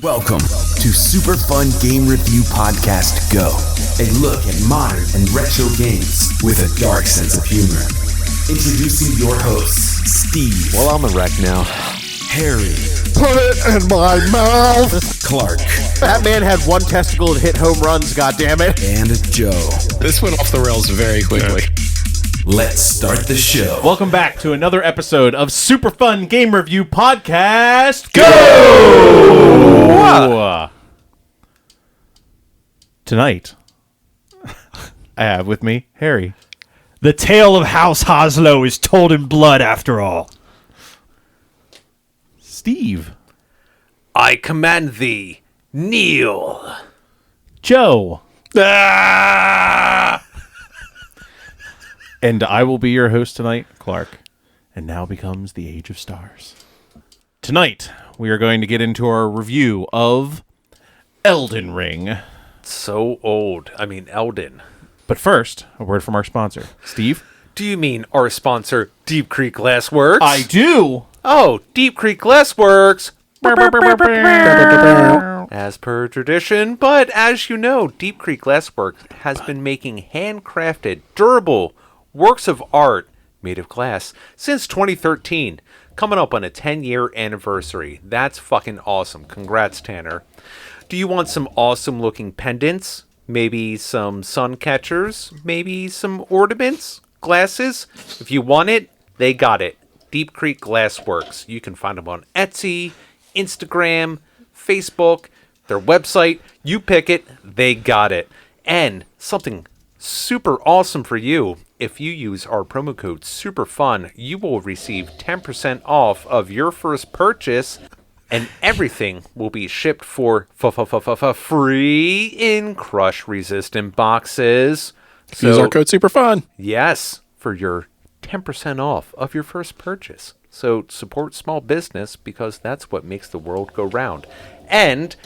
Welcome to Super Fun Game Review Podcast Go. A look at modern and retro games with a dark sense of humor. Introducing your hosts, Steve. Well, I'm a wreck now. Harry. Put it in my mouth. Clark. That man had one testicle and hit home runs, goddammit. And Joe. This went off the rails very quickly. Let's start the show. Welcome back to another episode of Super Fun Game Review Podcast. Go! Tonight, I have with me Harry. The tale of House Hoslow is told in blood after all. Steve. I command thee, kneel. Joe. And I will be your host tonight, Clark. And now becomes the Age of Stars. Tonight, we are going to get into our review of Elden Ring. So old. I mean, Elden. But first, a word from our sponsor. Steve? Do you mean our sponsor, Deep Creek Glassworks? I do! Oh, Deep Creek Glassworks. As per tradition, but as you know, Deep Creek Glassworks has been making handcrafted, durable works of art made of glass since 2013, coming up on a 10-year anniversary. That's fucking awesome. Congrats, Tanner. Do you want some awesome looking pendants? Maybe some sun catchers? Maybe some ornaments? Glasses? If you want it, they got it. Deep Creek Glassworks. You can find them on Etsy, Instagram, Facebook, their website. You pick it, they got it. And something super awesome for you. If you use our promo code SUPERFUN, you will receive 10% off of your first purchase, and everything will be shipped for free in crush-resistant boxes. Use our code SUPERFUN. Yes, for your 10% off of your first purchase. So support small business because that's what makes the world go round. And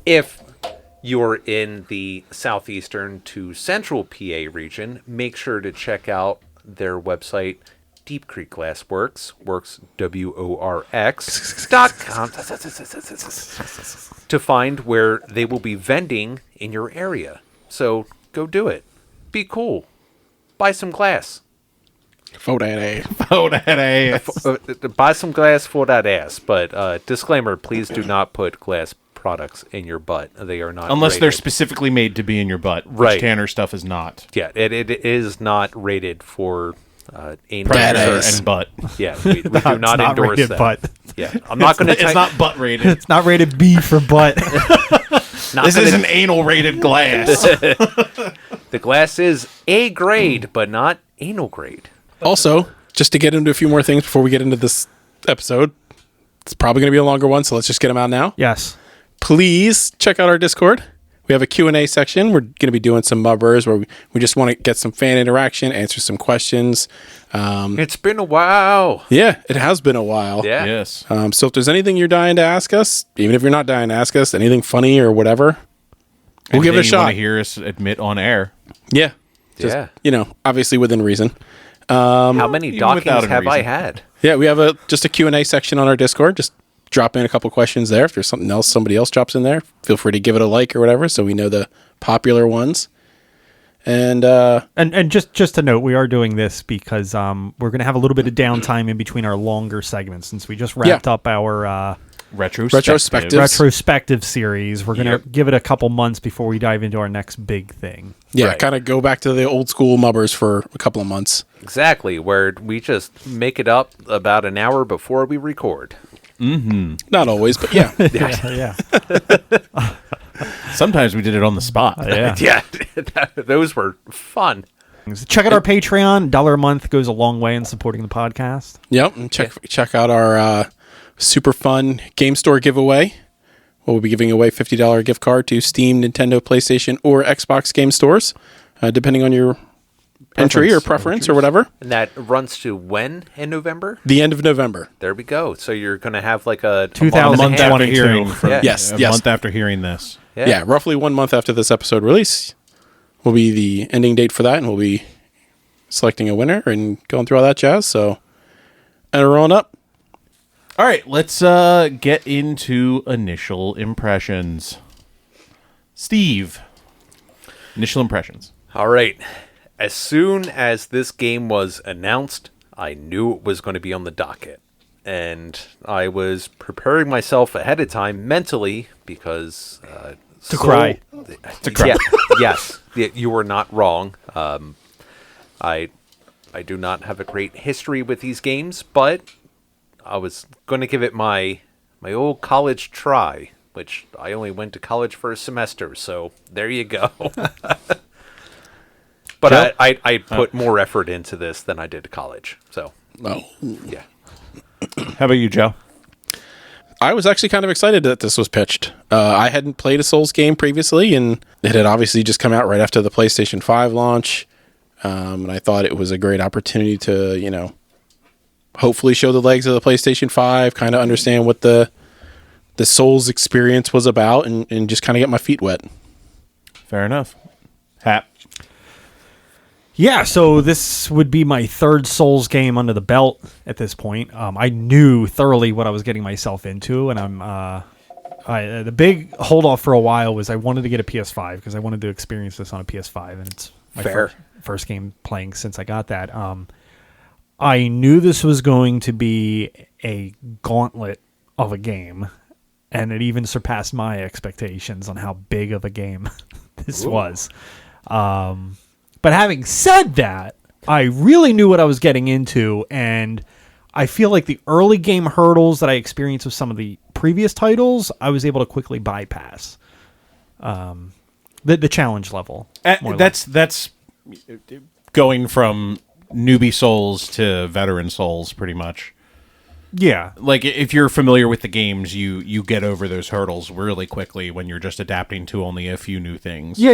if you're in the southeastern to central PA region, make sure to check out their website, Deep Creek Glassworks, works WORX.com, to find where they will be vending in your area. So go do it. Be cool. Buy some glass. For that ass. Oh, that ass. Buy some glass for that ass. But disclaimer, please do not put glass products in your butt. They are not Unless rated. they're specifically made to be in your butt, which Right. Tanner stuff is not. Yeah, it is not rated for anal. Predator and butt. Yeah, we do not It's not endorse rated that. butt. Yeah, I'm not going to. It's not butt rated. It's not rated B for butt. This is an anal rated glass. The glass is A grade, but not anal grade. Also, just to get into a few more things before we get into this episode, it's probably going to be a longer one, so let's just get them out now. Yes. Please check out our Discord. We have a Q&A section. We're going to be doing some mubbers where we just want to get some fan interaction, answer some questions. It's been a while. Yeah, it has been a while. Yeah. Yes. So if there's anything you're dying to ask us, even if you're not dying to ask us, anything funny or whatever, we'll give it a Anything you want shot. to hear us admit on air. Yeah. Just, Yeah. Obviously within reason. How many even without dockings a have I reason. had? Yeah, we have just a Q&A section on our Discord. Just drop in a couple questions there. If there's something else somebody else drops in there, feel free to give it a like or whatever so we know the popular ones. And And just to note, we are doing this because we're going to have a little bit of downtime in between our longer segments since we just wrapped up our retrospective series. We're going to give it a couple months before we dive into our next big thing. yeah, kind of go back to the old school mubbers for a couple of months. Exactly, where we just make it up about an hour before we record. Not always, but yeah. Yeah. Sometimes we did it on the spot. Yeah. Yeah, those were fun. Check out our Patreon. $1 a month goes a long way in supporting the podcast. Yep, and check out our super fun game store giveaway. We'll be giving away $50 gift card to Steam, Nintendo, PlayStation, or Xbox game stores, depending on your entry or preference or whatever. And that runs to when in November? The end of November. There we go. So you're going to have like a 2022. Yes. month after hearing this. Yeah, roughly 1 month after this episode release will be the ending date for that, and we'll be selecting a winner and going through all that jazz. So, and we're rolling up. All right, let's get into initial impressions. Steve, initial impressions. All right. As soon as this game was announced, I knew it was going to be on the docket. And I was preparing myself ahead of time mentally because... To cry. Yeah, yes, you were not wrong. I do not have a great history with these games, but I was going to give it my old college try, which I only went to college for a semester, so there you go. But I put more effort into this than I did to college, so yeah. How about you, Joe? I was actually kind of excited that this was pitched. I hadn't played a Souls game previously, and it had obviously just come out right after the PlayStation 5 launch. And I thought it was a great opportunity to, hopefully show the legs of the PlayStation 5, kind of understand what the Souls experience was about, and just kind of get my feet wet. Fair enough. Hap. Yeah, so this would be my third Souls game under the belt at this point. I knew thoroughly what I was getting myself into, and the big hold off for a while was I wanted to get a PS5 because I wanted to experience this on a PS5, and it's my first game playing since I got that. I knew this was going to be a gauntlet of a game, and it even surpassed my expectations on how big of a game this was. But having said that, I really knew what I was getting into, and I feel like the early game hurdles that I experienced with some of the previous titles, I was able to quickly bypass. The challenge level. That's going from newbie Souls to veteran Souls, pretty much. Yeah. Like, if you're familiar with the games, you get over those hurdles really quickly when you're just adapting to only a few new things. Yeah.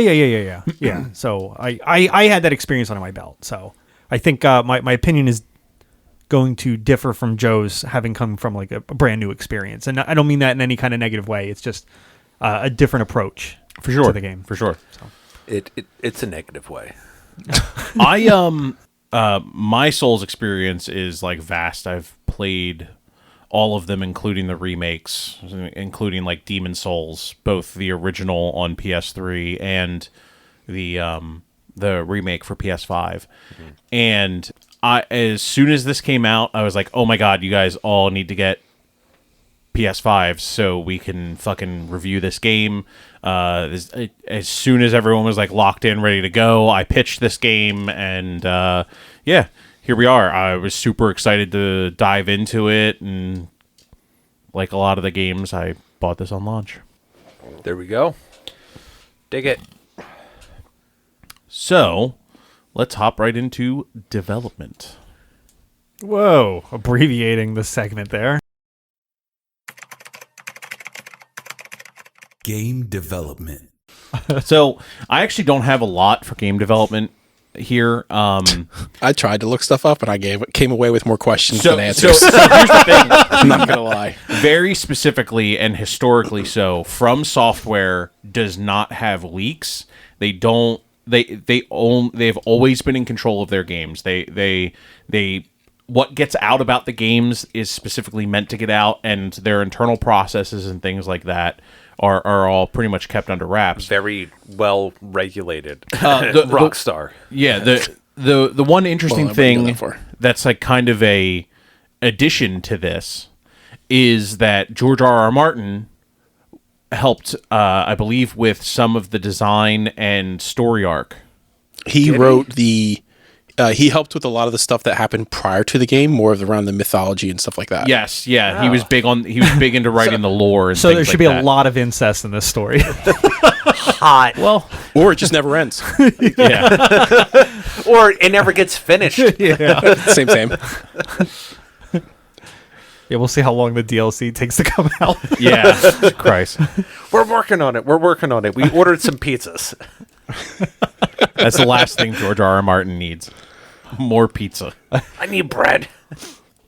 Yeah. So I had that experience under my belt. So I think my opinion is going to differ from Joe's, having come from like a brand new experience. And I don't mean that in any kind of negative way. It's just a different approach for sure to the game. For sure. So. It's a negative way. My Souls experience is like vast. I've played all of them, including the remakes, including like Demon Souls, both the original on PS3 and the remake for PS5. Mm-hmm. And as soon as this came out, I was like, oh my god, you guys all need to get PS5 so we can fucking review this game. As soon as everyone was like locked in, ready to go, I pitched this game, and here we are. I was super excited to dive into it, and like a lot of the games, I bought this on launch. There we go. Dig it. So, let's hop right into development. Whoa, abbreviating the segment there. Game development. So, I actually don't have a lot for game development here. I tried to look stuff up, and I came away with more questions than answers. So here's the thing. I'm not gonna lie. Very specifically and historically, so FromSoftware does not have leaks. They don't. They've always been in control of their games. They what gets out about the games is specifically meant to get out, and their internal processes and things like that are all pretty much kept under wraps. Very well regulated. Rockstar. Yeah. The one interesting thing that's like kind of a addition to this is that George R.R. Martin helped, I believe, with some of the design and story arc. He wrote he helped with a lot of the stuff that happened prior to the game, more of around the mythology and stuff like that. Yes, yeah, he was big into writing the lore and so things there should like be that. a lot of incest in this story. Hot. Well, or it just never ends. yeah. Or it never gets finished. Yeah. Same. Yeah, we'll see how long the DLC takes to come out. Yeah. Christ. We're working on it. We ordered some pizzas. That's the last thing George R.R. Martin needs. More pizza. I need bread.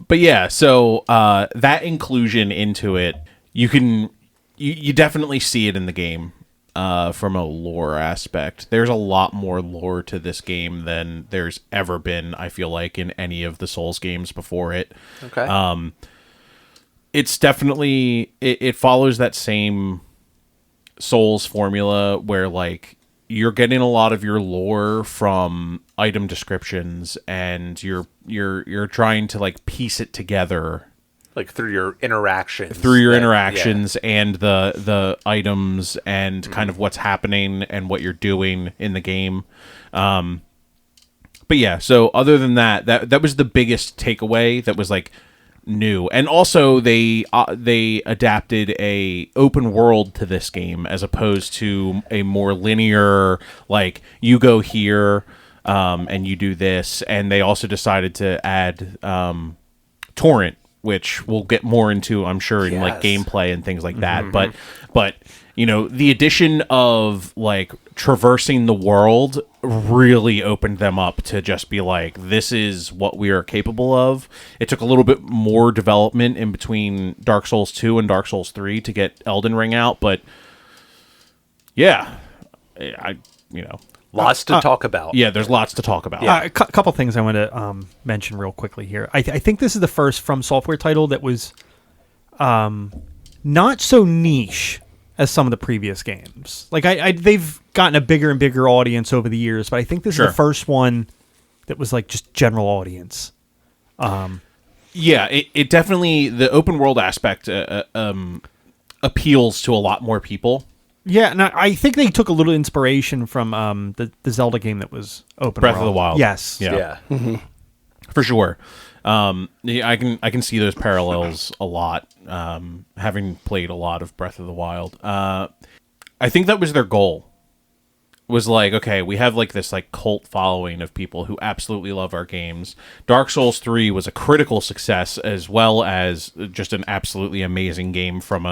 But yeah, so that inclusion into it, you definitely see it in the game from a lore aspect. There's a lot more lore to this game than there's ever been, I feel like, in any of the Souls games before it. Okay. it's definitely it follows that same Souls formula where like you're getting a lot of your lore from item descriptions, and you're trying to like piece it together like through your interactions, and the items and kind of what's happening and what you're doing in the game. But yeah, so other than that was the biggest takeaway that was like new. And also they adapted a open world to this game as opposed to a more linear, like you go here and you do this. And they also decided to add torrent, which we'll get more into, I'm sure, in like gameplay and things like that. But you know, the addition of like traversing the world really opened them up to just be like, this is what we are capable of. It took a little bit more development in between Dark Souls 2 and Dark Souls 3 to get Elden Ring out, but yeah, lots to talk about. Yeah, there's lots to talk about. A couple things I want to mention real quickly here. I think this is the first FromSoftware title that was not so niche as some of the previous games. Like they've gotten a bigger and bigger audience over the years, but I think this is the first one that was like just general audience. Yeah, it definitely, the open world aspect appeals to a lot more people. Yeah, and I think they took a little inspiration from the Zelda game that was open Breath world. of the Wild. Yes. Yeah. Mm-hmm. For sure. I can see those parallels a lot, having played a lot of Breath of the Wild. I think that was their goal. Was like, okay, we have like this like cult following of people who absolutely love our games. Dark Souls 3 was a critical success as well as just an absolutely amazing game from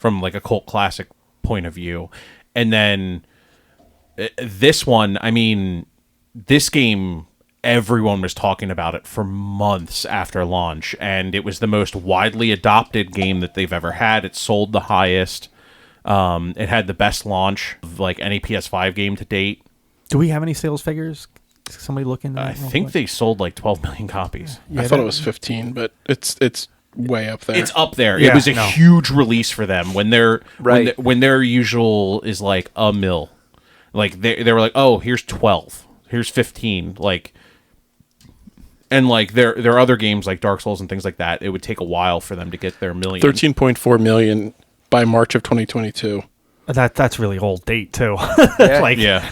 like a cult classic point of view. And then this one, I mean, this game, everyone was talking about it for months after launch, and it was the most widely adopted game that they've ever had. It sold the highest. It had the best launch of like any PS5 game to date. Do we have any sales figures? Is somebody looking? I think they sold like 12 million copies. Yeah, I thought it was 15, but it's way up there. It's up there. Yeah, it was a huge release for them when when their usual is like a mil. Like they were like, oh, here's 12, here's 15, like. And like there are other games like Dark Souls and things like that. It would take a while for them to get their million. 13.4 million by March of 2022. That's really old date too. Yeah.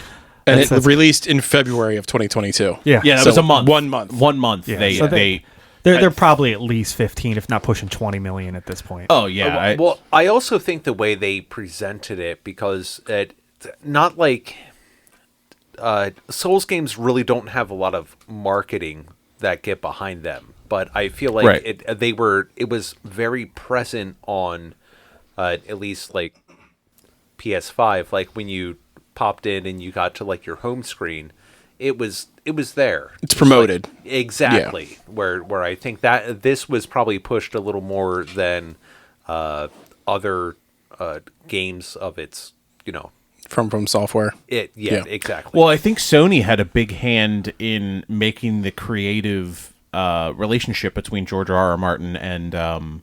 And it released in February of 2022. Yeah. Yeah, that was a month. 1 month. 1 month. Yeah. They're probably at least 15, if not pushing 20 million at this point. Oh yeah. I also think the way they presented it, because not like Souls games really don't have a lot of marketing that get behind them, but I feel like it was very present on at least like PS5. Like when you popped in and you got to like your home screen, it was there. It's promoted. Like, exactly. Yeah. Where I think that this was probably pushed a little more than other games of its, from software. Yeah, exactly. Well, I think Sony had a big hand in making the creative relationship between George R.R. Martin and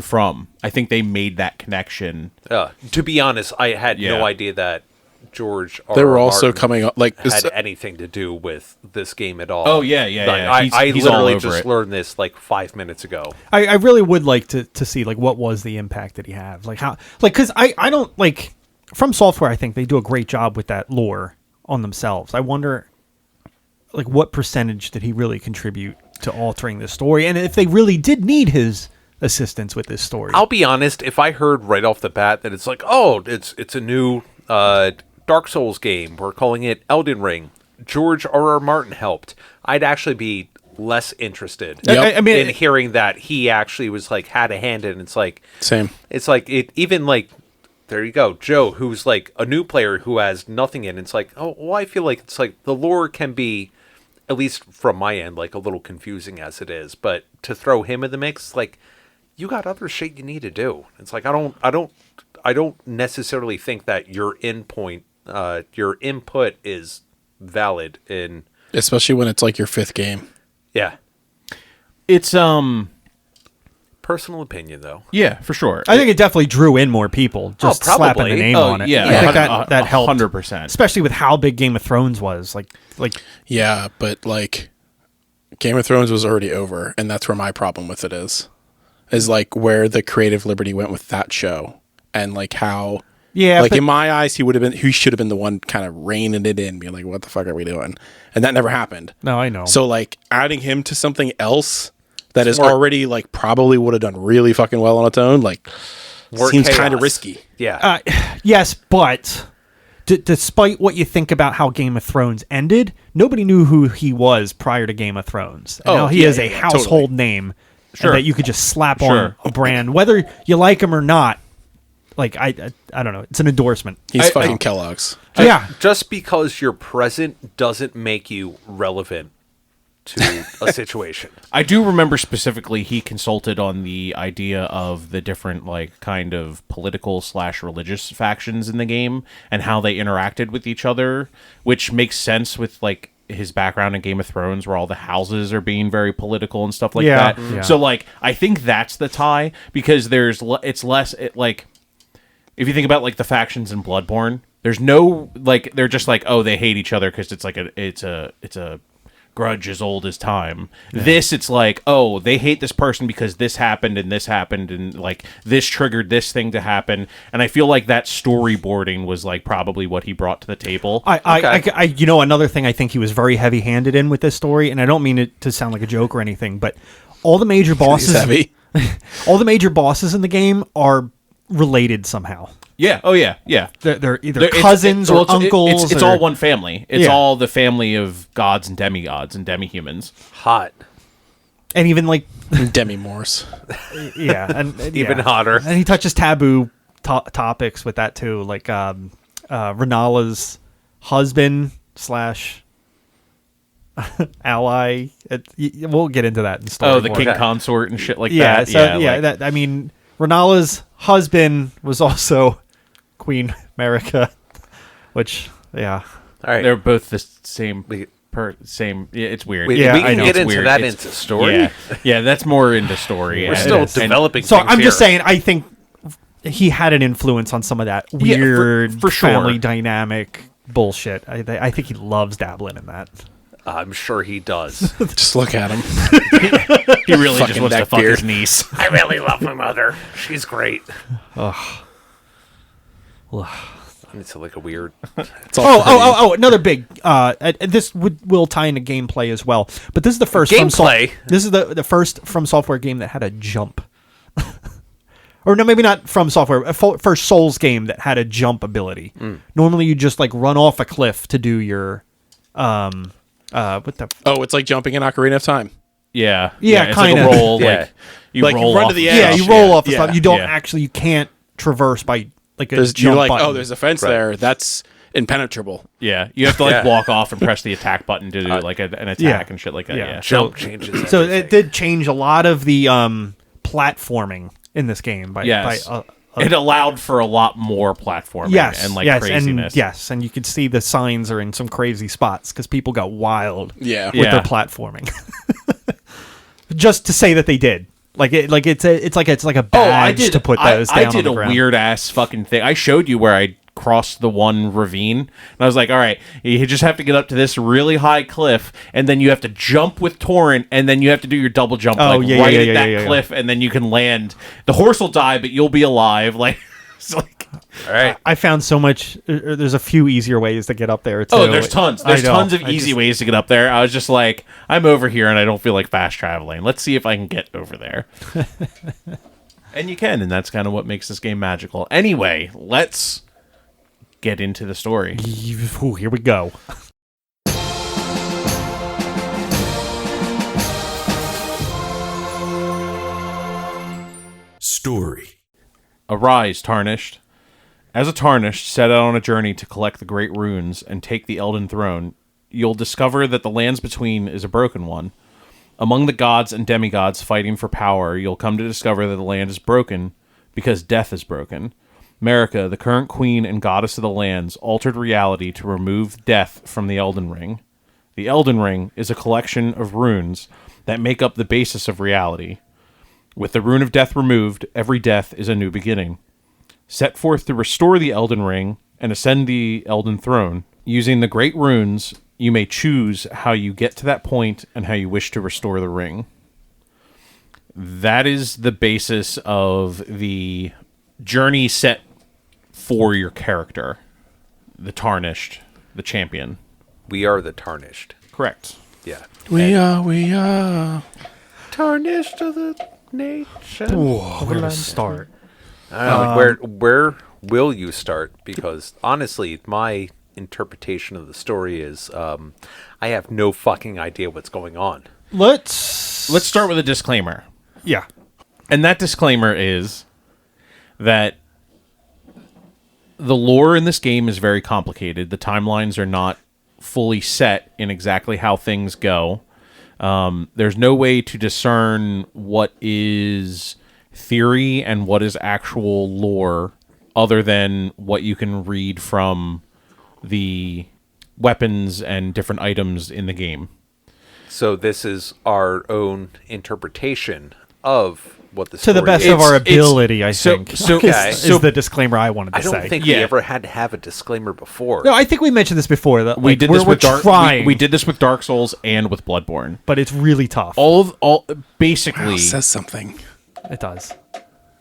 From. I think they made that connection. To be honest, I had no idea that George R.R. They were also Martin coming up like had anything to do with this game at all. Oh yeah. I He's literally all over just it. learned this like 5 minutes ago. I really would like to see like what was the impact that he had, like how, like, because I don't like FromSoftware. I think they do a great job with that lore on themselves. I wonder like what percentage did he really contribute to altering this story, and if they really did need his assistance with this story. I'll be honest, if I heard right off the bat that it's like, oh, it's a new Dark Souls game, we're calling it Elden Ring, George R.R. Martin helped, I'd actually be less interested in hearing that he actually was like had a hand in it. It's like same. It's like it even like there you go, Joe, who's like a new player who has nothing in. It's like, oh, well, I feel like it's like the lore can be, at least from my end, like a little confusing as it is. But to throw him in the mix, like you got other shit you need to do. It's like I don't necessarily think that your input is valid in, especially when it's like your fifth game. Yeah. It's Personal opinion, though. Yeah, for sure. I think it definitely drew in more people. Just slapping probably. the name Oh, on it. yeah, I think that helped 100%. especially with how big Game of Thrones was. Like Yeah, but like Game of Thrones was already over, and that's where my problem with it is like where the creative liberty went with that show, and like how. yeah, Like but, in my eyes, he should have been the one kind of reining it in, being like, "What the fuck are we doing?" And that never happened. no, I know. So like adding him to something else that is more- already like probably would have done really fucking well on its own, like More seems chaos. kind of risky. Yeah. Yes, but despite what you think about how Game of Thrones ended, nobody knew who he was prior to Game of Thrones. And Oh, now he yeah, is a yeah, household totally. name Sure. and that you could just slap on Sure. a brand, whether you like him or not. Like I don't know. It's an endorsement. He's fucking Kellogg's. Yeah. Just because you're present doesn't make you relevant to a situation. I do remember specifically he consulted on the idea of the different like kind of political / religious factions in the game and how they interacted with each other, which makes sense with like his background in Game of Thrones where all the houses are being very political and stuff like Yeah, that. yeah. So like I think that's the tie because it's less like if you think about like the factions in Bloodbourne, there's no like they're just like oh they hate each other because it's like it's a grudge as old as time. Yeah. This it's like oh they hate this person because this happened and like this triggered this thing to happen, and I feel like that storyboarding was like probably what he brought to the table. I you know, another thing I think he was very heavy-handed in with this story, and I don't mean it to sound like a joke or anything, but all the major bosses, heavy. all the major bosses in the game are related somehow. Yeah. Oh yeah. Yeah. They're either cousins or uncles. It's or, all one family. It's Yeah. all the family of gods and demigods and demi-humans. Hot. and even like Demi Morse. yeah, and Even yeah. hotter. And he touches taboo topics with that too, like Renala's husband / ally. We'll get into that in story. Oh, the more. king consort and shit like Yeah, that. so like- that I mean, Renala's husband was also Queen America, which yeah. All right. they're both the same. Same. Yeah, it's weird. We Yeah, I can know. get It's into weird. that It's- into story. Yeah, yeah, that's more into story. We're yeah, still it is. And- developing So things I'm just here. saying, I think he had an influence on some of that Yeah, weird for sure. family dynamic bullshit. I think he loves dabbling in that. I'm sure he does. Just look at him. He really just Fucking wants to fuck neckbeard. his niece. I really love my mother. She's great. It's like a weird. It's all pretty. Oh! Another big. This will tie into gameplay as well. But this is the first Gameplay? This is the first FromSoftware game that had a jump. Or no, maybe not FromSoftware. First Souls game that had a jump ability. Normally, you just like run off a cliff to do your. What the? Oh, it's like jumping in Ocarina of Time. Yeah, Yeah, it's like kinda. a roll. Yeah. Like you Like, roll run to off the of edge. Yeah, stuff. you roll off the yeah, stuff. You don't yeah. actually. You can't traverse by like a You're jump like, button. oh, there's a fence there. That's impenetrable. Yeah, you have to like Yeah. walk off and press the attack button to do like an attack yeah. and shit like that. Yeah. Yeah, Jump changes. So everything. it did change a lot of the platforming in this game. Yes. By, it allowed for a lot more platforming and like craziness. And, yes, and you could see the signs are in some crazy spots because people got wild Yeah. with Yeah. their platforming. Just to say that they did. It's like a badge to put those down I did on the a ground. weird ass fucking thing. I showed you where I crossed the one ravine, and I was like, all right, you just have to get up to this really high cliff, and then you have to jump with torrent, and then you have to do your double jump Oh, like yeah, right yeah, at yeah, that yeah, yeah. cliff, and then you can land. The horse will die, but you'll be alive. Like, it's like All right. I found so much. There's a few easier ways to get up there. Too. oh, there's tons. There's I know. tons of I easy just- ways to get up there. I was just like, I'm over here, and I don't feel like fast traveling. Let's see if I can get over there. And you can, and that's kind of what makes this game magical. Anyway, let's get into the story. Ooh, here we go. Story. Arise, Tarnished. As a Tarnished set out on a journey to collect the great runes and take the Elden Throne, you'll discover that the lands between is a broken one. Among the gods and demigods fighting for power, you'll come to discover that the land is broken because death is broken. Marika, the current queen and goddess of the lands, altered reality to remove death from the Elden Ring. The Elden Ring is a collection of runes that make up the basis of reality. With the rune of death removed, every death is a new beginning. Set forth to restore the Elden Ring and ascend the Elden Throne. Using the great runes, you may choose how you get to that point and how you wish to restore the ring. That is the basis of the journey set for your character. The Tarnished, the champion. We are the Tarnished. Correct. Yeah. We are. Tarnished to the nation. Where to start? I don't know, like, where will you start? Because honestly, my interpretation of the story is I have no fucking idea what's going on. Let's start with a disclaimer. Yeah. And that disclaimer is that the lore in this game is very complicated. The timelines are not fully set in exactly how things go. There's no way to discern what is theory and what is actual lore other than what you can read from the weapons and different items in the game. So this is our own interpretation of what the story To the best is. of our ability, I think. okay. Is the disclaimer I wanted to I say. don't think we ever had to have a disclaimer before. No, I think we mentioned this before. That, We like, did we're, this with we're trying, we did this with Dark Souls and with Bloodbourne. but it's really tough. All basically Says something. It does.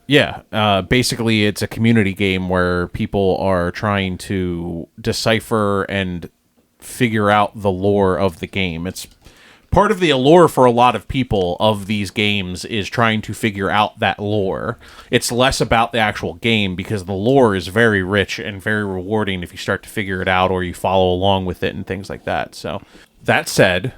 Yeah, basically it's a community game where people are trying to decipher and figure out the lore of the game. It's part of the allure for a lot of people of these games is trying to figure out that lore. It's less about the actual game because the lore is very rich and very rewarding if you start to figure it out or you follow along with it and things like that. So, that said,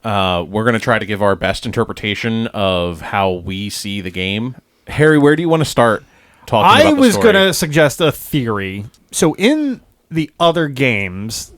we're going to try to give our best interpretation of how we see the game. Harry, where do you want to start talking about the was story? going to suggest a theory. So in the other games,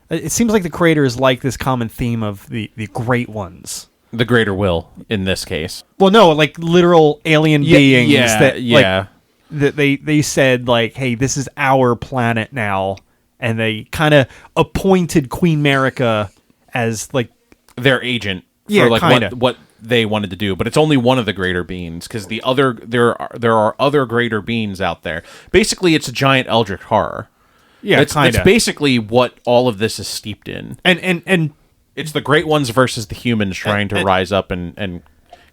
it seems like the creators like this common theme of the great ones. The greater will, in this case. Well, no, like literal alien beings that yeah. that they said like, hey, this is our planet now, and they kind of appointed Queen Marika as like Their agent Yeah, for like kinda. what they wanted to do, but it's only one of the greater beings because there are other greater beings out there. Basically, it's a giant eldritch horror. yeah, It's kind of. basically what all of this is steeped in. And It's the great ones versus the humans trying to rise up and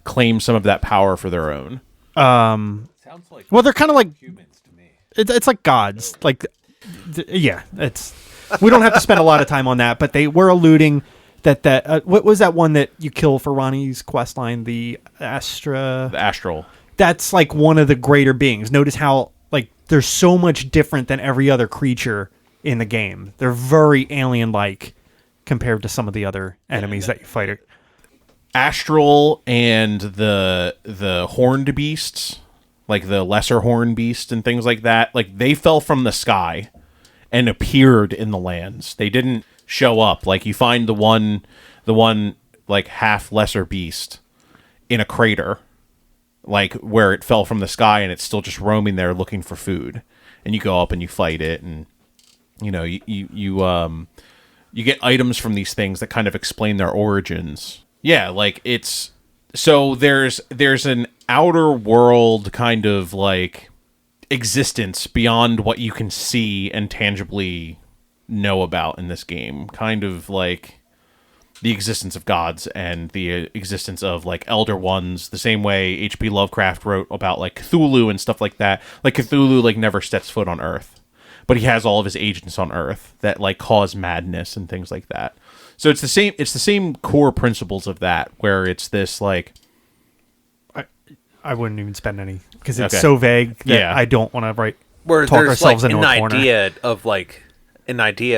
claim some of that power for their own. Sounds like well, they're kind of like humans to me. it's like gods. Like, yeah, it's we don't have to spend a lot of time on that, but they were alluding that what was that one that you kill for Ronnie's quest line? The Astra. The astral. That's like one of the greater beings. Notice how like they're so much different than every other creature in the game. They're very alien-like compared to some of the other enemies that you fight. Astral and the horned beasts, like the lesser horned beast and things like that, like they fell from the sky and appeared in the lands. They didn't show up. Like you find the one like half lesser beast in a crater, like where it fell from the sky and it's still just roaming there looking for food. And you go up and you fight it, and you know you get items from these things that kind of explain their origins. Yeah, like it's so there's an outer world kind of like existence beyond what you can see and tangibly know about in this game, kind of like the existence of gods and the existence of like elder ones, the same way H.P. Lovecraft wrote about like Cthulhu and stuff like that. Like Cthulhu like never steps foot on Earth, but he has all of his agents on Earth that like cause madness and things like that. So it's the same core principles of that, where it's this like I wouldn't even spend any because it's Okay. so vague that Yeah. I don't want to Where talk there's ourselves like into an a corner. idea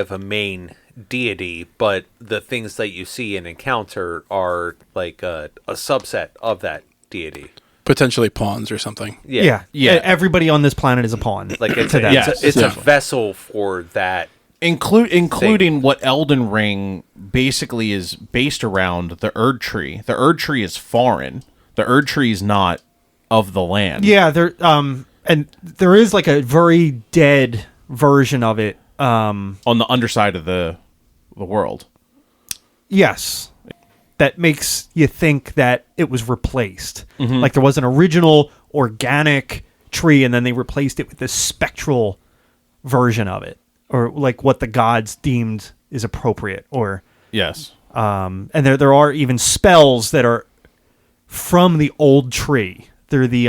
of a main deity, but the things that you see and encounter are like a subset of that deity. Potentially pawns or something. Yeah. Everybody on this planet is a pawn. Like it's to a, them. Yes. it's Yeah. a vessel for that. including what Elden Ring basically is based around, the Erd Tree. The Erd Tree is foreign. The Erd Tree is not of the land. Yeah, and there is like a very dead version of it. On the underside of the world. Yes. that makes you think that it was replaced. Like there was an original organic tree, and then they replaced it with this spectral version of it, or like what the gods deemed is appropriate. Or Yes. and there are even spells that are from the old tree. They're the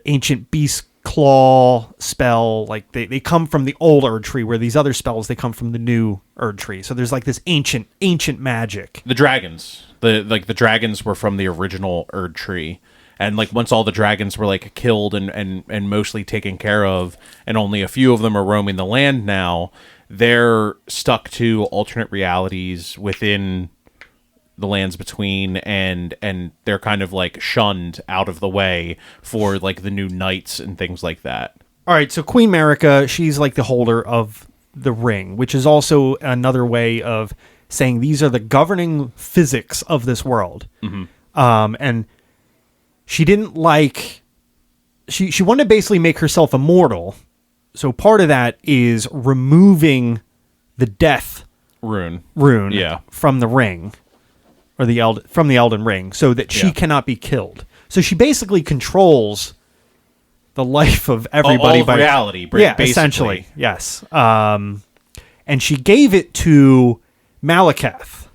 ancient beast claw spell. Like they come from the old Erd tree, where these other spells, they come from the new Erd tree. So there's like this ancient magic. The dragons. The dragons were from the original Erd tree. And like once all the dragons were like killed and mostly taken care of, and only a few of them are roaming the land now, they're stuck to alternate realities within the lands between, and they're kind of like shunned out of the way for like the new knights and things like that. All right, so Queen Marika, she's like the holder of the ring, which is also another way of saying these are the governing physics of this world. And she didn't like... She wanted to basically make herself immortal. So part of that is removing the death Rune. Yeah. from the ring, or from the Elden Ring, so that she cannot be killed. So she basically controls the life of everybody all of reality, basically. essentially, yes. And she gave it to Malekith,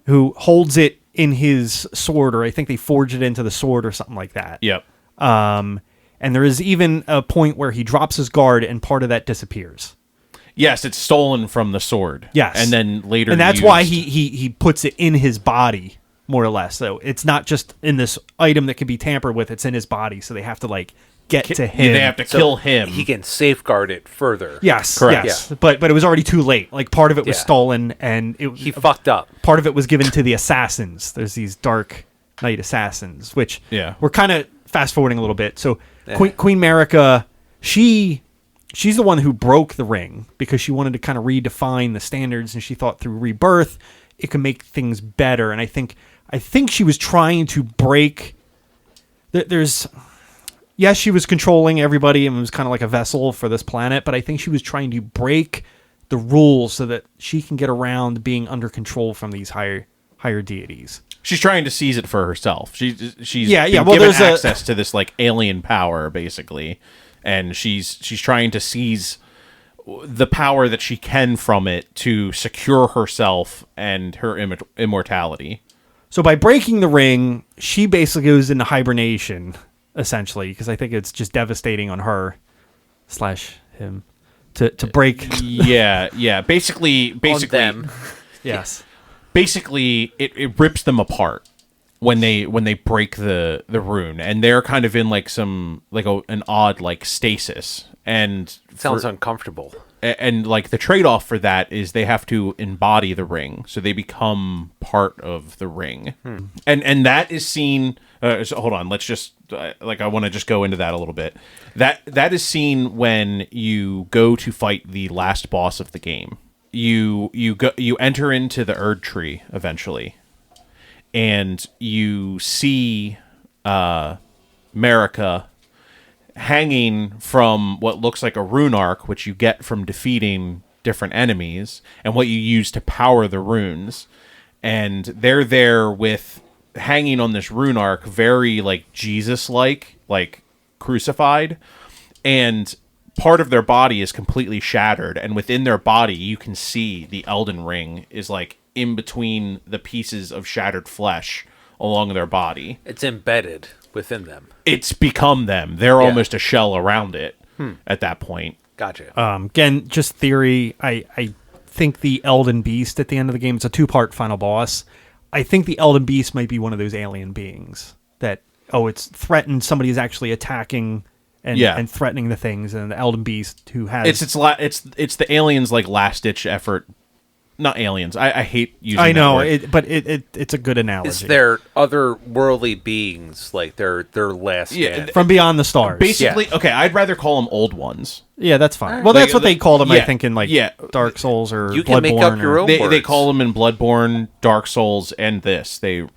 who holds it in his sword, or I think they forge it into the sword or something like that. Yep. And there is even a point where he drops his guard and part of that disappears. Yes, it's stolen from the sword. Yes. And then later and that's used. why he puts it in his body, more or less. So it's not just in this item that can be tampered with, it's in his body, so they have to like get to him. They have to kill him. He can safeguard it further. Yes, Correct. yes. But it was already too late. Like part of it was Yeah. stolen, and He fucked up. part of it was given to the assassins. There's these dark knight assassins, which we're kind of fast forwarding a little bit. So Queen Marika, she's the one who broke the ring because she wanted to kind of redefine the standards, and she thought through rebirth it could make things better. And I think she was trying to break. Yes, she was controlling everybody and was kind of like a vessel for this planet, but I think she was trying to break the rules so that she can get around being under control from these higher deities. She's trying to seize it for herself. She's Well, given there's access to this like alien power, basically, and she's trying to seize the power that she can from it to secure herself and her immortality. So by breaking the ring, she basically goes into hibernation, essentially, because I think it's just devastating on her / him to break. Yeah. Basically, On them. Yes. Basically, it rips them apart when they break the rune, and they're kind of in like some an odd like stasis, and Sounds uncomfortable. and like the trade-off for that is they have to embody the ring, so they become part of the ring. And that is seen so hold on, let's just I want to just go into that a little bit. That is seen when you go to fight the last boss of the game. You enter into the Erd tree eventually, and you see Marika hanging from what looks like a rune arc, which you get from defeating different enemies, and what you use to power the runes. And they're there with hanging on this rune arc, very like Jesus-like, like crucified, and part of their body is completely shattered, and within their body you can see the Elden Ring is like in between the pieces of shattered flesh along their body. It's embedded within them. It's become them. They're almost a shell around it at that point. Gotcha. Again, just theory. I think the Elden Beast at the end of the game, it's a 2-part final boss. I think the Elden Beast might be one of those alien beings that, it's threatened. Somebody is actually attacking and threatening the things, and the Elden Beast who has... It's the aliens' like last-ditch effort. Not aliens. I hate using I know, that word. but it's a good analogy. It's their otherworldly beings, like their last stand. From beyond the stars. Basically, okay, I'd rather call them old ones. Yeah, that's fine. Well, that's what they called them, I think, in Dark Souls or You Bloodbourne. can make up your own They words. call them in Bloodbourne, Dark Souls, and this. The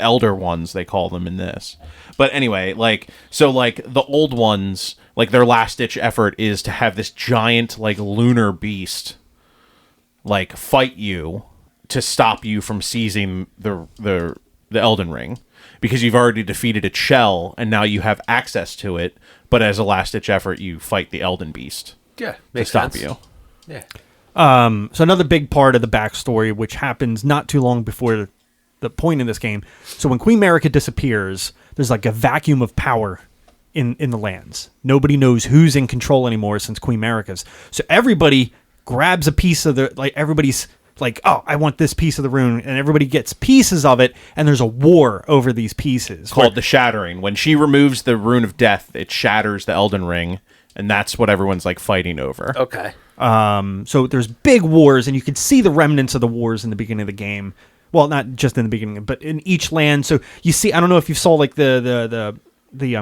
elder ones, they call them in this. But anyway, the old ones, like their last-ditch effort is to have this giant, like, lunar beast, like, fight you to stop you from seizing the Elden Ring, because you've already defeated its shell and now you have access to it. But as a last ditch effort, you fight the Elden Beast. Yeah, to makes stop sense. you. Yeah. So another big part of the backstory, which happens not too long before the point in this game. So when Queen Marika disappears, there's like a vacuum of power in the lands. Nobody knows who's in control anymore since Queen Marika's. So everybody grabs a piece of everybody's like, oh, I want this piece of the rune, and everybody gets pieces of it, and there's a war over these pieces. Called the Shattering. When she removes the Rune of Death, it shatters the Elden Ring, and that's what everyone's like fighting over. Okay. So there's big wars, and you can see the remnants of the wars in the beginning of the game. Well, not just in the beginning, but in each land. So you see, I don't know if you saw like the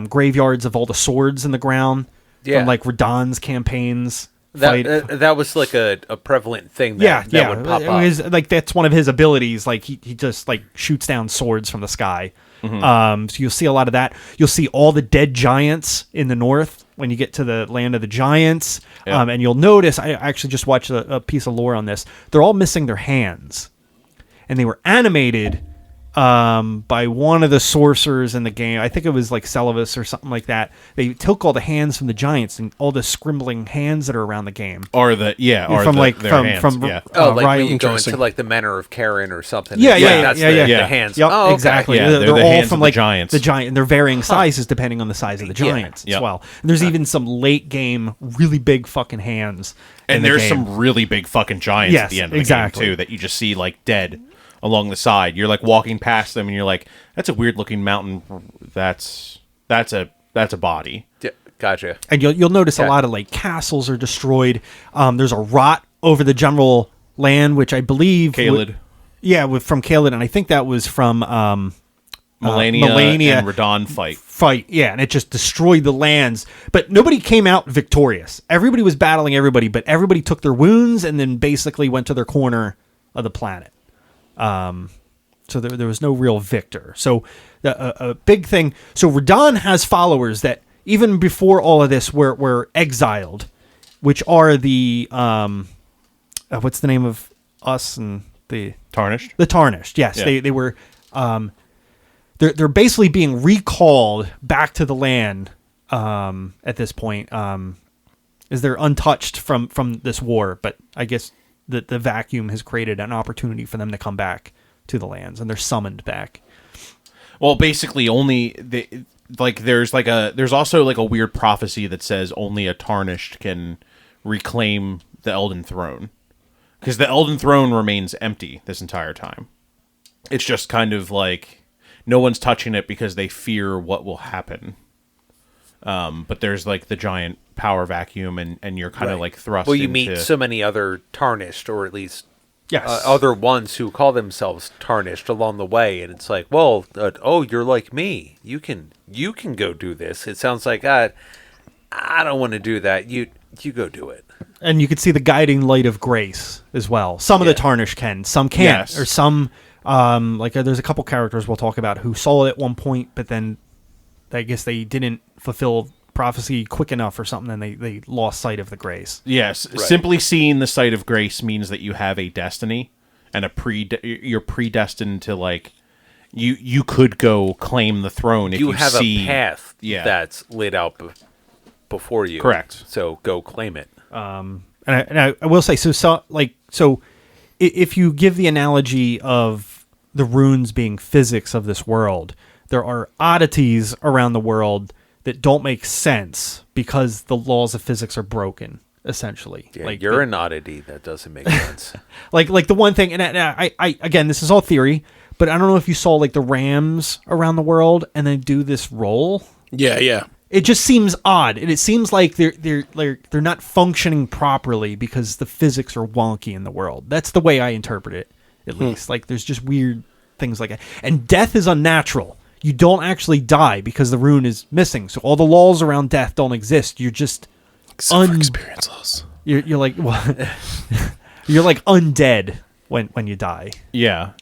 graveyards of all the swords in the ground from like Radahn's campaigns. That was like a prevalent thing that would pop up. Like that's one of his abilities. Like he just like shoots down swords from the sky. So you'll see a lot of that. You'll see all the dead giants in the north when you get to the land of the giants. Yeah. And you'll notice, I actually just watched a piece of lore on this. They're all missing their hands. And they were animated by one of the sorcerers in the game. I think it was like Celavus or something like that. They took all the hands from the giants and all the scribbling hands that are around the game. Or from like when you go into like the Manor of Karen or something. Yeah. The hands. Yep, okay. exactly. Yeah, they're the all hands from of the like giants. the giant, and they're varying sizes depending on the size of the giants as well. And there's even some late game really big fucking hands. And there's some really big fucking giants at the end of the game too that you just see like dead along the side. You're like walking past them and you're like, that's a weird looking mountain. That's a body. Yeah, gotja. And you'll notice a lot of like castles are destroyed. There's a rot over the general land, which I believe Caelid. From Caelid, and I think that was from Melania and Radahn fight. Yeah, and it just destroyed the lands. But nobody came out victorious. Everybody was battling everybody, but everybody took their wounds and then basically went to their corner of the planet. So there was no real victor. So a big thing. So Radahn has followers that even before all of this were exiled, which are the what's the name of us and the Tarnished? The Tarnished. Yes, yeah. they were. They're basically being recalled back to the land at this point, as they're untouched from this war. But I guess the vacuum has created an opportunity for them to come back to the lands, and they're summoned back. Well, basically, there's also like a weird prophecy that says only a Tarnished can reclaim the Elden Throne, because the Elden Throne remains empty this entire time. It's just kind of like no one's touching it because they fear what will happen. But there's like the giant power vacuum, and you're kind of like thrust. Well, you meet so many other Tarnished, or at least yes, other ones who call themselves Tarnished along the way, and it's like, well, you're like me. You can go do this. It sounds like I don't want to do that. You go do it. And you can see the guiding light of grace as well. Some of the Tarnished can, some can't, yes. Or some there's a couple characters we'll talk about who saw it at one point, but then I guess they didn't fulfill prophecy quick enough or something, and they lost sight of the grace. Yes, right. Simply seeing the sight of grace means that you have a destiny, and you're predestined to like you could go claim the throne if you have see a path that's laid out before you. Correct. So go claim it. And I will say so if you give the analogy of the runes being physics of this world, there are oddities around the world that don't make sense because the laws of physics are broken, essentially. Yeah, like you're an oddity that doesn't make sense. like the one thing, and I again, this is all theory, but I don't know if you saw like the rams around the world and they do this roll. Yeah. It just seems odd, and it seems like they're not functioning properly because the physics are wonky in the world. That's the way I interpret it, at least. Like there's just weird things like that. And death is unnatural. You don't actually die because the rune is missing. So all the laws around death don't exist. You're just except for experience loss. You're like you're like undead when you die. Yeah.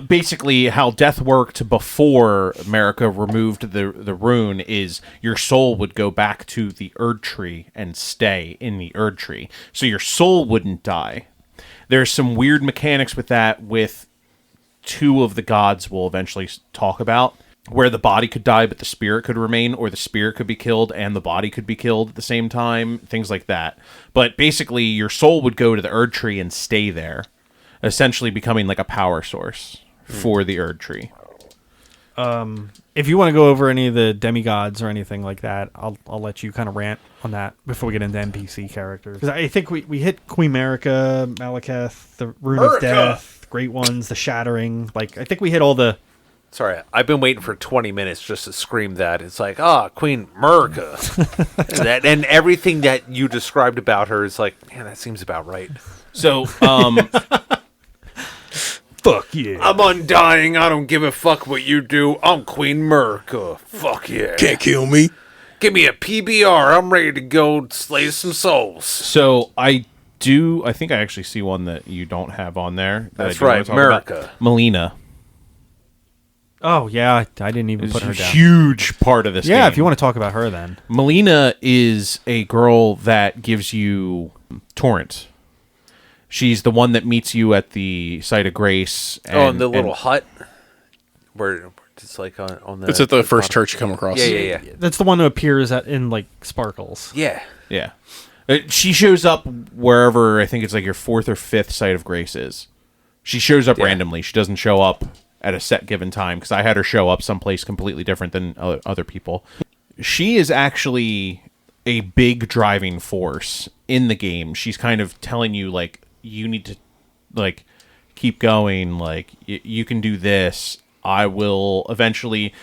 Basically, how death worked before Marika removed the rune is your soul would go back to the Erd Tree and stay in the Erd Tree. So your soul wouldn't die. There's some weird mechanics with that, with two of the gods we'll eventually talk about, where the body could die but the spirit could remain, or the spirit could be killed and the body could be killed at the same time, things like that. But basically, your soul would go to the Erd Tree and stay there, essentially becoming like a power source for the Erd Tree. If you want to go over any of the demigods or anything like that, I'll let you kind of rant on that before we get into NPC characters. Because I think we hit Queen Marika, Malekith, the Rune of Death, Great Ones, the Shattering. Like, I think we hit all the... Sorry, I've been waiting for 20 minutes just to scream that. It's like, Queen Marika. and everything that you described about her is like, man, that seems about right. So, Fuck yeah. I'm undying. I don't give a fuck what you do. I'm Queen Marika. Fuck yeah. Can't kill me. Give me a PBR. I'm ready to go slay some souls. So I think I actually see one that you don't have on there. That's right, Marika. Melina. Oh, yeah, I didn't even put her A down. huge part of this game. Yeah, if you want to talk about her then. Melina is a girl that gives you torrent. She's the one that meets you at the site of grace. In the little hut? Where it's like on the... It's at the first church you come across. Yeah. That's the one who appears in, like, sparkles. Yeah. Yeah. She shows up wherever, I think it's like your fourth or fifth site of grace is. She shows up randomly. She doesn't show up at a set given time, because I had her show up someplace completely different than other people. She is actually a big driving force in the game. She's kind of telling you, like, you need to, like, keep going, like, you can do this. I will eventually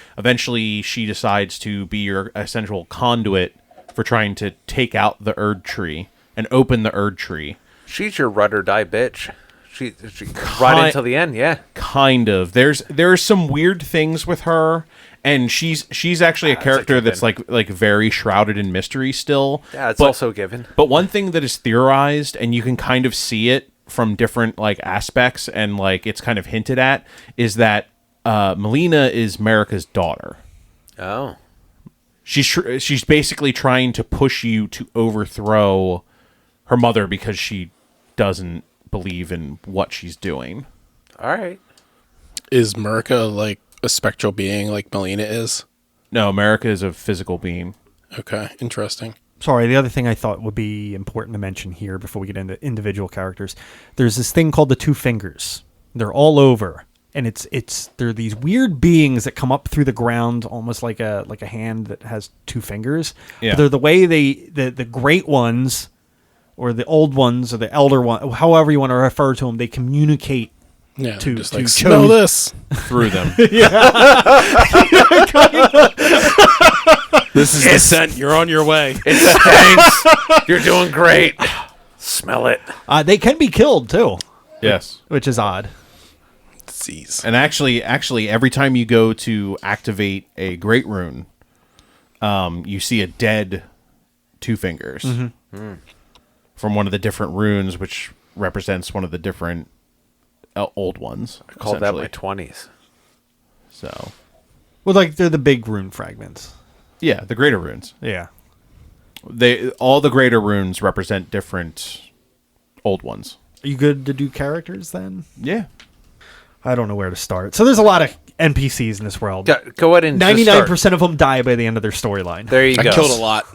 she decides to be your essential conduit for trying to take out the Erd Tree and open the Erd Tree. She's your ride or die bitch. She right until the end, yeah. Kind of. There's some weird things with her, and she's actually a character that's like very shrouded in mystery still. Yeah, it's also a given. But one thing that is theorized, and you can kind of see it from different like aspects, and like it's kind of hinted at, is that Melina is Marika's daughter. Oh. She's basically trying to push you to overthrow her mother because she doesn't believe in what she's doing. All right. Is Marika like a spectral being like Melina is? No, Marika is a physical being. Okay, interesting. Sorry, the other thing I thought would be important to mention here before we get into individual characters, there's this thing called the Two Fingers. They're all over, and they're these weird beings that come up through the ground, almost like a hand that has two fingers. Yeah. But they're the way the great ones, or the old ones, or the elder one, however you want to refer to them, they communicate. Yeah, to just like, to smell this. Through them. This is the scent. You're on your way. It stinks. You're doing great. Smell it. They can be killed too. Yes. Which is odd. Disease. And actually, every time you go to activate a Great Rune, you see a dead Two Fingers from one of the different runes, which represents one of the different old ones. I call that my 20s. So, Well, like they're the big rune fragments. yeah, the greater runes. Yeah. All the greater runes represent different old ones. Are you good to do characters then? Yeah. I don't know where to start. So there's a lot of NPCs in this world. Go ahead and 99% of them die by the end of their storyline. There you go. I killed a lot.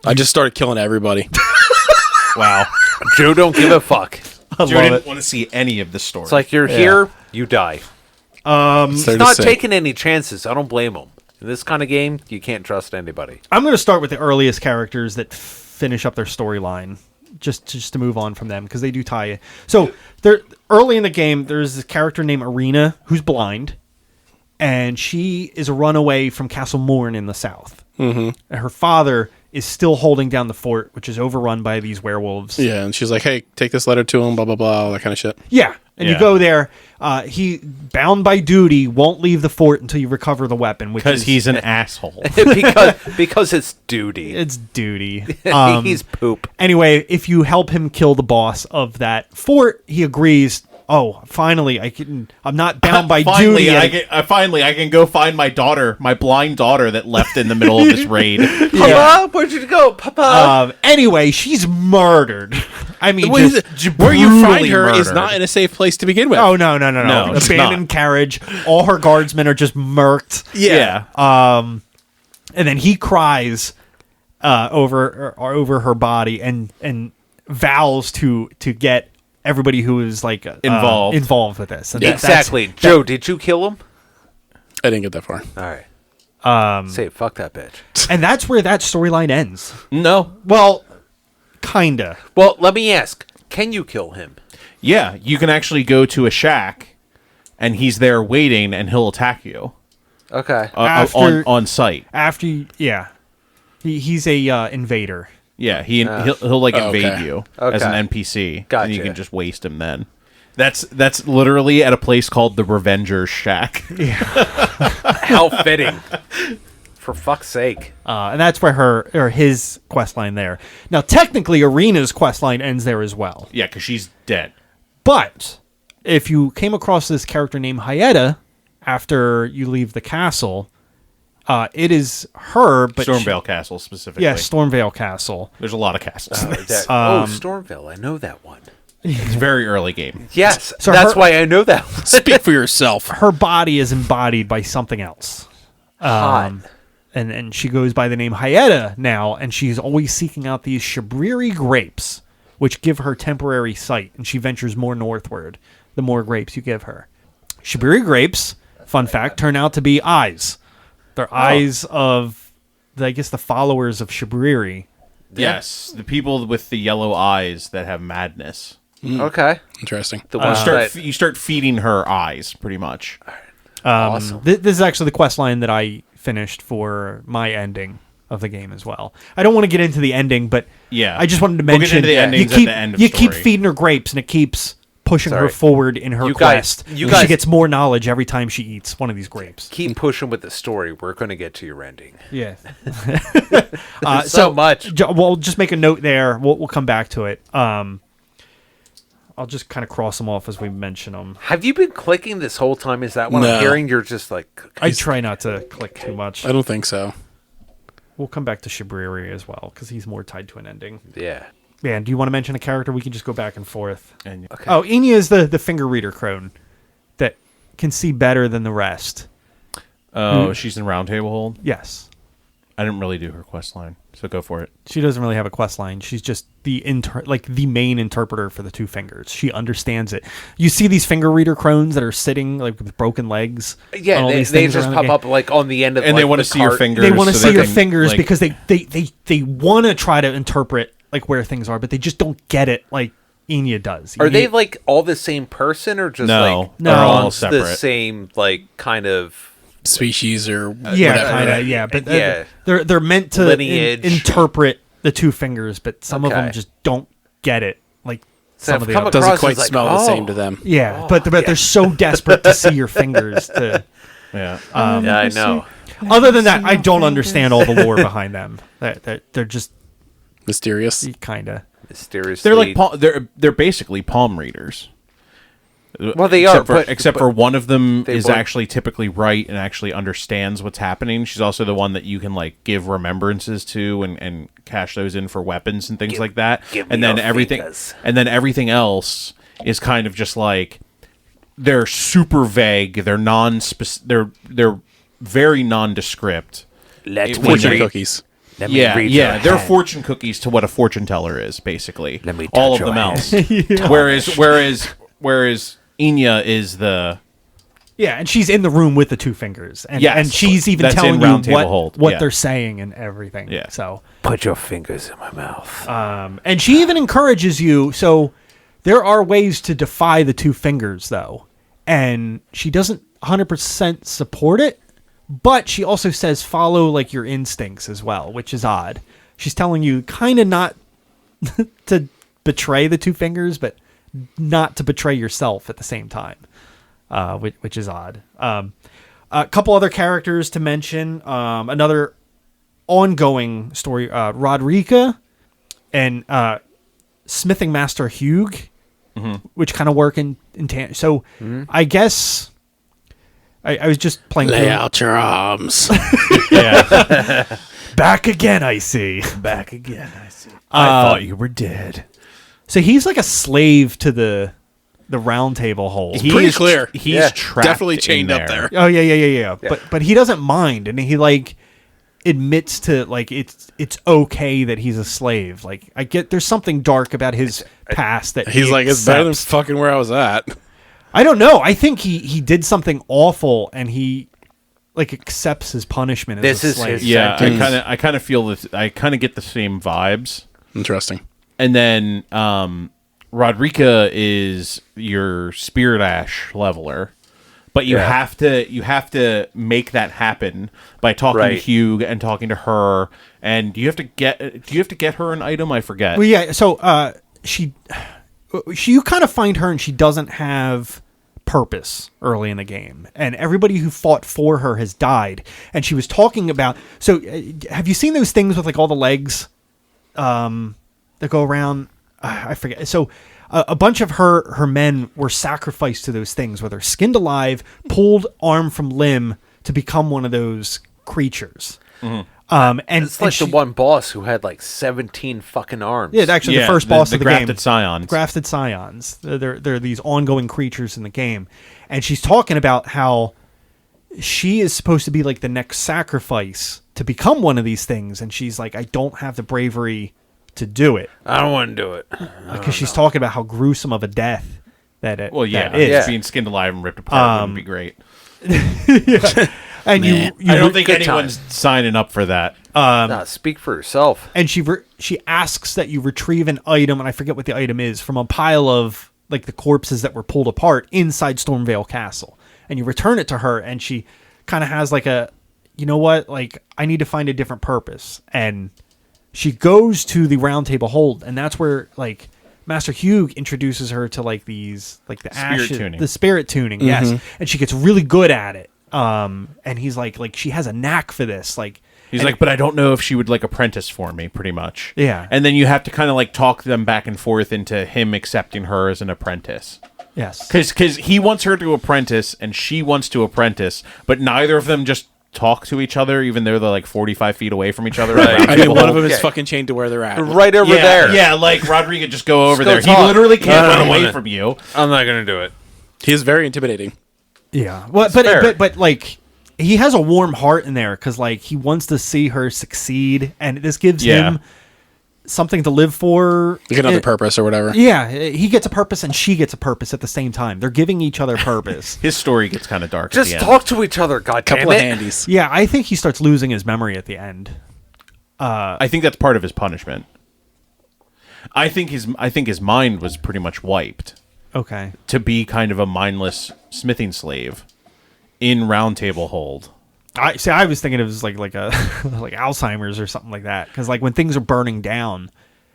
I just started killing everybody. Wow. Joe don't give a fuck. I Joe love didn't it. want to see any of the story. It's like you're here, you die. He's He's not taking any chances. I don't blame him. In this kind of game, you can't trust anybody. I'm going to start with the earliest characters that finish up their storyline, just to move on from them, because they do tie in. So early in the game, there's this character named Irina who's blind, and she is a runaway from Castle Morn in the south. Mm-hmm. And her father is still holding down the fort, which is overrun by these werewolves. Yeah, and she's like, hey, take this letter to him, blah, blah, blah, all that kind of shit. Yeah, and you Yeah. go there. He, bound by duty, won't leave the fort until you recover the weapon. because he's an asshole. because it's duty. It's duty. He's poop. Anyway, if you help him kill the boss of that fort, he agrees. Oh, finally, I'm not bound by duty. I can go find my daughter, my blind daughter that left in the middle of this raid. Papa, where'd you go, Papa? Anyway, she's murdered. I mean, where you find brutally her is murdered. not in a safe place to begin with. Oh no! No, it's Abandoned not. carriage. All her guardsmen are just murked. Yeah. And then he cries over her body and vows to get everybody who is like involved with this. And Exactly. Joe, did you kill him? I didn't get that far. All right. Say, fuck that bitch. and that's where that storyline ends. No. Well, kinda. Well, let me ask. Can you kill him? Yeah, you can actually go to a shack, and he's there waiting, and he'll attack you Okay. on site. After he's a invader. Yeah, he'll like invade okay. you as Okay. an NPC, and Gotcha. you can just waste him then. That's literally at a place called the Revenger's Shack. How fitting. For fuck's sake. And that's where his quest line there. Now, technically, Arena's quest line ends there as well. Yeah, because she's dead. But if you came across this character named Hyetta after you leave the castle, it is her, but Stormvale Castle specifically. Yeah, Stormvale Castle. There's a lot of castles. in this. Stormville. I know that one. It's a very early game. Yes. So that's her- why I know that one. Speak for yourself. Her body is embodied by something else. Hot. And she goes by the name Hyetta now, and she's always seeking out these Shabriri grapes, which give her temporary sight, and she ventures more northward the more grapes you give her. Shabriri grapes, fun fact, turn out to be eyes. They're eyes of, I guess, the followers of Shabriri. Yes, the people with the yellow eyes that have madness. Okay. Interesting. The one You start feeding her eyes, pretty much. awesome. This is actually the quest line that I finished for my ending of the game as well. I don't want to get into the ending, but Yeah. I just wanted to We'll get mention into the endings at the end of you keep story. feeding her grapes, and it keeps pushing her Sorry. forward in her You guys- quest. you And guys- she gets more knowledge every time she eats one of these grapes. Keep pushing with the story. We're going to get to your ending. Yeah. So much. We'll just make a note there. We'll come back to it. I'll just kind of cross them off as we mention them. Have you been clicking this whole time? Is that what No. I'm hearing? You're just like... I try not to click too much. I don't think so. We'll come back to Shabriri as well, because he's more tied to an ending. Yeah. Man, do you want to mention a character? We can just go back and forth. And Okay. Oh, Enya is the finger reader crone that can see better than the rest. she's in Roundtable Hold. Yes. I didn't really do her quest line, so go for it. She doesn't really have a quest line. She's just the the main interpreter for the two fingers. She understands it. You see these finger reader crones that are sitting like with broken legs. on Yeah, all they these things just around the pop game. up like on the end of And like, they want to the see your cart. fingers. They want to so see they your can, fingers like- because they want to try to interpret like where things are, but they just don't get it like Enya does. Are they Enya- like all the same person or just No, like they're all amongst the separate. same like kind of... Species or yeah, whatever. kind of, yeah, but Yeah. they're meant to Lineage. interpret the two fingers, but some of them Okay. just don't get it. Like So some I've of the come others. Doesn't Across quite is like, smell the oh. same to them. Yeah, but they're so desperate to see your fingers. To Yeah. yeah, I know. other than that, I don't understand all the lore behind them. They're just Mysterious. kind of. Mysteriously. They're like they're basically palm readers. Well, they except are, for, except for one of them they is work- actually typically right and actually understands what's happening. She's also the one that you can like give remembrances to and cash those in for weapons and things like that. give And me then your everything fingers. and then everything else is kind of just like they're super vague. They're they're very nondescript. Let me Fortune read- cookies. let me read Yeah, your they're hand. fortune cookies to what a fortune teller is, basically. Let me all touch of them your else. Whereas Enya is the Yeah, and she's in the room with the two fingers, and Yes, and she's even that's telling in you Round Table what Hold, what yeah. they're saying and everything. Yeah. So Put your fingers in my mouth. and she even encourages you. So there are ways to defy the two fingers, though, and she doesn't 100% support it, but she also says follow like your instincts as well, which is odd. She's telling you kind of not to betray the two fingers, but not to betray yourself at the same time, which is odd. A couple other characters to mention. Another ongoing story, Rodrika and Smithing Master Hugh, which kind of work in tandem. So I guess I was just playing Lay through- out your arms. Back again, I see. back again. I see. I thought you were dead. So he's like a slave to the round table hold. Pretty clear. He's trapped definitely in chained up there. Oh yeah. But he doesn't mind, and he like admits to like it's okay that he's a slave. Like I get there's something dark about his past that He's he like, it's better than accepts. fucking where I was at. I don't know. I think he did something awful, and he like accepts his punishment. This as a is slave. his Yeah, sentence. I kind of feel this. I kind of get the same vibes. Interesting. And then Rodrika is your Spirit Ash leveler, but you have to make that happen by talking to Hugh and talking to her. And do you have to get her an item? I forget. Well, yeah. So you kind of find her, and she doesn't have purpose early in the game, and everybody who fought for her has died. And she was talking about. So, have you seen those things with like all the legs that go around? I forget. So, a bunch of her men were sacrificed to those things, where they're skinned alive, pulled arm from limb to become one of those creatures. And It's like the one boss who had like 17 fucking arms. Yeah, actually, the first boss of the grafted game. scions. Grafted scions. They're these ongoing creatures in the game. And she's talking about how she is supposed to be like the next sacrifice to become one of these things. And she's like, I don't have the bravery to do it. I don't want to do it. Because she's talking about how gruesome of a death that it that is. Being skinned alive and ripped apart wouldn't be great. And I don't think good anyone's signing up for that. Nah, speak for yourself. And she asks that you retrieve an item, and I forget what the item is, from a pile of like the corpses that were pulled apart inside Stormvale Castle. And you return it to her, and she kind of has like a, you know what, like I need to find a different purpose. And she goes to the Round Table Hold, and that's where like Master Hugh introduces her to like these like the tuning. the spirit tuning, yes, and she gets really good at it. And he's like she has a knack for this, like. He's like, but I don't know if she would like apprentice for me, pretty much. Yeah. And then you have to kind of like talk them back and forth into him accepting her as an apprentice. Yes. Because he wants her to apprentice and she wants to apprentice, but neither of them just talk to each other, even though they're like 45 feet away from each other. I mean, one of them is fucking chained to where they're at. Right over there. Yeah, like Rodrigo, just go over there. Just go talk. He literally can't I don't run away wanna- from you. I'm not going to do it. He is very intimidating. Yeah. Well, but like he has a warm heart in there because like he wants to see her succeed, and this gives him something to live for. Like another purpose or whatever. Yeah, he gets a purpose and she gets a purpose at the same time. They're giving each other purpose. His story gets kind of dark. Just at the talk to each other, goddammit. Couple of handies. Yeah, I think he starts losing his memory at the end. I think that's part of his punishment. I think his mind was pretty much wiped Okay. to be kind of a mindless smithing slave in Round Table Hold. I was thinking it was like a like Alzheimer's or something like that, because like when things are burning down,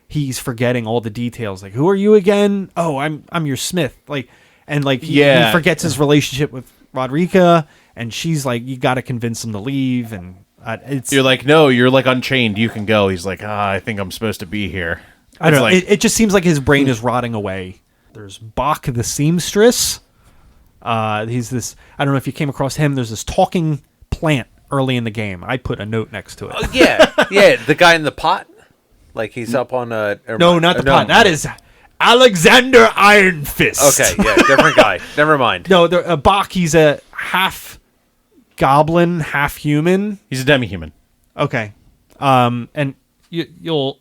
he's forgetting all the details. Like, who are you again? Oh, I'm your smith. Like, and like he forgets his relationship with Rodrika, and she's like, you got to convince him to leave, and it's You're like, no, you're like unchained. You can go. He's like, I think I'm supposed to be here. I don't know. Like, It just seems like his brain is rotting away. There's Bach the seamstress. He's this. I don't know if you came across him. There's this talking plant early in the game. I put a note next to it. Yeah, the guy in the pot. Like he's up on a... No, not the pot. That is Alexander Iron Fist. Okay, yeah, different guy. Never mind. No, Bach, he's a half goblin, half human. he's a demi-human. Okay. And you'll...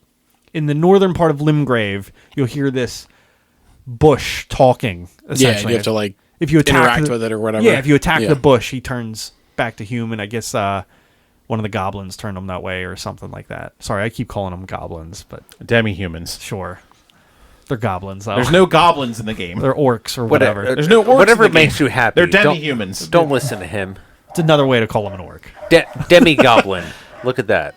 In the northern part of Limgrave, you'll hear this bush talking, Yeah, essentially. you have to like if you attack interact with it or whatever. Yeah, if you attack Yeah. the bush, he turns back to human. I guess one of the goblins turned him that way or something like that. Sorry, I keep calling them goblins, but Demi-humans. sure. They're goblins, though. There's no goblins in the game. They're orcs or whatever. There's no orcs Whatever in the makes game. you happy. They're Don't- demi-humans. Don't listen to him. It's another way to call them an orc. Demi-goblin. Look at that.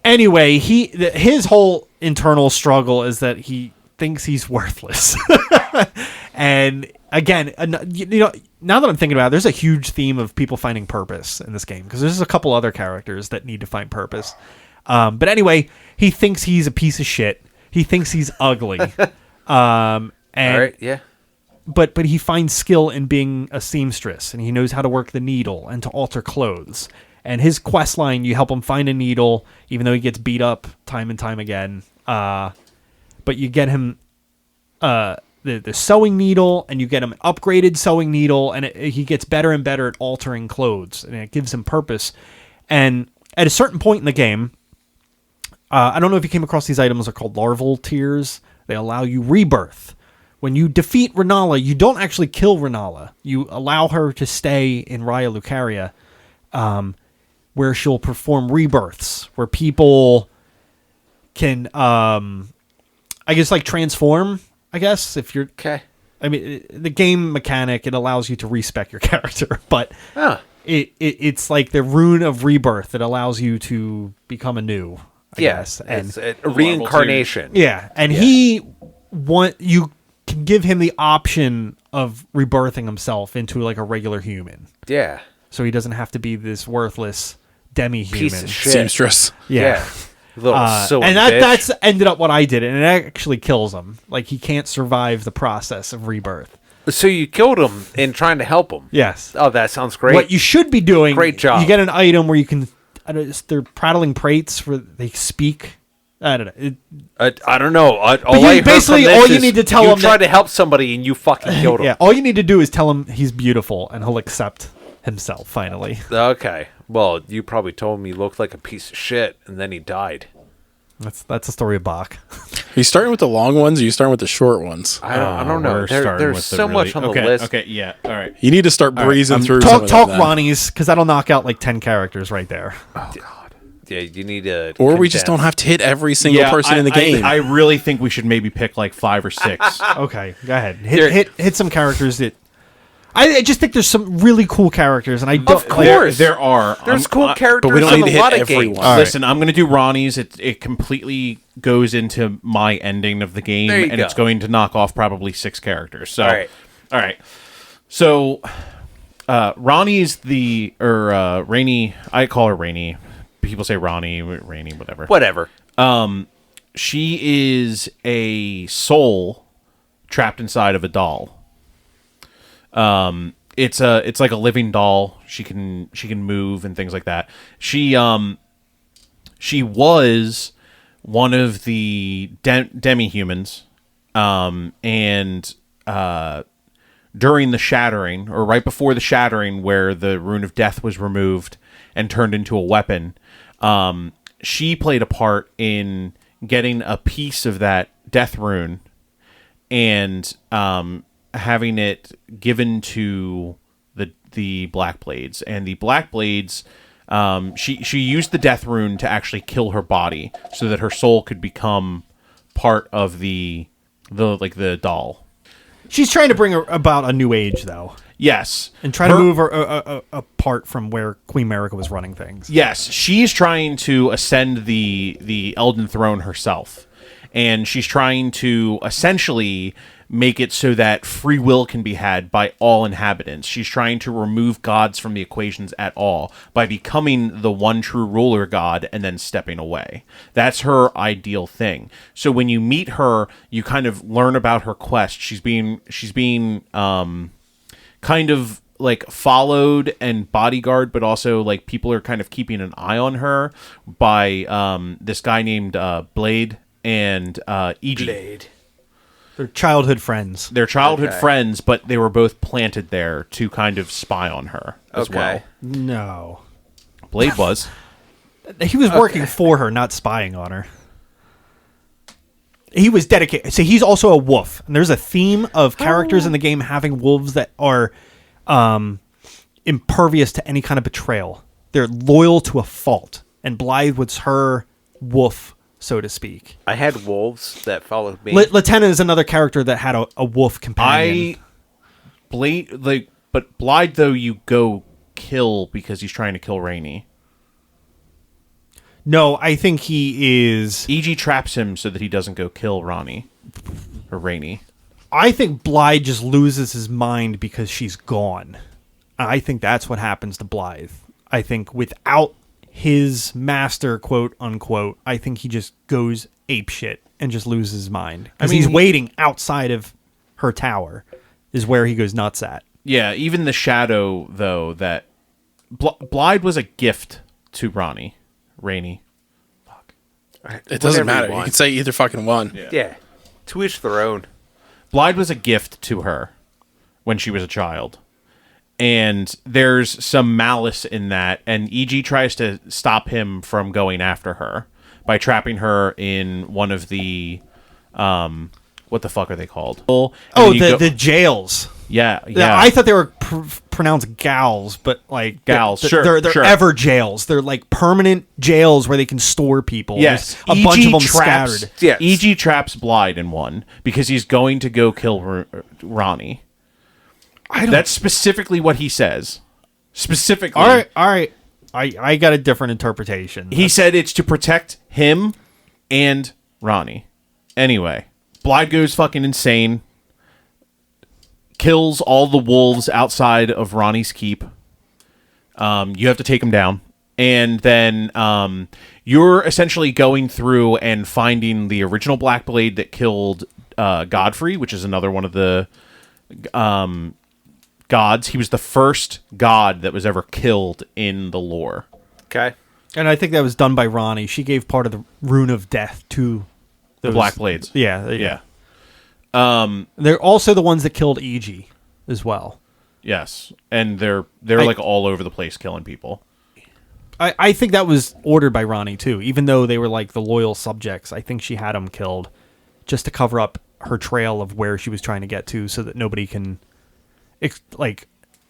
Anyway, his whole internal struggle is that he thinks he's worthless. And again, you know, now that I'm thinking about it, there's a huge theme of people finding purpose in this game, because there's a couple other characters that need to find purpose. But anyway, he thinks he's a piece of shit. He thinks he's ugly. And All right, yeah. but he finds skill in being a seamstress, and he knows how to work the needle and to alter clothes. And his quest line, you help him find a needle, even though he gets beat up time and time again. but you get him the sewing needle, and you get him an upgraded sewing needle, and he gets better and better at altering clothes, and it gives him purpose. And at a certain point in the game, I don't know if you came across these items. They're called larval tears. They allow you rebirth. When you defeat Renala, you don't actually kill Renala. You allow her to stay in Raya Lucaria, where she'll perform rebirths, where people can, I guess, like transform. I guess if you're Okay. I mean, the game mechanic, it allows you to respec your character, but it's like the rune of rebirth that allows you to become anew. I guess. And it's a reincarnation. yeah, and you can give him the option of rebirthing himself into like a regular human. Yeah. So he doesn't have to be this worthless demi-human. Piece of shit. Seamstress. Yeah. Little silly and bitch. that's ended up what I did, and it actually kills him. Like, he can't survive the process of rebirth. So you killed him in trying to help him. Yes. Oh, that sounds great. What you should be doing, Great job. You get an item where you can, they're prattling prates where they speak. I don't know. I don't know. All you need to tell him you tried to help somebody and you fucking killed him. Yeah, all you need to do is tell him he's beautiful, and he'll accept himself finally. Okay. Well, you probably told him he looked like a piece of shit, and then he died. That's the story of Bach. Are you starting with the long ones, or are you starting with the short ones? I don't know. We're starting There's with the so much on the list. Okay, yeah, all right. You need to start breezing through some of Talk them then. Ronnie's, because that'll knock out like 10 characters right there. Oh God. Yeah, you need to. Or we just don't have to hit every single person in the game. I really think we should maybe pick like 5 or 6. Okay, go ahead. Hit some characters that. I just think there's some really cool characters, and I don't. Of course, there are. There's cool characters but we don't in need to a lot hit of everyone. games. All right. Listen, I'm going to do Ronnie's. It completely goes into my ending of the game, There you and go. it's going to knock off probably 6 characters. So, All right. So, Ronnie's Rainy. I call her Rainy. People say Ronnie, Rainy, whatever. Whatever. She is a soul trapped inside of a doll. It's like a living doll. She can move and things like that. She was one of the demi-humans, and during the shattering, or right before the shattering, where the rune of death was removed and turned into a weapon, she played a part in getting a piece of that death rune and having it given to the Black Blaids. And the Black Blaids, she used the death rune to actually kill her body so that her soul could become part of the doll. She's trying to bring about a new age, though, Yes. and try to move her apart from where Queen Marika was running things. Yes, she's trying to ascend the Elden Throne herself. And she's trying to essentially make it so that free will can be had by all inhabitants. She's trying to remove gods from the equations at all by becoming the one true ruler god and then stepping away. That's her ideal thing. So when you meet her, you kind of learn about her quest. She's being kind of like followed and bodyguard, but also like people are kind of keeping an eye on her by this guy named Blaidd and E.G. Blaidd. They're childhood friends. They're childhood Okay. friends, but they were both planted there to kind of spy on her as Okay. well. No. Blaidd was. He was working for her, not spying on her. He was dedicated. So he's also a wolf. And there's a theme of characters in the game having wolves that are impervious to any kind of betrayal. They're loyal to a fault. And Blaidd was her wolf, so to speak. I had wolves that followed me. Lieutenant is another character that had a wolf companion. But Blaidd, though, you go kill because he's trying to kill Rainey. No, I think he is... E.G. traps him so that he doesn't go kill Ronnie. Or Rainey. I think Blaidd just loses his mind because she's gone. I think that's what happens to Blaidd. I think without his master, quote unquote, I think he just goes apeshit and just loses his mind. Because he's waiting outside of her tower is where he goes nuts at. Yeah, even the shadow, though, that... Blaidd was a gift to Rainey. Fuck. It doesn't Whatever matter. you You want. can say either fucking one. Yeah. To each their own. Blaidd was a gift to her when she was a child. And there's some malice in that, and EG tries to stop him from going after her by trapping her in one of the what the fuck are they called? The jails. Yeah. I thought they were pronounced gals, but like Gals, they're sure. ever jails. They're like permanent jails where they can store people. Yes, There's a bunch of them traps, scattered. Yes. EG traps Blaidd in one because he's going to go kill Ronnie. That's specifically what he says. Specifically. All right. I got a different interpretation. He said it's to protect him and Ronnie. Anyway, Blaidd goes fucking insane. Kills all the wolves outside of Ronnie's keep. You have to take him down. And then you're essentially going through and finding the original Black Blade that killed Godfrey, which is another one of the gods. He was the first god that was ever killed in the lore. Okay. And I think that was done by Ronnie. She gave part of the rune of death to The Black Blades. Yeah. They're also the ones that killed EG as well. Yes. And they're like all over the place killing people. I think that was ordered by Ronnie too, even though they were like the loyal subjects. I think she had them killed just to cover up her trail of where she was trying to get to so that nobody can,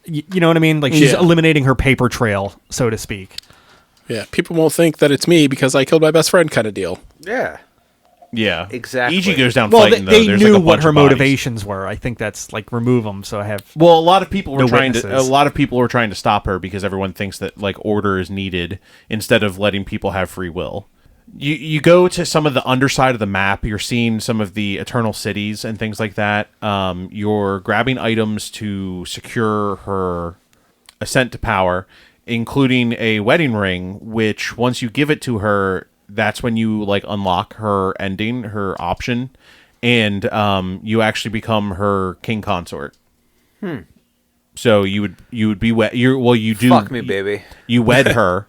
you know what I mean? Like she's eliminating her paper trail, so to speak. Yeah, people won't think that it's me because I killed my best friend kind of deal. Yeah. Yeah. Exactly. EG goes down Well, fighting, though. they There's knew like a what bunch her of bodies. motivations were. I think that's like remove them. So I have. Well, a lot of people were No trying witnesses. to. A lot of people were trying to stop her because everyone thinks that like order is needed instead of letting people have free will. You go to some of the underside of the map. You're seeing some of the eternal cities and things like that. You're grabbing items to secure her ascent to power, including a wedding ring. Which once you give it to her, that's when you like unlock her ending, her option, and you actually become her king consort. So you would be you do Fuck me, baby. You wed her,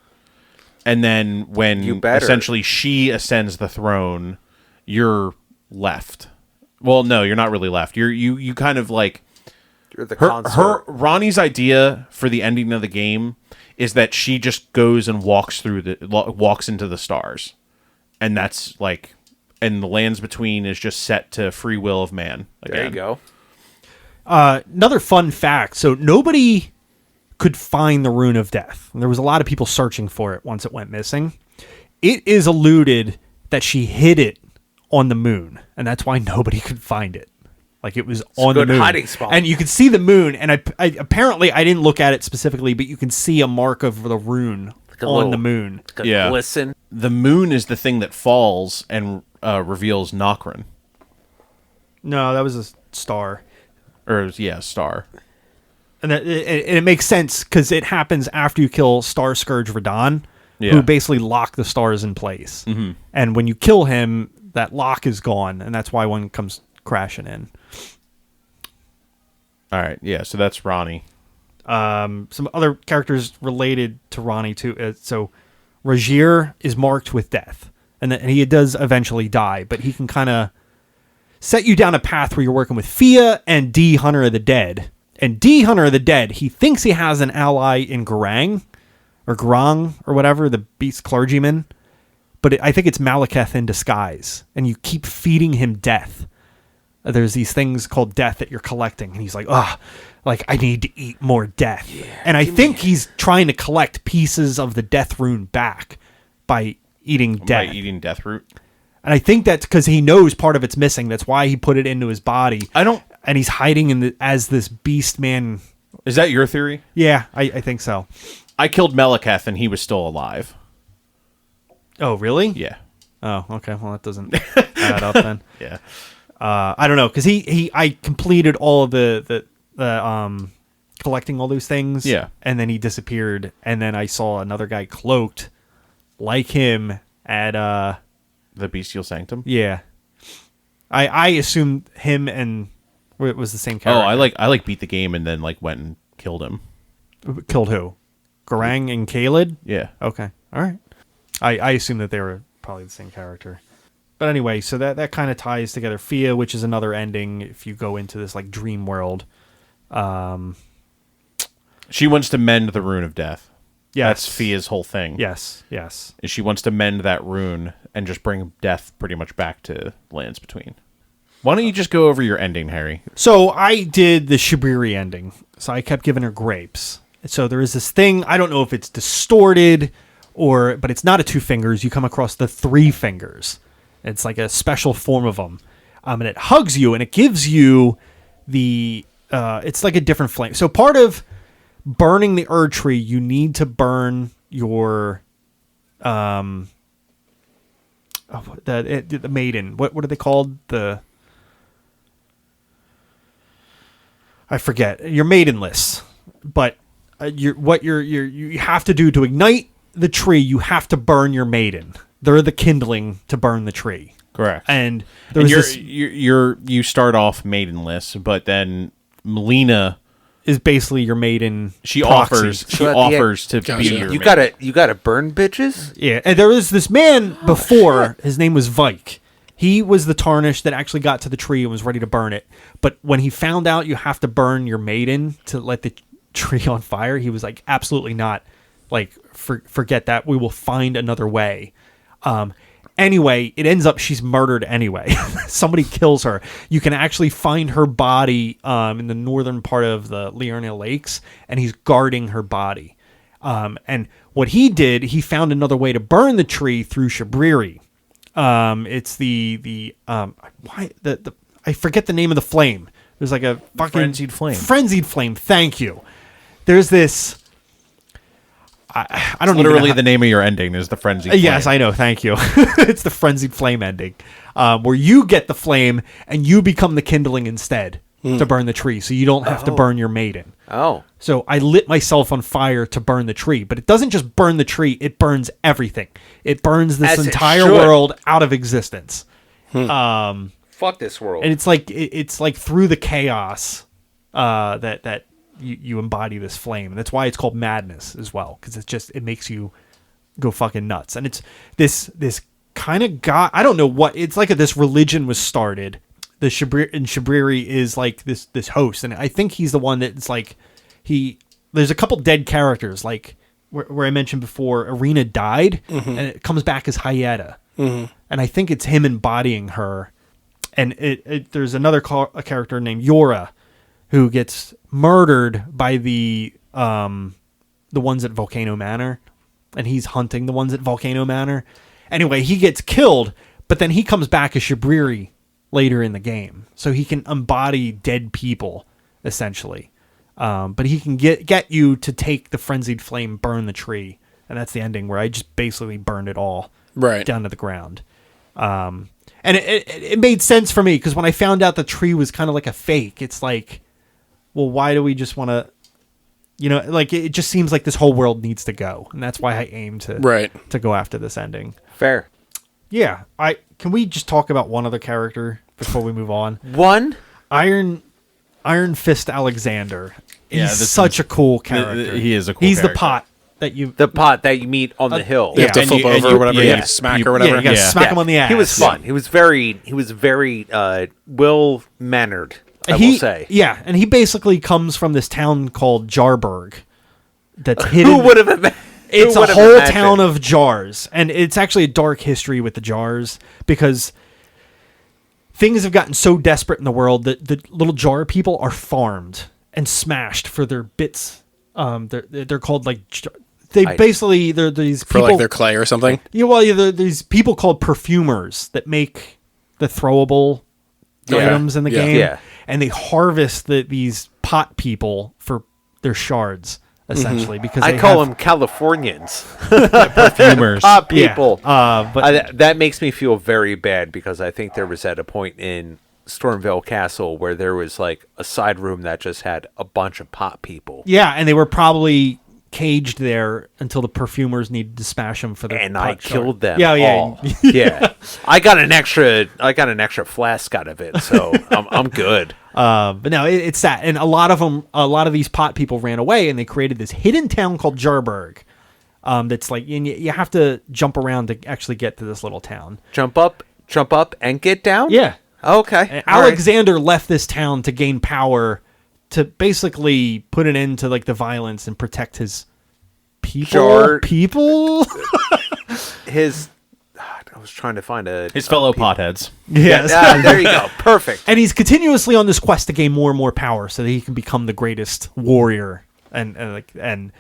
and then when You better. essentially she ascends the throne, you're left. Well, no, you're not really left. You kind of like You're the her consort. Ronnie's idea for the ending of the game is that she just goes and walks into the stars, and that's like, and the lands between is just set to free will of man. Again. There you go. Another fun fact. So nobody could find the rune of death. There was a lot of people searching for it once it went missing. It is alluded that she hid it on the moon, and that's why nobody could find it. Like it was on the good moon, hiding spot. and you could see the moon. And I apparently I didn't look at it specifically, but you can see a mark of the rune a on little- the moon. Yeah. Listen. The moon is the thing that falls and reveals Nokrin. No, that was a star. Or, yeah, star. And it makes sense because it happens after you kill Star Scourge Radon, Yeah. who basically lock the stars in place. Mm-hmm. And when you kill him, that lock is gone, and that's why one comes crashing in. All right, yeah, so that's Ronnie. Some other characters related to Ronnie too. So Rajir is marked with death, and he does eventually die, but he can kind of set you down a path where you're working with Fia and D Hunter of the Dead. And D Hunter of the Dead, he thinks he has an ally in Garang or whatever, the beast clergyman, but I think it's Malekith in disguise, and you keep feeding him death. There's these things called death that you're collecting, and he's like, like I need to eat more death. And I think he's trying to collect pieces of the death rune back by eating death. By eating death root. And I think that's because he knows part of it's missing. That's why he put it into his body. And he's hiding as this beast man. Is that your theory? Yeah, I think so. I killed Malekith and he was still alive. Oh, really? Yeah. Oh, okay. Well, that doesn't add up then. Yeah. I don't know, because I completed all of the collecting all those things. Yeah. And then he disappeared, and then I saw another guy cloaked like him at The Bestial Sanctum? yeah. I assumed him and it was the same character. I like beat the game and then like went and killed him. Killed who? Garang and Kaled? Yeah. Okay. All right. I assumed that they were probably the same character. But anyway, so that kind of ties together Fia, which is another ending if you go into this like dream world. She wants to mend the rune of death. Yes. That's Fia's whole thing. Yes. Is she wants to mend that rune and just bring death pretty much back to Lands Between. Why don't you just go over your ending, Harry? So I did the Shabriri ending. So I kept giving her grapes. So there is this thing, I don't know if it's distorted but it's not a 2 fingers. You come across the 3 fingers. It's like a special form of them. And it hugs you and it gives you it's like a different flame. So part of burning the Erd Tree, you need to burn your the maiden. What are they called? I forget. You're maidenless, but you have to do to ignite the tree. You have to burn your maiden. They're the kindling to burn the tree. Correct. And you start off maidenless, but then Melina is basically your maiden. She proxy. offers to be your maiden. You gotta burn bitches. Yeah, and there was this man before. His name was Vike. He was the tarnish that actually got to the tree and was ready to burn it. But when he found out you have to burn your maiden to let the tree on fire, he was like, absolutely not. Like, forget that. We will find another way. Anyway, it ends up she's murdered anyway. Somebody kills her. You can actually find her body in the northern part of the Liurnia Lakes, and he's guarding her body. And what he did, he found another way to burn the tree through Shabriri. It's I forget the name of the flame. There's like a fucking frenzied flame. Frenzied flame. Thank you. There's this. I don't literally the name of your ending is the frenzied flame. Yes, I know. Thank you. It's the frenzied flame ending, where you get the flame and you become the kindling instead to burn the tree, so you don't have to burn your maiden. Oh. So I lit myself on fire to burn the tree, but it doesn't just burn the tree; it burns everything. It burns this entire world out of existence. Fuck this world. And it's like through the chaos that you embody this flame. And that's why it's called madness as well, because it makes you go fucking nuts. And it's this kind of god. I don't know what it's like. This religion was started. The Shabriri is like this host, and I think he's the one that's like there's a couple dead characters like where I mentioned before. Arena died, and it comes back as Hyetta, and I think it's him embodying her. And there's another a character named Yora, who gets murdered by the ones at Volcano Manor, and he's hunting the ones at Volcano Manor. Anyway, he gets killed, but then he comes back as Shabriri later in the game, so he can embody dead people essentially. But he can get you to take the frenzied flame, burn the tree, and that's the ending where I just basically burned it all down to the ground. And it made sense for me, because when I found out the tree was kind of like a fake, it's like, well, why do we just want to, like it just seems like this whole world needs to go, and that's why I aim to go after this ending. Fair. Yeah, can we just talk about one other character before we move on? One? Iron Fist Alexander. He's such a cool character. He is a cool He's character. The pot that you meet on the hill. You have to flip over or whatever. You have to smack or whatever. Yeah, you gotta smack him on the ass. He was fun. He was very well mannered. I will say. Yeah, and he basically comes from this town called Jarburg. That's hidden. Who would have imagined? It's a whole town of jars, and it's actually a dark history with the jars, because things have gotten so desperate in the world that the little jar people are farmed and smashed for their bits. They're called like they're these people, for like their clay or something. Yeah, well, they're these people called perfumers that make the throwable items in the game. Yeah. And they harvest these pot people for their shards, essentially, because I call them Californians. Perfumers. Pot people. Yeah. But that makes me feel very bad, because I think there was at a point in Stormvale Castle where there was like a side room that just had a bunch of pot people. Yeah, and they were probably caged there until the perfumers needed to smash them for their and pot I killed them. Yeah, all. Yeah. I got an extra flask out of it, so I'm good. But no, it's that, and a lot of these pot people ran away, and they created this hidden town called Jarburg, That's like, and you have to jump around to actually get to this little town. Jump up, and get down? Yeah. Okay. And All right. Alexander left this town to gain power, to basically put an end to like the violence and protect his people. I was trying to find His fellow potheads. Yes. there you go. Perfect. And he's continuously on this quest to gain more and more power so that he can become the greatest warrior. And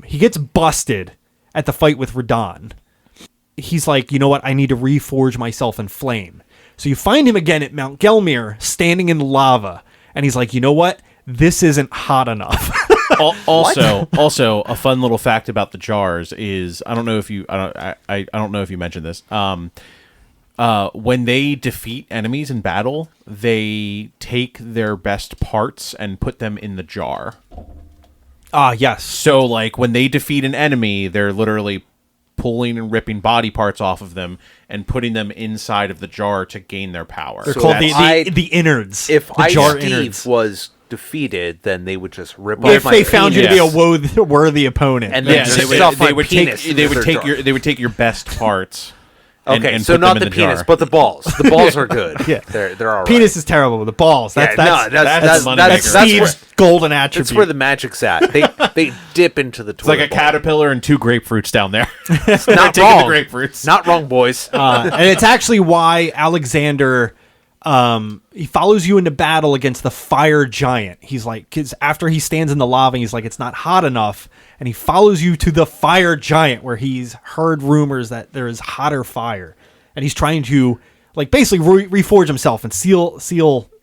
he gets busted at the fight with Radahn. He's like, you know what? I need to reforge myself in flame. So you find him again at Mount Gelmir, standing in lava. And he's like, you know what? This isn't hot enough. Also, a fun little fact about the jars is I don't know if you mentioned this. When they defeat enemies in battle, they take their best parts and put them in the jar. Yes. So, like, when they defeat an enemy, they're literally pulling and ripping body parts off of them and putting them inside of the jar to gain their power. They're called the innards. If the jar Steve innards. was defeated, then they would just rip If off they my found you to be penis. a worthy opponent. And then Yeah, just they stuff my would penis take they into would their take jar. they would take your best parts. Okay, and so put not them the in penis, jar. but the balls. The balls are good. Yeah. They're all right. Penis is terrible. The balls. That's that's the money maker. Steve's golden attribute. That's where the magic's at. They dip into the It's toilet like a bowl. caterpillar and 2 grapefruits down there. Not taking wrong. the grapefruits. Not wrong, boys. and it's actually why Alexander he follows you into battle against the fire giant. He's like, 'cause after he stands in the lava, he's like, it's not hot enough, and he follows you to the fire giant where he's heard rumors that there is hotter fire, and he's trying to like basically reforge himself and seal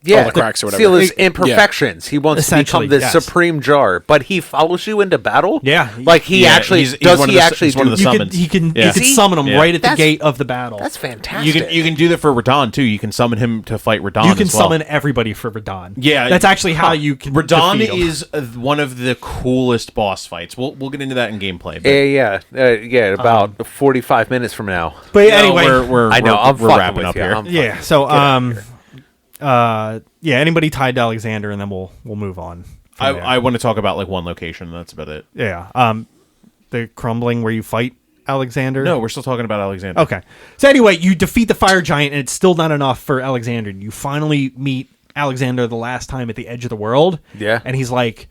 yeah, all the cracks or whatever. Seal his imperfections. He wants to Essentially, become the yes. supreme jar, but he follows you into battle. Yeah. like he Yeah, actually he's does. one of He the- actually he's one do? of the summons. He can Yeah. you can See? summon him Yeah. right at the That's- gate of the battle. That's fantastic. You can do that for Radahn too. You can summon him to fight Radahn. You can as well. summon everybody for Radahn. Yeah, that's actually how you can. Radahn defeat him. is one of the coolest boss fights. We'll get into that in gameplay. But yeah. About 45 minutes from now. But no, anyway, we're I know. I'm we're fucking wrapping with up you. here. I'm yeah. fucking- So get out of here. yeah. Anybody tied to Alexander, and then we'll move on. from there. I want to talk about like one location. That's about it. Yeah. The crumbling where you fight Alexander. No, we're still talking about Alexander. Okay. So anyway, you defeat the fire giant, and it's still not enough for Alexander. You finally meet Alexander the last time at the edge of the world. Yeah. And he's like,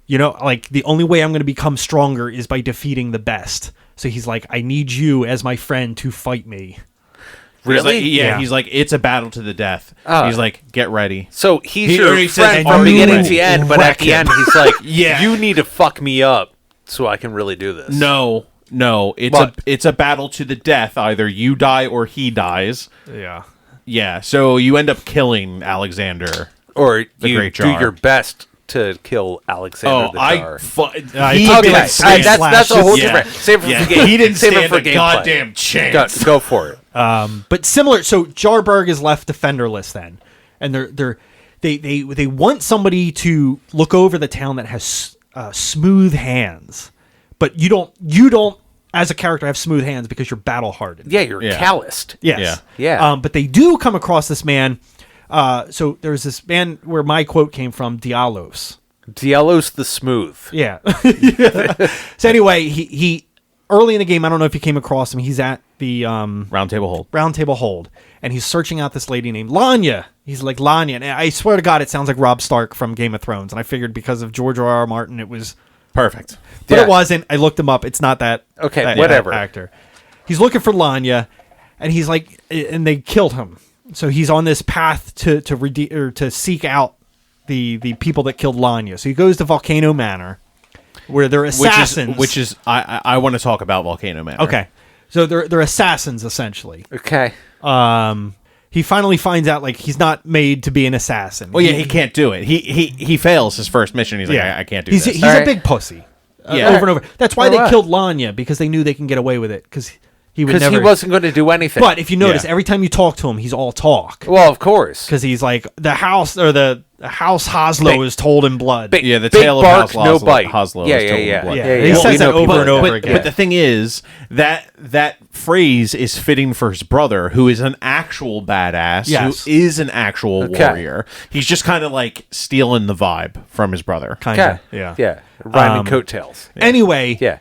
like the only way I'm going to become stronger is by defeating the best. So he's like, I need you as my friend to fight me. Really? Yeah. He's like, it's a battle to the death. He's like, get ready. So he's He your already said, friend "Are from you beginning ready?" to end, but at the end he's like, Yeah. you need to fuck me up so I can really do this. No. What? It's a battle to the death. Either you die or he dies. Yeah. Yeah. So you end up killing Alexander. Or The you Great do Jar. your best to kill Alexander the Jar. he Okay, like that's a whole Yeah. different. Save it Yeah. for game. He didn't save it stand for a gameplay. goddamn chance. Go for it. But similar, so Jarberg is left defenderless then, and they want somebody to look over the town that has smooth hands, but you don't as a character have smooth hands because you're battle hardened. Yeah, you're Yeah. calloused. Yes. Yeah. But they do come across this man. So there's this man where my quote came from, Dialos. Dielos the Smooth. Yeah. So anyway, he early in the game, I don't know if you came across him. He's at the Round table hold. Round Table Hold, and he's searching out this lady named Lanya. He's like, Lanya, and I swear to God, it sounds like Robb Stark from Game of Thrones, and I figured because of George R.R. Martin, it was, Perfect. but Yeah. it wasn't. I looked him up. It's not that. Okay, that whatever. actor. He's looking for Lanya, and he's like, and they killed him. So he's on this path to seek out the people that killed Lanya. So he goes to Volcano Manor, where they're assassins. Which is I want to talk about Volcano Manor. okay. So they're assassins essentially. Okay. He finally finds out like he's not made to be an assassin. Well, yeah, he can't do it. He fails his first mission. He's like, I can't do he's this. He's All a right. big pussy. Yeah. Over and over. That's why For they what? killed Lanya, because they knew they can get away with it because he would Because never. he wasn't going to do anything. But if you notice, Yeah. every time you talk to him, he's all talk well, of course. because he's like the house or the house Hoslow Big- is told in blood. big- Yeah, the Big tale bark, of no bite. Hoslow Yeah, is yeah, told in yeah. blood. Yeah, he says that over and over again. But the thing is that phrase is fitting for his brother, who is an actual badass, Yes. who is an actual Okay. warrior. He's just kind of like stealing the vibe from his brother. Kind Okay. of. Yeah. Yeah. Rhyming coattails. Anyway. Yeah.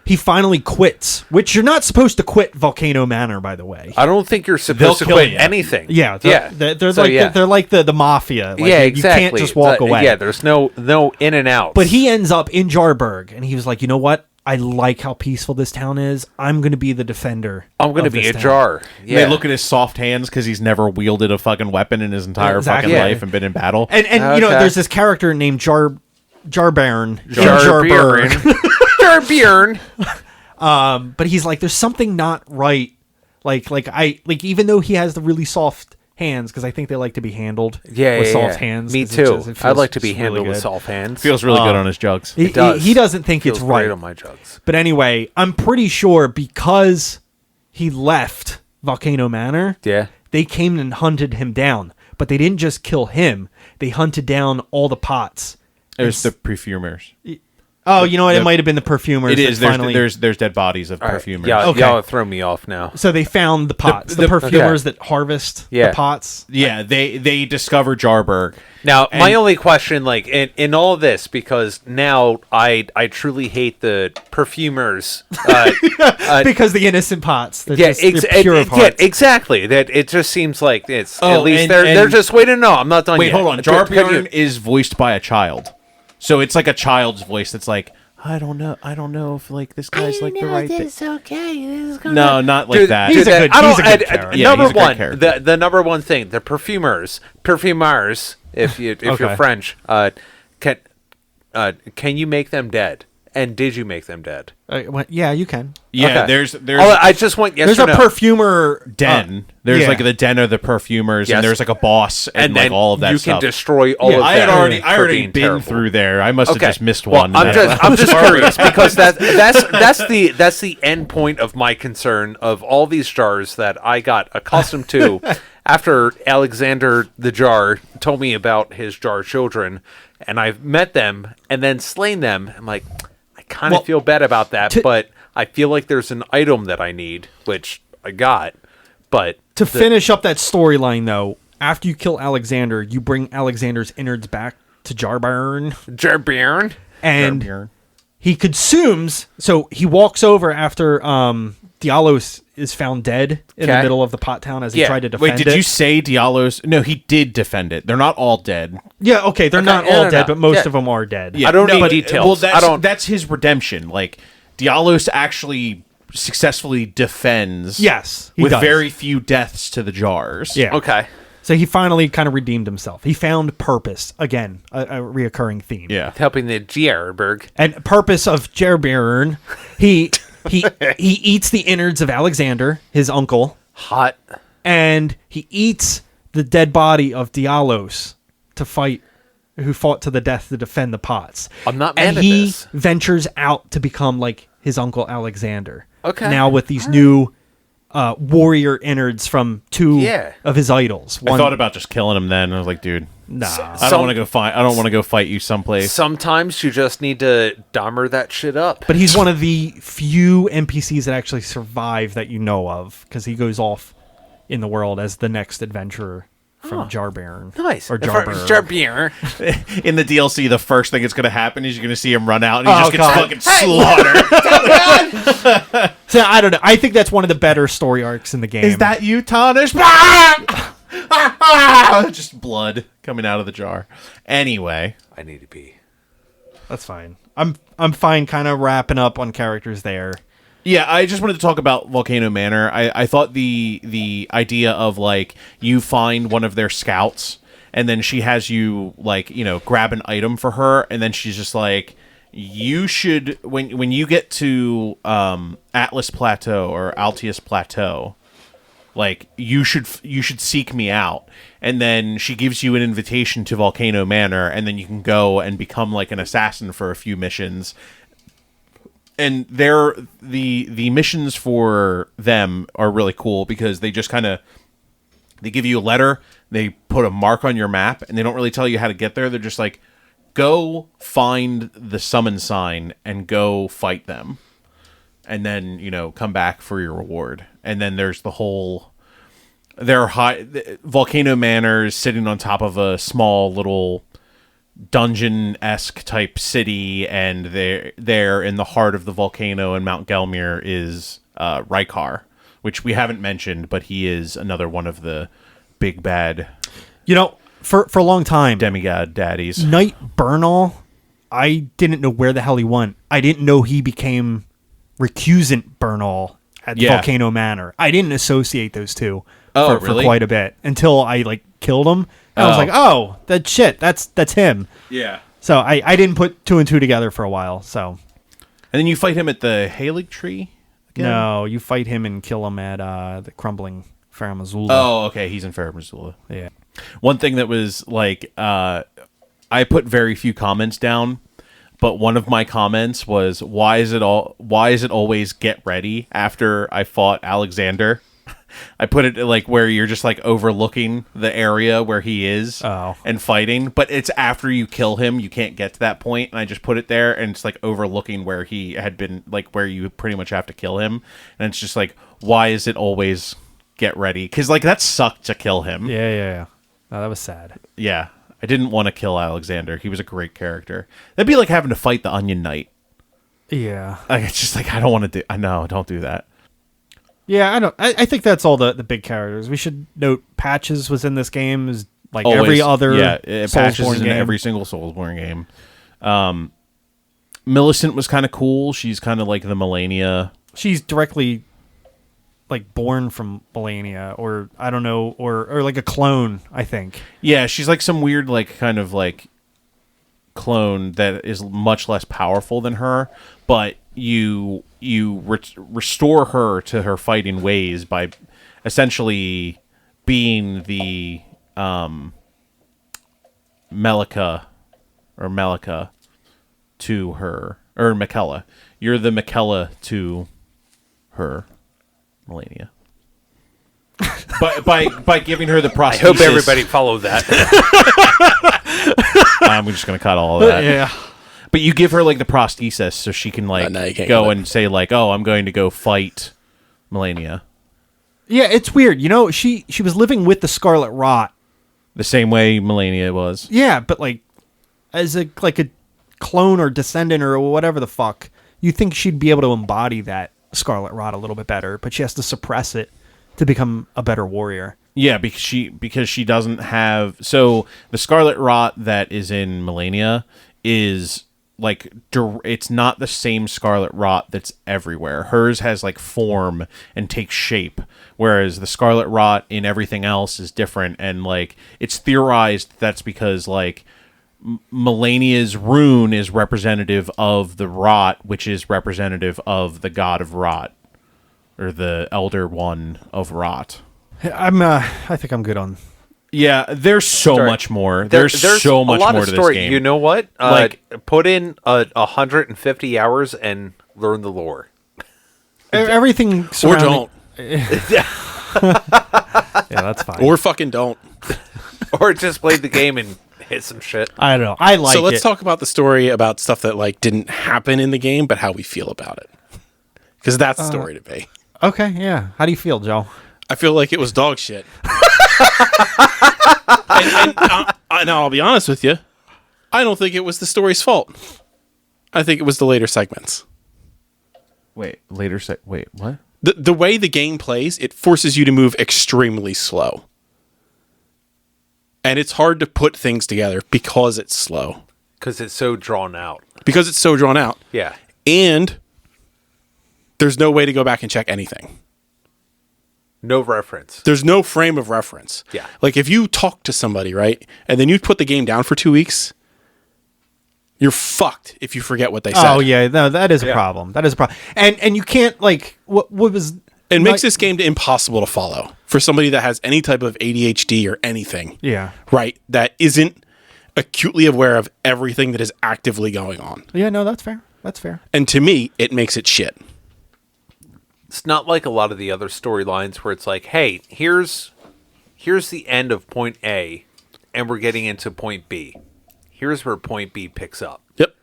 he finally quits, which you're not supposed to quit Volcano Manor, by the way. I don't think you're supposed to kill quit you. anything. Yeah, they're So, like they're like the mafia. Like, yeah, you exactly. can't just walk away. Yeah, there's no in and out. But he ends up in Jarburg, and he was like, you know what? I like how peaceful this town is. I'm going to be the defender. I'm going to of be this a town. jar. Yeah. They look at his soft hands because he's never wielded a fucking weapon in his entire Exactly. fucking Yeah. life and been in battle. And you know, Okay. there's this character named Jarbairn. Jarburn. Jarburn. But he's like, there's something not right. Like even though he has the really soft hands, because I think they like to be handled Yeah, with yeah, soft yeah. hands. Me 'cause too. it feels I'd like to be just handled really with good. soft hands. Feels really good on his jugs. He does. he doesn't think Feels it's right. great on my jugs. But anyway, I'm pretty sure because he left Volcano Manor, Yeah. they came and hunted him down. But they didn't just kill him; they hunted down all the pots. There's the perfumers. Oh, you know what? It the- might have been the perfumers. It that is. There's, finally. there's dead bodies of All right. perfumers. Yeah, Okay. y'all throw me off now. So they found the pots, the, the- perfumers that harvest Yeah. the pots. Yeah, they discover Jarburg. Now, my And- only question, like in all of this, because now I truly hate the perfumers. Because the innocent pots. They're Yeah, just, they're pure of yeah, heart. exactly. That it just seems like it's Oh, at least and- they're and- just waiting. No, I'm not done Wait, yet. hold on. Could you- Jarburn is voiced by a child, so it's like a child's voice. That's like, I don't know if like this guy's like the right thing. okay. This is gonna... No, not like Dude, that. He's a dude, good- I don't- he's a good I- character. Yeah, number he's a great one, character. the number one thing, the perfumers, if you're Okay. French, can you make them dead? And did you make them dead? Yeah, you can. Yeah, Okay. there's I just want yes There's or a no. perfumer den. There's yeah. like the den of the perfumers, Yes. and there's like a boss, and, and like then all of that you stuff. can destroy all Yeah, of I that. had for already being been terrible. through there. I must have just missed Well, one. I'm just curious because that's the end point of my concern of all these jars that I got accustomed to after Alexander the Jar told me about his jar children, and I've met them and then slain them. I'm like, I kind of Well, feel bad about that, to- but I feel like there's an item that I need, which I got, but To finish up that storyline, though, after you kill Alexander, you bring Alexander's innards back to Jarburn, Jarburn. and he consumes. So he walks over after Dialos is found dead in the Okay. middle of the pot town as he Yeah. tried to defend Wait, it. did you say Dialos? No, he did defend it. They're not all dead. Yeah, okay, they're not no, all no, dead, no. but most Yeah. of them are dead. I don't need but- details. Well, that's, I don't- that's his redemption. Like, Dialos actually successfully defends. Yes, he with does. very few deaths to the jars. Yeah. Okay. So he finally kind of redeemed himself. He found purpose again, a reoccurring theme. Yeah. Helping the Jarburg. And purpose of Jarburn, he eats the innards of Alexander, his uncle, Hot. and he eats the dead body of Dialos to fight, who fought to the death to defend the pots. I'm not mad and at he this. ventures out to become like his uncle Alexander. Okay. Now with these new warrior innards from two Yeah. of his idols. I thought about just killing him then. I was like, dude, nah. I don't want to go fight. I don't want to go fight you someplace. Sometimes you just need to Dahmer that shit up. But he's one of the few NPCs that actually survive that you know of, because he goes off in the world as the next adventurer from Jarburn. Nice. Or If Jarburn. Jarburn. In the DLC, the first thing that's going to happen is you're going to see him run out and he Oh, just God. gets fucking slaughtered. So I don't know. I think that's one of the better story arcs in the game. Is that you, Tarnish? Just blood coming out of the jar. Anyway, I need to pee. That's fine. I'm fine kind of wrapping up on characters there. yeah, I just wanted to talk about Volcano Manor. I thought the idea of like you find one of their scouts and then she has you like, you know, grab an item for her and then she's just like, you should when you get to Atlas Plateau or Altius Plateau, like you should seek me out. And then she gives you an invitation to Volcano Manor and then you can go and become like an assassin for a few missions. And the missions for them are really cool because they just kind of they give you a letter, they put a mark on your map, and they don't really tell you how to get there. They're just like, go find the summon sign and go fight them, and then you know come back for your reward. And then there's the whole Volcano Manor is sitting on top of a small little dungeon-esque type city, and there in the heart of the volcano in Mount Gelmir is Rykar, which we haven't mentioned, but he is another one of the big bad for a long time, demigod daddies. Knight Bernal, I didn't know where the hell he went. I didn't know he became Recusant Bernal at Volcano Manor. I didn't associate those two for quite a bit until I killed him. And I was like, oh, that's him. Yeah. So I didn't put two and two together for a while. So, and then you fight him at the Halig Tree again? No, you fight him and kill him at the crumbling Farum Azula. Oh, okay, he's in Farum Azula. Yeah. One thing that was I put very few comments down, but one of my comments was, why is it always get ready after I fought Alexander? I put it where you're just overlooking the area where he is and fighting, but it's after you kill him, you can't get to that point, and I just put it there, and it's overlooking where he had been, where you pretty much have to kill him, and it's just why is it always get ready? Because that sucked to kill him. Yeah. No, that was sad. Yeah, I didn't want to kill Alexander. He was a great character. That'd be like having to fight the Onion Knight. Yeah. It's just I don't want to do. I know, don't do that. Yeah, I don't. I think that's all the big characters. We should note Patches was in this game, is Always. Every other Patches is in game. every single Soulsbourne game. Millicent was kind of cool. She's kind of like the Melania. She's directly born from Melania, or I don't know, or a clone, I think. Yeah, she's some weird kind of clone that is much less powerful than her, but you restore her to her fighting ways by essentially being the Melika to her, or Mikella. You're the Mikella to her Melania. But by giving her the prosthesis. I hope everybody followed that. I'm just gonna cut all of that. Yeah. But you give her the prosthesis so she can go and say oh, I'm going to go fight Melania. Yeah, it's weird. She was living with the Scarlet Rot. The same way Melania was. Yeah, but as a clone or descendant or whatever the fuck, you think she'd be able to embody that Scarlet Rot a little bit better, but she has to suppress it to become a better warrior. Yeah, because she doesn't have. So the Scarlet Rot that is in Melania is it's not the same Scarlet Rot that's everywhere. Hers has form and takes shape, whereas the Scarlet Rot in everything else is different, and it's theorized that's because Melania's rune is representative of the Rot, which is representative of the god of Rot, or the Elder One of Rot. I think I'm good on. Yeah, there's so much more. There's so much more to this game. You know what? Put in 150 hours and learn the lore. Everything Or surrounding... don't. Yeah, that's fine. Or fucking don't. Or just play the game and hit some shit. I don't know. I like it. So let's talk about the story, about stuff that didn't happen in the game, but how we feel about it. Because that's the story to me. Okay, yeah. How do you feel, Joe? I feel like it was dog shit. and I'll be honest with you, I don't think it was the story's fault. I think it was the later segments. Wait, what? The way the game plays, it forces you to move extremely slow. And it's hard to put things together because it's slow. Because it's so drawn out. Yeah. And there's no way to go back and check anything. No reference. There's no frame of reference. Yeah. If you talk to somebody, right, and then you put the game down for 2 weeks, you're fucked if you forget what they said. Oh, yeah. No, that is a problem. That is a problem. And you can't, what was... It makes this game impossible to follow for somebody that has any type of ADHD or anything. Yeah. Right? That isn't acutely aware of everything that is actively going on. Yeah, no, that's fair. That's fair. And to me, it makes it shit. It's not like a lot of the other storylines where it's hey, here's the end of point A, and we're getting into point B. Here's where point B picks up. Yep.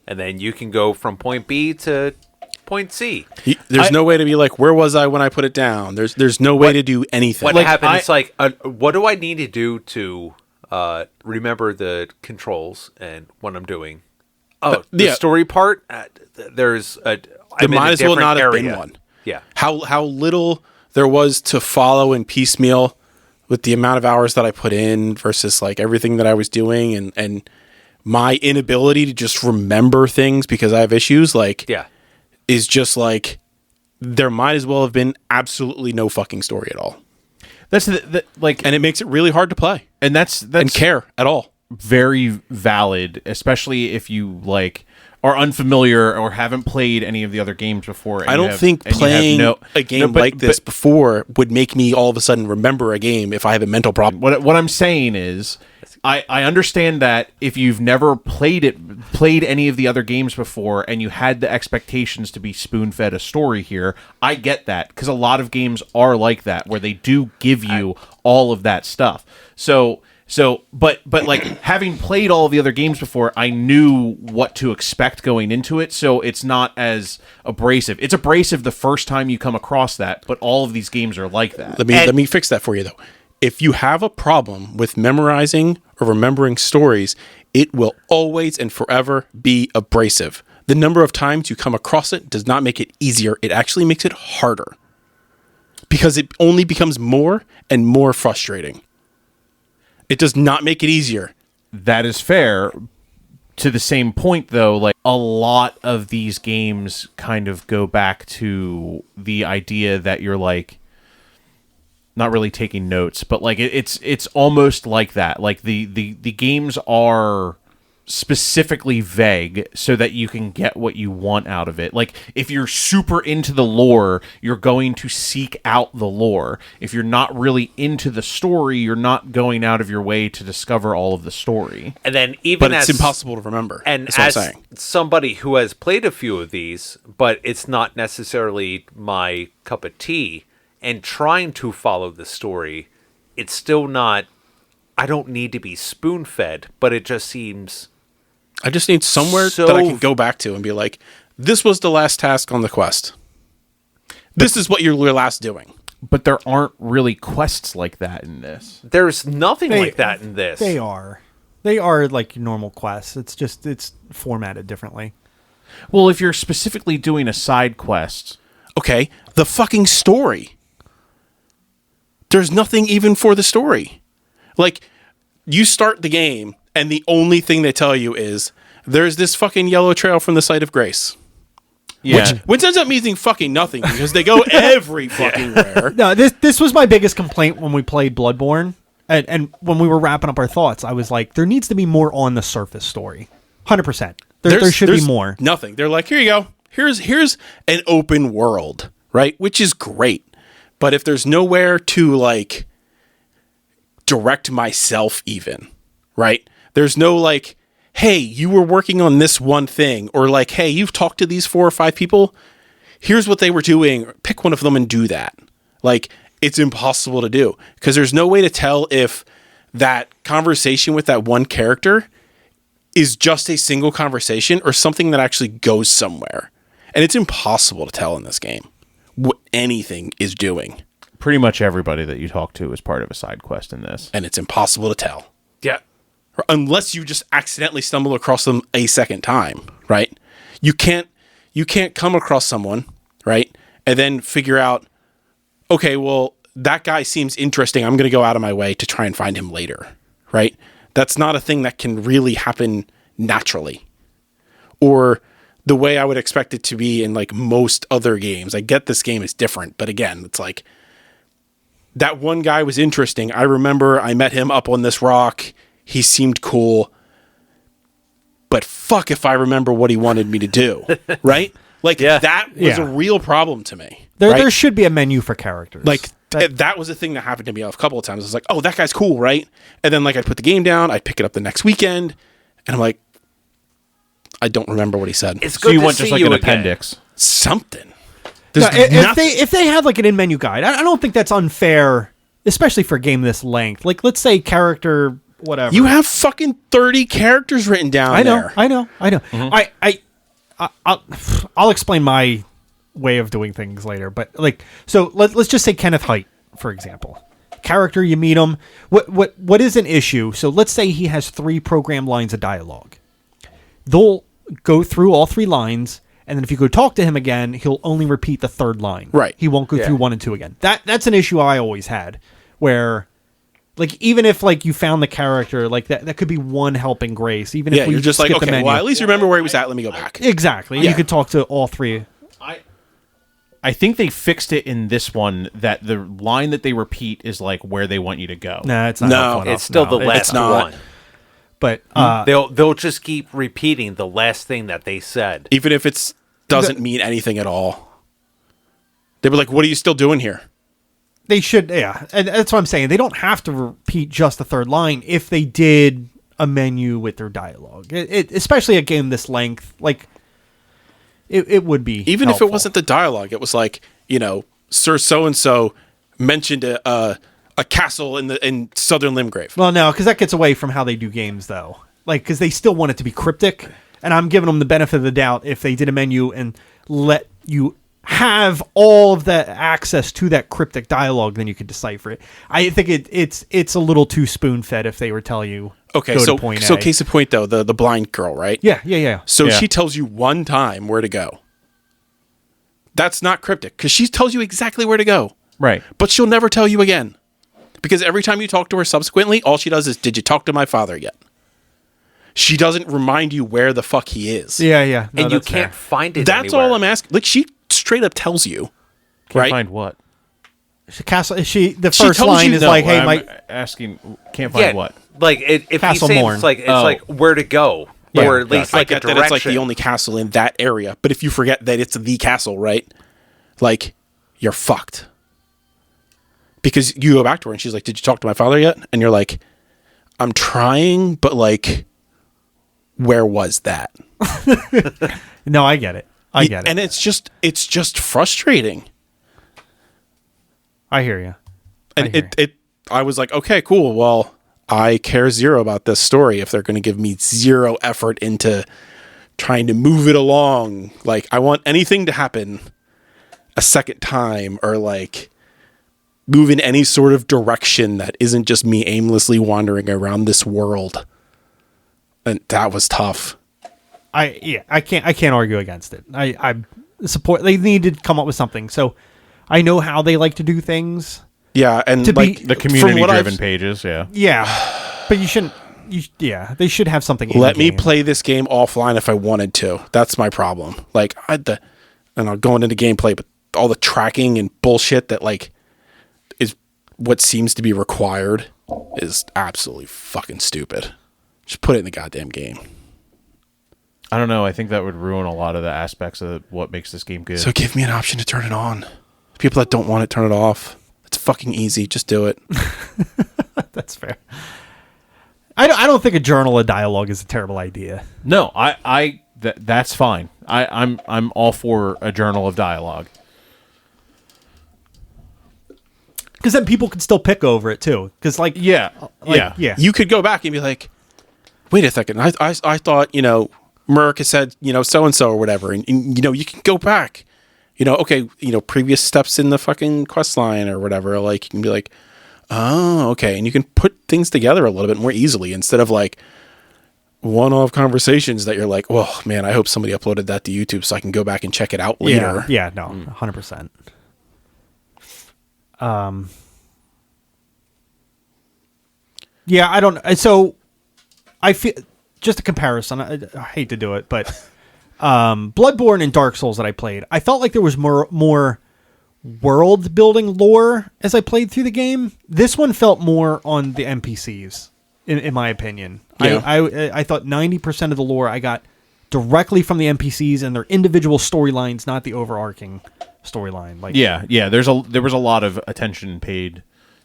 And then you can go from point B to point C. There's no way to be where was I when I put it down? There's no way to do anything. What happened? It's what do I need to do to remember the controls and what I'm doing. Oh, yeah. the story part. There's a. There might as well not have been one. Yeah. How little there was to follow in piecemeal with the amount of hours that I put in versus like everything that I was doing and my inability to just remember things because I have issues is just like there might as well have been absolutely no fucking story at all. That's the and it makes it really hard to play and that's and care at all. Very valid, especially if you like are unfamiliar or haven't played any of the other games before. I don't think playing a game like this before would make me all of a sudden remember a game if I have a mental problem. What I'm saying is, I understand that if you've never played any of the other games before and you had the expectations to be spoon-fed a story here, I get that because a lot of games are like that where they do give you all of that stuff. But like having played all of the other games before, I knew what to expect going into it, so it's not as abrasive. It's abrasive the first time you come across that, but all of these games are like that. Let me fix that for you though. If you have a problem with memorizing or remembering stories, it will always and forever be abrasive. The number of times you come across it does not make it easier. It actually makes it harder because it only becomes more and more frustrating. It does not make it easier. That is fair. To the same point, though, like a lot of these games kind of go back to the idea that you're like not really taking notes, but like it's almost like that. Like the games are specifically vague so that you can get what you want out of it. Like if you're super into the lore, you're going to seek out the lore. If you're not really into the story, you're not going out of your way to discover all of the story. And then but it's impossible to remember. And that's what as I'm saying. Somebody who has played a few of these, but it's not necessarily my cup of tea, and trying to follow the story, it's still not. I don't need to be spoon-fed, but it just seems. I just need somewhere that I can go back to and be like, this was the last task on the quest. This is what you're last doing. But there aren't really quests like that in this. There's nothing like that in this. They are. They are like normal quests. It's just, it's formatted differently. Well, if you're specifically doing a side quest. Okay, the fucking story. There's nothing even for the story. Like, you start the game, and the only thing they tell you is, there's this fucking yellow trail from the site of grace. Yeah. Which ends up meaning fucking nothing, because they go every fucking where. No, this was my biggest complaint when we played Bloodbourne, and when we were wrapping up our thoughts, I was like, there needs to be more on the surface story. 100%. There should be more. Nothing. They're like, here you go. Here's an open world, right? Which is great. But if there's nowhere to, like, direct myself even, right? There's no, like, hey, you were working on this one thing. Or, like, hey, you've talked to these 4 or 5 people. Here's what they were doing. Pick one of them and do that. Like, it's impossible to do. Because there's no way to tell if that conversation with that one character is just a single conversation or something that actually goes somewhere. And it's impossible to tell in this game what anything is doing. Pretty much everybody that you talk to is part of a side quest in this. And it's impossible to tell. Yeah. Or unless you just accidentally stumble across them a second time, right? You can't come across someone, right? And then figure out, okay, well, that guy seems interesting. I'm going to go out of my way to try and find him later, right? That's not a thing that can really happen naturally. Or the way I would expect it to be in like most other games. I get this game is different, but again, it's like that one guy was interesting. I remember I met him up on this rock. He seemed cool. But fuck if I remember what he wanted me to do, right? Like that was a real problem to me. There should be a menu for characters. Like that was a thing that happened to me a couple of times. I was like, oh, that guy's cool, right? And then like I'd put the game down, I'd pick it up the next weekend, and I'm like, I don't remember what he said. It's good so you to want see just like you an again. appendix. Something. No, if they have like an in-menu guide, I don't think that's unfair, especially for a game this length. Like, let's say character whatever. You have fucking 30 characters written down there. I know. Mm-hmm. I'll explain my way of doing things later. But like, so let's just say Kenneth Haidt, for example. character, you meet him. What is an issue? So let's say he has 3 programmed lines of dialogue. They'll go through all 3 lines, and then if you go talk to him again, he'll only repeat the 3rd line. Right. He won't go through 1 and 2 again. That's an issue I always had, where like even if like you found the character, like that could be one helping grace. Even if we you're just like, skip the okay, menu. well, at least remember where he was at. Let me go back. Exactly. Yeah. You could talk to all 3. I think they fixed it in this one that the line that they repeat is like where they want you to go. Nah, it's not. No, helpful enough. It's still the No, last not. one. But They'll just keep repeating the last thing that they said. Even if it doesn't mean anything at all. They were like, what are you still doing here? they should. Yeah, and that's what I'm saying. They don't have to repeat just the 3rd line if they did a menu with their dialogue. Especially a game this length, like it would be Even helpful. if it wasn't the dialogue, it was like, Sir So-and-so mentioned a castle in Southern Limgrave. Well, no, because that gets away from how they do games, though. Like, because they still want it to be cryptic, and I'm giving them the benefit of the doubt if they did a menu and let you have all of the access to that cryptic dialogue, then you could decipher it. I think it's a little too spoon-fed if they were telling you. Okay, go so to point so A. case in point, though, the blind girl, right? Yeah. So Yeah. she tells you one time where to go. That's not cryptic, because she tells you exactly where to go. Right. But she'll never tell you again. Because every time you talk to her subsequently, all she does is, did you talk to my father yet? She doesn't remind you where the fuck he is. Yeah. No, And you that's can't fair. find it That's anywhere. all I'm asking. Like, she straight up tells you. Can't right? find what? Castle. The She first tells line you is no, like, "Hey, I'm my asking. Can't find what? Like if Castle he's saying Morn. it's like Oh. like where to go, or at least I like a get direction. that it's like the only castle in that area. But if you forget that it's the castle, right? Like, you're fucked. Because you go back to her and she's like, did you talk to my father yet? And you're like, I'm trying, but like, where was that? no, I get it. I get it. And it's just frustrating. I hear you. And I was like, okay, cool. Well, I care zero about this story if they're going to give me zero effort into trying to move it along. Like, I want anything to happen a second time, or like move in any sort of direction that isn't just me aimlessly wandering around this world. And that was tough. I can't argue against it. I support. They need to come up with something. So I know how they like to do things. Yeah, and To be- like The from what community-driven I've- pages, yeah. Yeah, but you shouldn't. They should have something. Let me in-game. play this game offline if I wanted to. That's my problem. Like, and I'm going into gameplay, but all the tracking and bullshit that like is what seems to be required is absolutely fucking stupid. Just put it in the goddamn game. I don't know. I think that would ruin a lot of the aspects of what makes this game good. So give me an option to turn it on. People that don't want it, turn it off. It's fucking easy. Just do it. That's fair. I don't think a journal of dialogue is a terrible idea. No, that's fine. I'm all for a journal of dialogue. Because then people can still pick over it too. Because Yeah. You could go back and be like, wait a second. I thought, Merc has said, so-and-so or whatever. And you can go back. Okay, previous steps in the fucking quest line or whatever. Like, you can be like, oh, okay. And you can put things together a little bit more easily instead of like one-off conversations that you're like, oh, man, I hope somebody uploaded that to YouTube so I can go back and check it out later. Yeah, no, 100%. Yeah, I don't. So I feel just a comparison. I hate to do it, but Bloodbourne and Dark Souls that I played, I felt like there was more world building lore as I played through the game. This one felt more on the NPCs, in my opinion. Yeah. I thought 90% of the lore I got directly from the NPCs and their individual storylines, not the overarching storyline. Like, Yeah. There was a lot of attention paid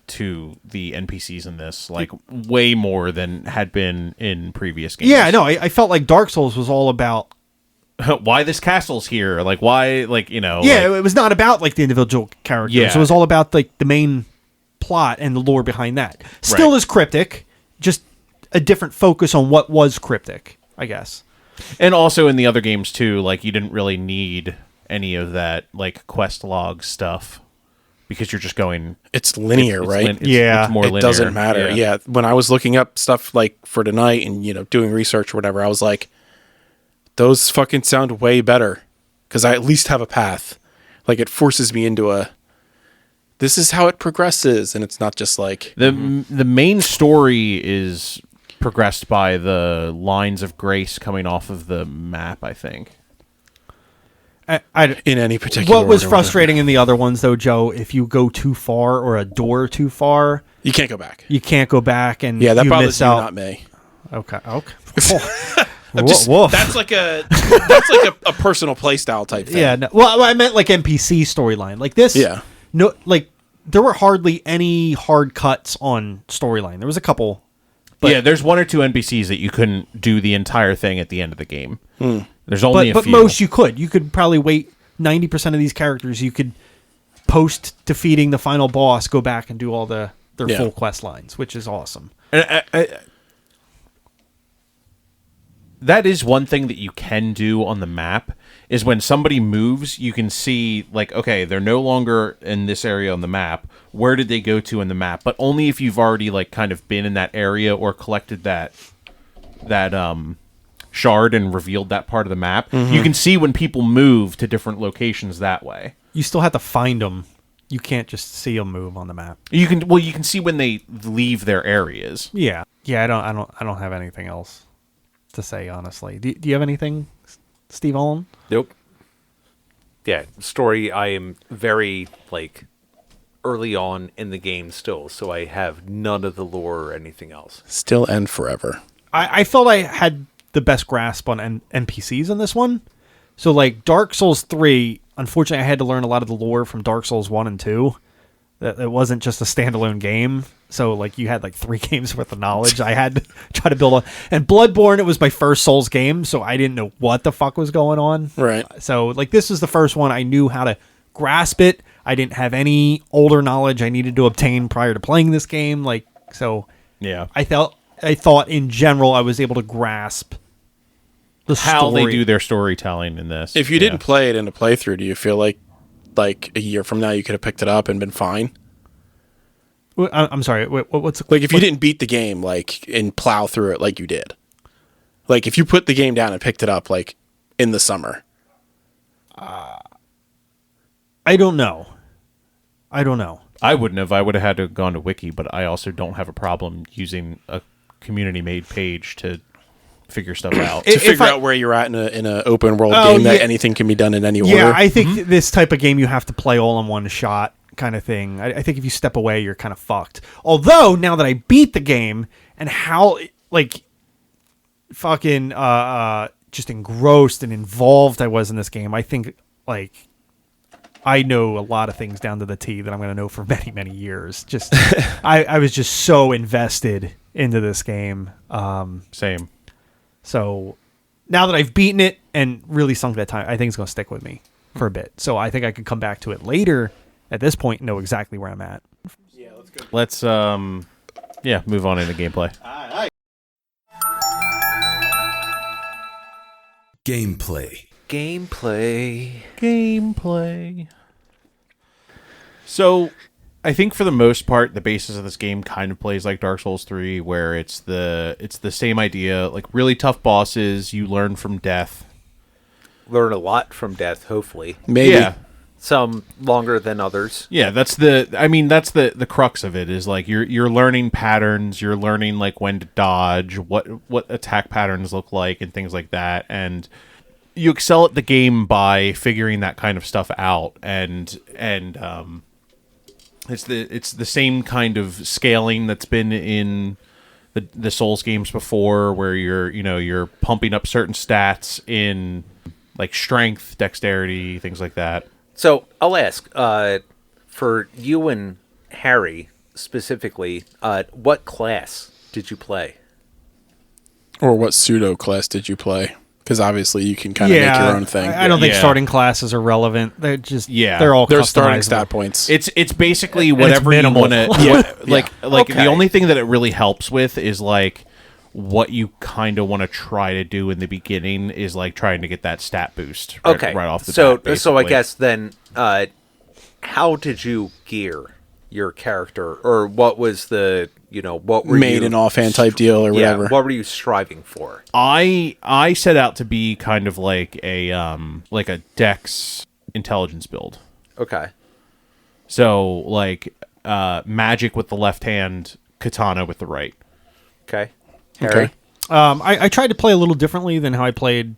to the NPCs in this, like way more than had been in previous games. yeah, no, I felt like Dark Souls was all about. Why this castle's here? Like why? Like Yeah, like- it was not about like the individual characters. Yeah. It was all about like the main plot and the lore behind that. Still Right. is cryptic, just a different focus on what was cryptic, I guess. And also in the other games too, like you didn't really need any of that like quest log stuff because you're just going. It's linear, right? Yeah. it's more linear. It doesn't matter. Yeah. When I was looking up stuff like for tonight and, doing research or whatever, I was like, those fucking sound way better because I at least have a path. Like it forces me into this is how it progresses. And it's not just like the main story is progressed by the lines of grace coming off of the map, I think. in any particular What was order, frustrating in the other ones, though, Joe, if you go too far or a door too far, you can't go back. you can't go back, and Yeah, that you bothers miss you, out. not me. Okay. Just, that's like a personal playstyle type thing. Yeah. No, well, I meant like NPC storyline, like this. Yeah. No, like there were hardly any hard cuts on storyline. There was a couple. But, yeah, there's one or two NPCs that you couldn't do the entire thing at the end of the game. There's only a but few. most you could. You could probably wait 90% of these characters. You could post defeating the final boss, go back and do all their full quest lines, which is awesome. That is one thing that you can do on the map, is when somebody moves, you can see, like, okay, they're no longer in this area on the map. Where did they go to in the map? But only if you've already, like, kind of been in that area or collected that shard and revealed that part of the map. You can see when people move to different locations that way. You still have to find them. You can't just see them move on the map. You can see when they leave their areas. Yeah. I don't have anything else to say, honestly. Do you have anything, Steve Allen? Nope. Yeah, story, I am very, like, early on in the game still, so I have none of the lore or anything else. Still and forever. I felt I had the best grasp on NPCs in this one. So, like, Dark Souls 3, unfortunately, I had to learn a lot of the lore from Dark Souls 1 and 2. That it wasn't just a standalone game. So, like, you had, like, 3 games worth of knowledge I had to try to build on. And Bloodbourne, it was my first Souls game, so I didn't know what the fuck was going on. Right. So, like, this is the first one I knew how to grasp it. I didn't have any older knowledge I needed to obtain prior to playing this game. Like, so... Yeah. I thought, in general, I was able to grasp the How story. they do their storytelling in this. If you didn't play it in a playthrough, do you feel like a year from now you could have picked it up and been fine? I'm sorry. What's Like if you didn't beat the game and plow through it like you did. Like if you put the game down and picked it up like in the summer. I don't know. I wouldn't have. I would have had to have gone to Wiki, but I also don't have a problem using a community-made page to figure stuff out. To figure out where you're at in a open world game that anything can be done in any order. Yeah, I think this type of game you have to play all in one shot kind of thing. I think if you step away, you're kind of fucked. Although, now that I beat the game and how, like, fucking just engrossed and involved I was in this game, I think, like, I know a lot of things down to the T that I'm going to know for many, many years. Just, I was just so invested into this game. Same. So now that I've beaten it and really sunk that time, I think it's going to stick with me for a bit. So I think I could come back to it later at this point and know exactly where I'm at. Yeah, let's go. Let's move on into gameplay. Gameplay. So, I think for the most part, the basis of this game kind of plays like Dark Souls 3, where it's the same idea, like really tough bosses. You learn from death. Learn a lot from death, hopefully. Maybe. Yeah. Some longer than others. Yeah, that's the crux of it, is like you're learning patterns, you're learning like when to dodge, what attack patterns look like and things like that, and you excel at the game by figuring that kind of stuff out, and it's the same kind of scaling that's been in the Souls games before, where you're pumping up certain stats in like strength, dexterity, things like that. So I'll ask, for you and Harry specifically, what class did you play? Or what pseudo class did you play? Because obviously you can kind of make your own thing. I don't think Yeah. starting classes are relevant. They're just they're all They're starting customizable. stat points. It's basically whatever you minimal. want to. Like Okay. the only thing that it really helps with is like what you kind of want to try to do in the beginning is like trying to get that stat boost right off the bat. So I basically. guess then how did you gear your character, or what was the, what were Made you... an offhand type deal or Yeah, whatever. what were you striving for? I set out to be kind of like a dex intelligence build. Okay. So like magic with the left hand, katana with the right. Okay. Harry? Okay. I tried to play a little differently than how I played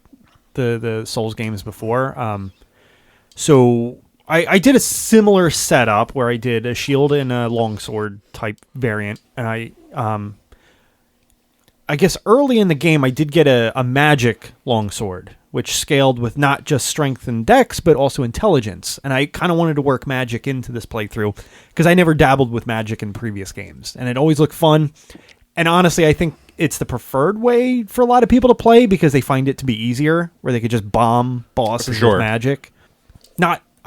the Souls games before. So I did a similar setup where I did a shield and a longsword type variant, and I guess early in the game I did get a magic longsword, which scaled with not just strength and dex, but also intelligence. And I kind of wanted to work magic into this playthrough because I never dabbled with magic in previous games, and it always looked fun. And honestly, I think it's the preferred way for a lot of people to play because they find it to be easier, where they could just bomb bosses with magic.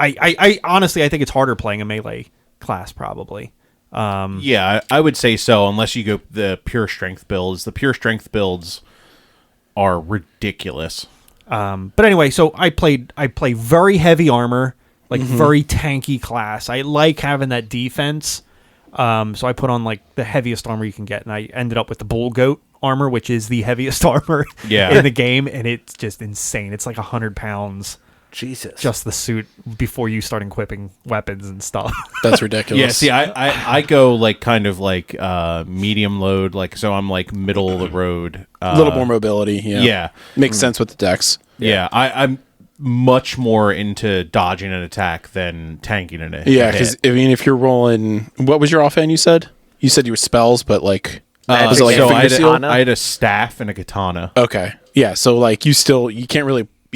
I honestly, I think it's harder playing a melee class, probably. Yeah, I would say so, unless you go the pure strength builds. The pure strength builds are ridiculous. But anyway, so I play very heavy armor, like very tanky class. I like having that defense. So I put on like the heaviest armor you can get, and I ended up with the bull goat armor, which is the heaviest armor in the game, and it's just insane. It's like 100 pounds. Jesus. Just the suit before you start equipping weapons and stuff. That's ridiculous. Yeah, see, I go like kind of like medium load, like so I'm like middle of the road. A little more mobility. Yeah. Yeah. Makes sense with the dex. Yeah, I'm much more into dodging an attack than tanking an attack. Yeah, because I mean, if you're rolling, what was your offhand? You said you were spells, but like was it like so a finger seal? I had a staff and a katana. Okay, yeah. So like you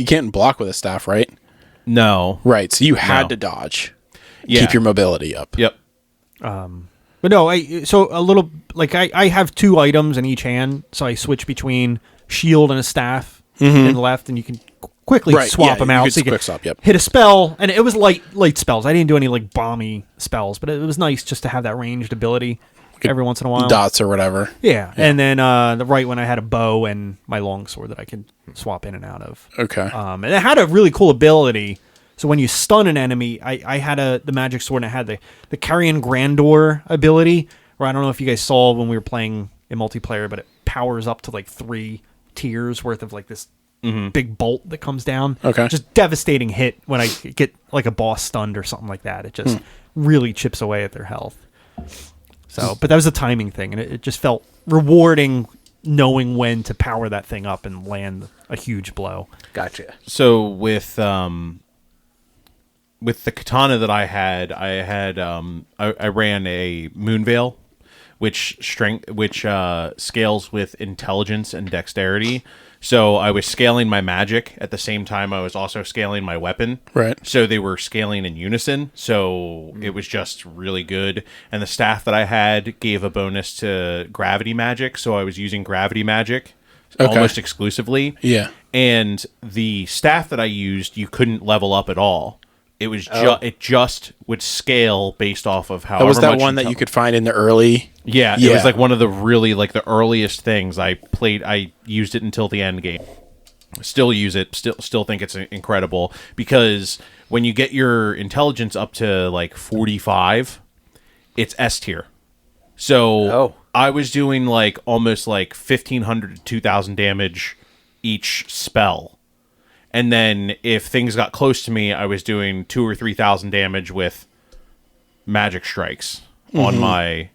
can't block with a staff, right? No, Right. So you had to dodge. Yeah. Keep your mobility up. Yep. But no, I have 2 items in each hand, so I switch between shield and a staff in the left, and you can quickly swap them out. You So you quick can swap, yep. hit a spell, and it was light spells. I didn't do any like bomby spells, but it was nice just to have that ranged ability every once in a while. Dots or whatever. Yeah. And then the right one I had a bow and my longsword that I could swap in and out of. Okay. And it had a really cool ability. So when you stun an enemy, I had the magic sword, and I had the Carrion Grandeur ability, where I don't know if you guys saw when we were playing in multiplayer, but it powers up to like 3 tiers worth of like this big bolt that comes down. Okay. Just devastating hit when I get like a boss stunned or something like that. It just really chips away at their health. So, but that was a timing thing, and it just felt rewarding knowing when to power that thing up and land a huge blow. Gotcha. So with the katana that I ran a Moonveil, which scales with intelligence and dexterity. So I was scaling my magic at the same time I was also scaling my weapon. Right. So they were scaling in unison. So it was just really good. And the staff that I had gave a bonus to gravity magic. So I was using gravity magic almost exclusively. Yeah. And the staff that I used, you couldn't level up at all. It was it just would scale based off of how. Was that one that you could find in the early? Yeah, it was like one of the really like the earliest things I played. I used it until the end game. Still use it. Still think it's incredible because when you get your intelligence up to like 45, it's S tier. So I was doing like almost like 1,500 to 2,000 damage each spell. And then if things got close to me, I was doing 2,000 or 3,000 damage with magic strikes on my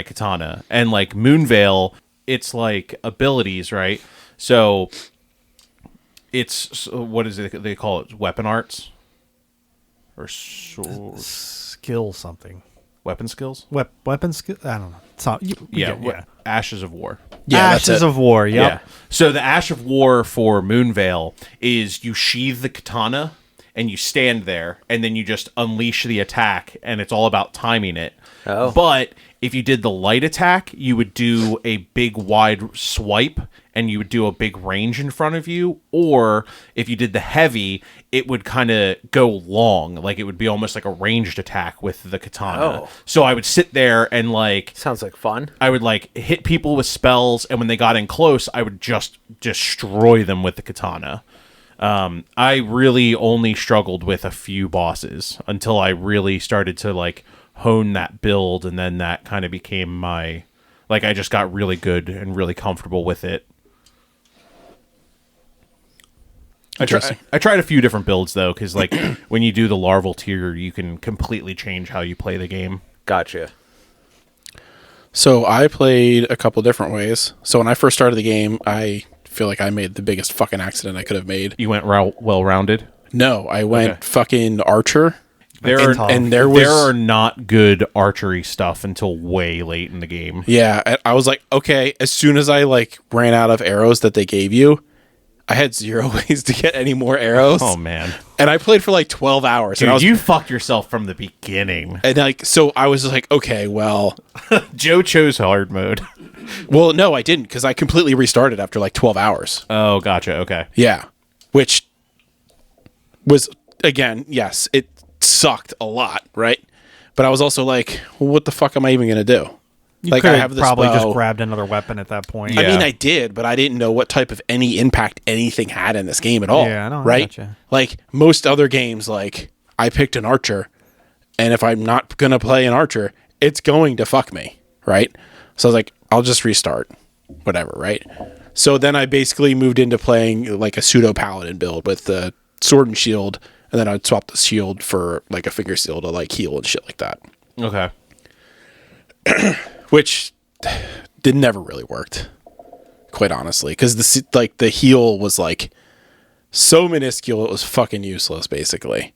katana. And like Moonveil, it's like abilities, right? So it's what is it they call it? Weapon arts or Skill something. weapon skills? Weapon skill. I don't know. It's not, Ashes of War. Yeah, that's Ashes it. of War. Yep. Yeah. So the Ash of War for Moonveil is you sheathe the katana and you stand there and then you just unleash the attack and it's all about timing it. Oh. But if you did the light attack, you would do a big wide swipe and you would do a big range in front of you. Or if you did the heavy, it would kind of go long. Like it would be almost like a ranged attack with the katana. Oh. So I would sit there and like... Sounds like fun. I would like hit people with spells, and when they got in close, I would just destroy them with the katana. I really only struggled with a few bosses until I really started to like hone that build, and then that kind of became my, like, I just got really good and really comfortable with it. I tried a few different builds though, because like when you do the larval tier, you can completely change how you play the game. Gotcha. So I played a couple different ways. So when I first started the game, I feel like I made the biggest fucking accident I could have made. You went well-rounded? No, I went fucking archer. There are not good archery stuff until way late in the game. Yeah, I was like, okay, as soon as I like ran out of arrows that they gave you, I had 0 ways to get any more arrows. Oh man. And I played for like 12 hours. Dude, and you fucked yourself from the beginning. And like, so I was just like, okay, well, Joe chose hard mode. Well, no, I didn't, because I completely restarted after like 12 hours. Oh, gotcha. Okay. Yeah. Which was, again, yes, it sucked a lot, right? But I was also like, well, what the fuck am I even going to do? You like, could I have have this probably bow. just grabbed another weapon at that point. Yeah. I mean, I did, but I didn't know what type of any impact anything had in this game at all. Yeah, I know, I right? gotcha. Like, most other games, like, I picked an archer, and if I'm not going to play an archer, it's going to fuck me, right? So I was like, I'll just restart. Whatever, right? So then I basically moved into playing like a pseudo paladin build with the sword and shield, and then I'd swap the shield for like a finger seal to like heal and shit like that. Okay. Which never really worked, quite honestly, because the heal was like so minuscule it was fucking useless, basically.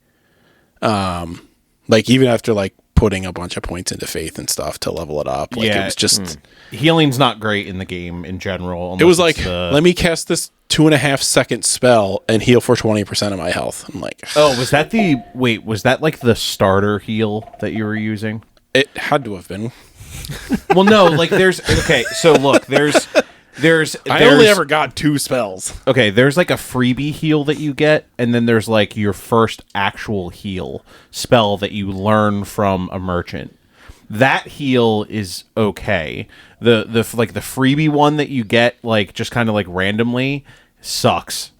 Like even after like putting a bunch of points into faith and stuff to level it up, like it was just healing's not great in the game in general. It was like, let me cast this 2.5 second spell and heal for 20% of my health. I'm like, oh, was that like the starter heal that you were using? it had to have been. Well, no, like so look, there's I only ever got 2 spells. Okay, there's like a freebie heal that you get, and then there's like your first actual heal spell that you learn from a merchant. That heal is okay. The like the freebie one that you get like just kind of like randomly sucks.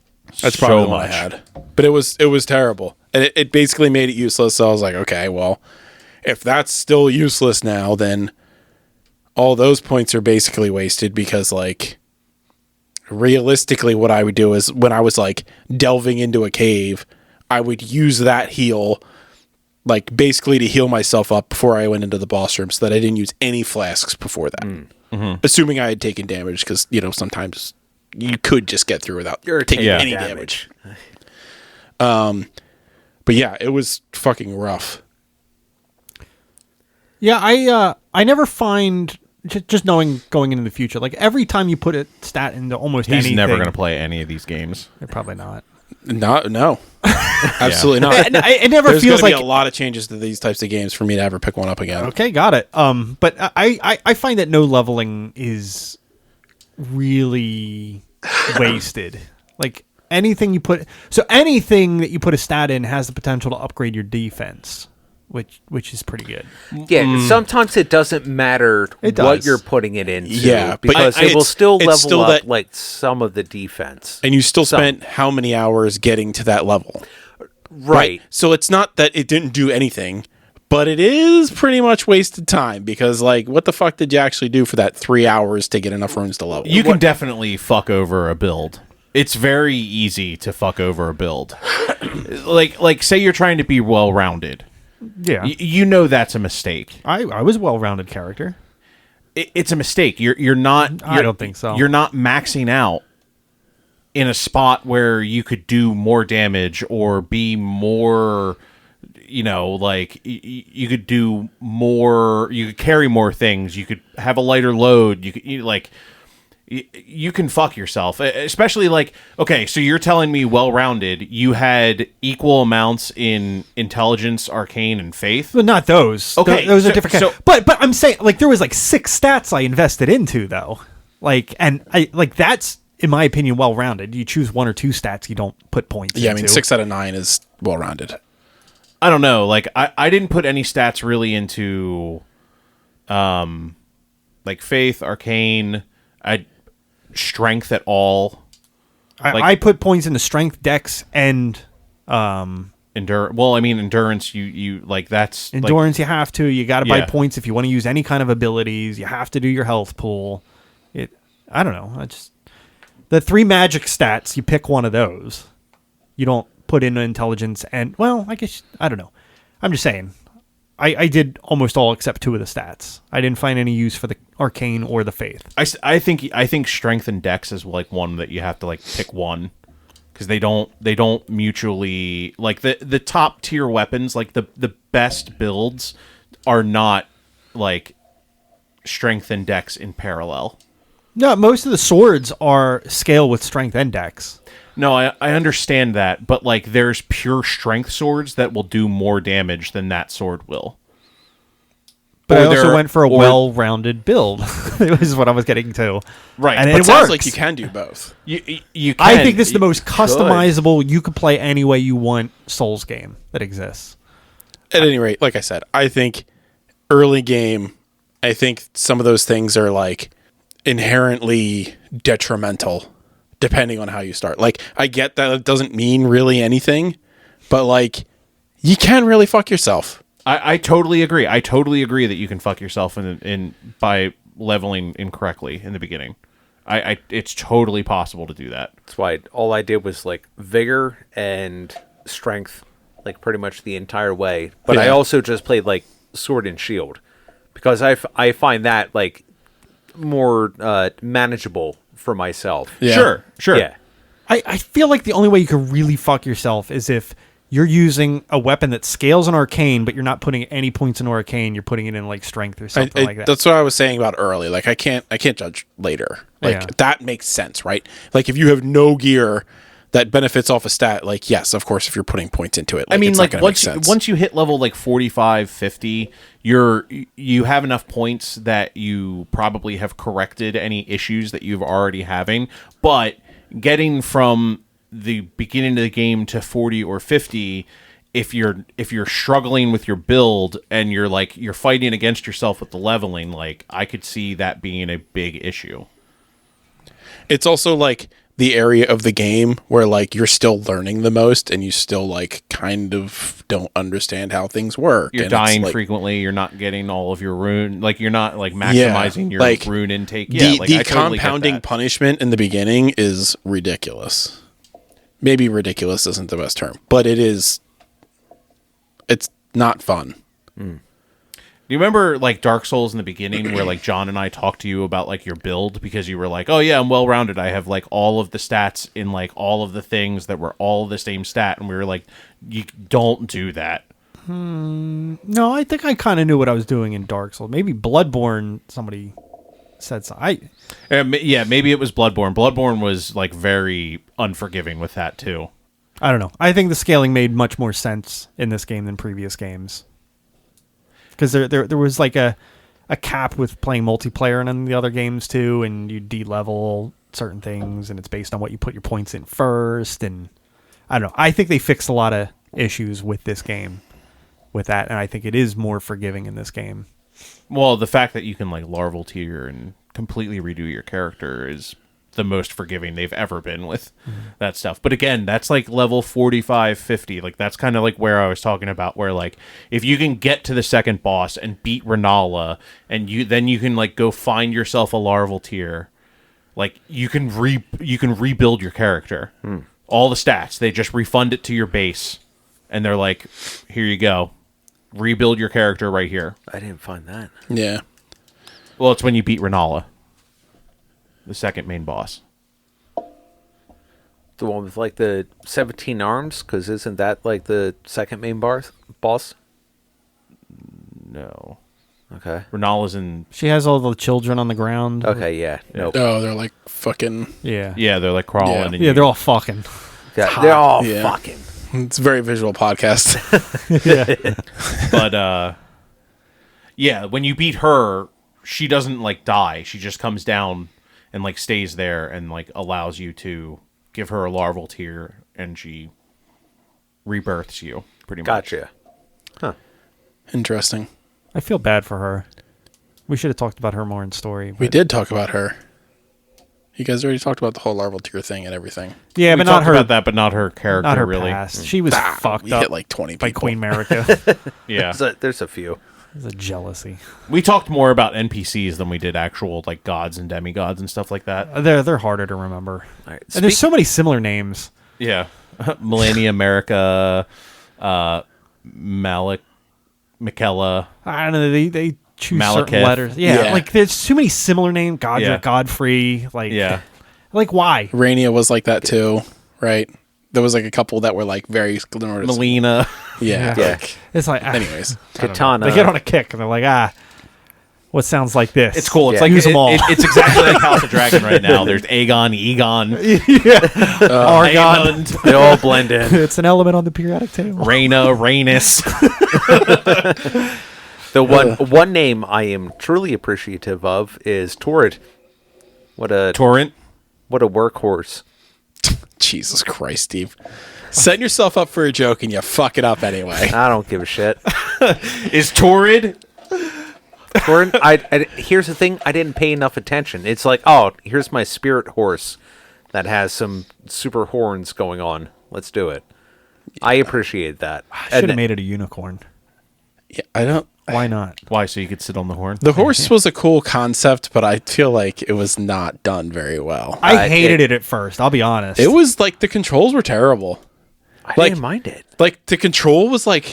That's so probably the one I much. had. But it was terrible. And it basically made it useless, so I was like, okay, well, if that's still useless now, then all those points are basically wasted, because like realistically what I would do is when I was like delving into a cave, I would use that heal like basically to heal myself up before I went into the boss room, so that I didn't use any flasks before that. Mm-hmm. Assuming I had taken damage, because sometimes you could just get through without taking any damage. But yeah, it was fucking rough. Yeah, I never find, just knowing going into the future, like every time you put a stat into almost anything. He's never going to play any of these games. Probably not. No. Absolutely not. It never There's feels gonna like be a lot of changes to these types of games for me to ever pick one up again. Okay, got it. But I find that no leveling is really wasted. Like anything that you put a stat in has the potential to upgrade your defense, which is pretty good. Yeah, sometimes it doesn't matter It what does. you're putting it into, Yeah, but because it will still it's level still up that- like some of the defense. And you still spent how many hours getting to that level? Right. So it's not that it didn't do anything, but it is pretty much wasted time, because like what the fuck did you actually do for that 3 hours to get enough runes to level? You can definitely fuck over a build. It's very easy to fuck over a build. like say you're trying to be well-rounded. Yeah, You know that's a mistake. I was a well-rounded character. It's a mistake. You're not. I don't think so. You're not maxing out in a spot where you could do more damage or be more. Like you could do more. You could carry more things. You could have a lighter load. You can fuck yourself, especially like, okay, so you're telling me well-rounded, you had equal amounts in intelligence, arcane, and faith. But not those. Okay, those are so- different. so- But I'm saying, like, there was like 6 stats I invested into though. Like, and I like that's in my opinion well-rounded. You choose 1 or 2 stats you don't put points. Yeah, I into. mean 6 out of 9 is well-rounded. I don't know. Like I didn't put any stats really into, like faith, arcane, strength at all. I put points into strength, dex, and endurance. You like that's endurance. You have to. You got to buy Yeah. points if you want to use any kind of abilities. You have to do your health pool. I don't know. The 3 magic stats. You pick one of those. You don't put in intelligence and I guess I don't know. I'm just saying. I did almost all except 2 of the stats. I didn't find any use for the arcane or the faith. I think strength and dex is like one that you have to like pick one, because they don't mutually like the top tier weapons, like the best builds are not like strength and dex in parallel. No, most of the swords are scale with strength and dex. No, I understand that, but like there's pure strength swords that will do more damage than that sword will. But I also went for a well-rounded build. It was what I was getting to. Right. And But it sounds works. like you can do both. You can. I think this is the most customizable, you can play any way you want Souls game that exists. At any rate, like I said, I think early game, I think some of those things are like inherently detrimental depending on how you start. Like, I get that it doesn't mean really anything, but like, you can really fuck yourself. I totally agree. I totally agree that you can fuck yourself in by leveling incorrectly in the beginning. It's totally possible to do that. That's why all I did was like vigor and strength, like pretty much the entire way. But I Yeah. also just played like sword and shield, because I find that like more manageable for myself. Yeah. Sure. Yeah. I feel like the only way you can really fuck yourself is if you're using a weapon that scales an arcane, but you're not putting any points in arcane. You're putting it in like strength or something like that. That's what I was saying about early. Like, I can't judge later. Like, Yeah. that makes sense, right? Like, if you have no gear that benefits off a stat, like, yes, of course, if you're putting points into it, like, I mean, it's not like gonna make sense. once you hit level like 45, 50, you have enough points that you probably have corrected any issues that you've already having. But getting from the beginning of the game to 40 or 50, if you're struggling with your build and you're fighting against yourself with the leveling, like, I could see that being a big issue. It's also like the area of the game where like you're still learning the most and you still like kind of don't understand how things work. You're and dying it's, like, frequently. You're not getting all of your rune. Like, you're not like maximizing your like, rune intake. The, Yeah, like, the I totally get compounding that. punishment in the beginning is ridiculous. Maybe ridiculous isn't the best term, but it's not fun. Do you remember like Dark Souls in the beginning where like John and I talked to you about like your build, because you were like, oh yeah, I'm well rounded. I have like all of the stats in like all of the things that were all the same stat. And we were like, you don't do that. No, I think I kind of knew what I was doing in Dark Souls. Maybe Bloodbourne, somebody said so. Yeah, maybe it was Bloodbourne. Bloodbourne was like very unforgiving with that too. I don't know. I think the scaling made much more sense in this game than previous games. Because there was like a cap with playing multiplayer and in the other games too, and you de-level certain things, and it's based on what you put your points in first, and I don't know. I think they fixed a lot of issues with this game with that, and I think it is more forgiving in this game. Well, the fact that you can like larval tier and completely redo your character is the most forgiving they've ever been with that stuff. But again, that's like level 45, 50. Like, that's kind of like where I was talking about, where like if you can get to the second boss and beat Renala, and then you can like go find yourself a larval tier, like you can rebuild your character. All the stats, they just refund it to your base, and they're like, here you go. Rebuild your character right here. I didn't find that. Yeah. Well, it's when you beat Renala, the second main boss. The one with like the 17 arms, because isn't that like the second main boss? No. Okay. Renala's in... She has all the children on the ground. Okay, yeah. Nope. Oh, they're like fucking. Yeah. Yeah, they're like crawling. Yeah. And Yeah, they're all fucking. Yeah, they're all Yeah. fucking. It's a very visual podcast. But, yeah, when you beat her, she doesn't, like, die. She just comes down and, like, stays there and, like, allows you to give her a larval tier, and she rebirths you, pretty much. Gotcha. Interesting. I feel bad for her. We should have talked about her more in story. We but did talk about her. You guys already talked about the whole larval tear thing and everything. Yeah, We but not talked her. about that, but not her character. Not her really. past. She was fucked We up hit like 20 by people. Queen America. Yeah, There's a few. It's a jealousy. we talked more about NPCs than we did actual like gods and demigods and stuff like that. They're harder to remember. All right. And there's so many similar names. Yeah, Melania America, Malik, Michaela. I don't know. They choose certain Malekith. letters. Yeah, Yeah. like there's too many similar names. Godric, Yeah. Godfrey. Like, Yeah. like why? Rainia was like that too, right? There was like a couple that were like very similar. Melina. Yeah. Yeah. Like, It's like anyways. Katana. They get on a kick and they're like, what sounds like this? It's cool. It's Yeah. like Use them all. it's exactly like House of Dragon right now. There's Aegon, Egon, Argon. Aemond, They all blend in. It's an element on the periodic table. Rhaena, Rhaenys. The one name I am truly appreciative of is Torrid. What a Torrent. workhorse. Jesus Christ, Steve. Setting yourself up for a joke and you fuck it up anyway. I don't give a shit. Is Torrid? Torrid, I here's the thing. I didn't pay enough attention. It's like, oh, here's my spirit horse that has some super horns going on. Let's do it. I appreciate that. Should have made it a unicorn. Yeah, I don't. Why not? Why? So you could sit on the horn? The horse was a cool concept, but I feel like it was not done very well. I hated it at first. I'll be honest. It was like the controls were terrible. I like- didn't mind it. Like the control was like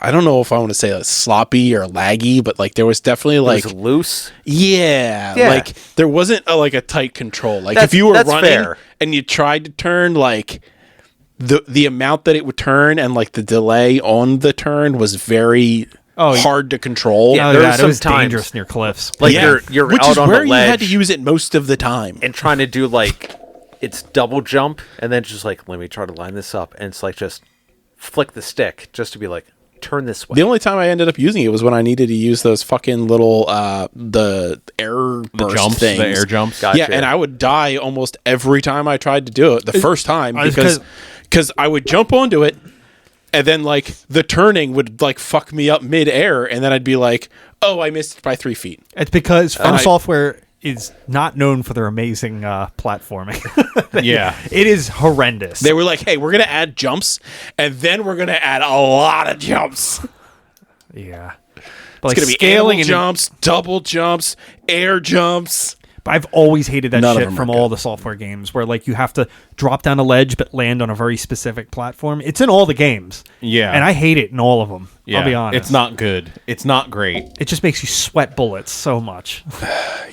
I don't know if I want to say like sloppy or laggy, but like there was definitely like It was loose. yeah, Yeah. like there wasn't like a tight control. Like That's- if you were that's running fair. and you tried to turn, like the amount that it would turn and like the delay on the turn was very hard to control. Yeah, Oh, there yeah, was it was some times- dangerous near cliffs. Like Yeah. you're which out is on where the you ledge had to use it most of the time. and trying to do like it's double jump and then just like let me try to line this up and it's like just flick the stick just to be like turn this way. The only time I ended up using it was when I needed to use those fucking little the air burst Jumps, things. the air jumps. Gotcha. Yeah, and I would die almost every time I tried to do it. The first time it's because I would jump onto it, and then like the turning would like fuck me up mid-air, and then I'd be like, "Oh, I missed it by 3 feet." It's because FromSoftware is not known for their amazing platforming. Yeah. It is horrendous. They were like, "Hey, we're gonna add jumps, and then we're gonna add a lot of jumps. yeah. But It's like gonna be scaling animal jumps, double jumps, air jumps." But I've always hated that None of shit them from are all good. the software games where like you have to drop down a ledge but land on a very specific platform. It's in all the games. Yeah. And I hate it in all of them. Yeah. I'll be honest. It's not good. It's not great. It just makes you sweat bullets so much.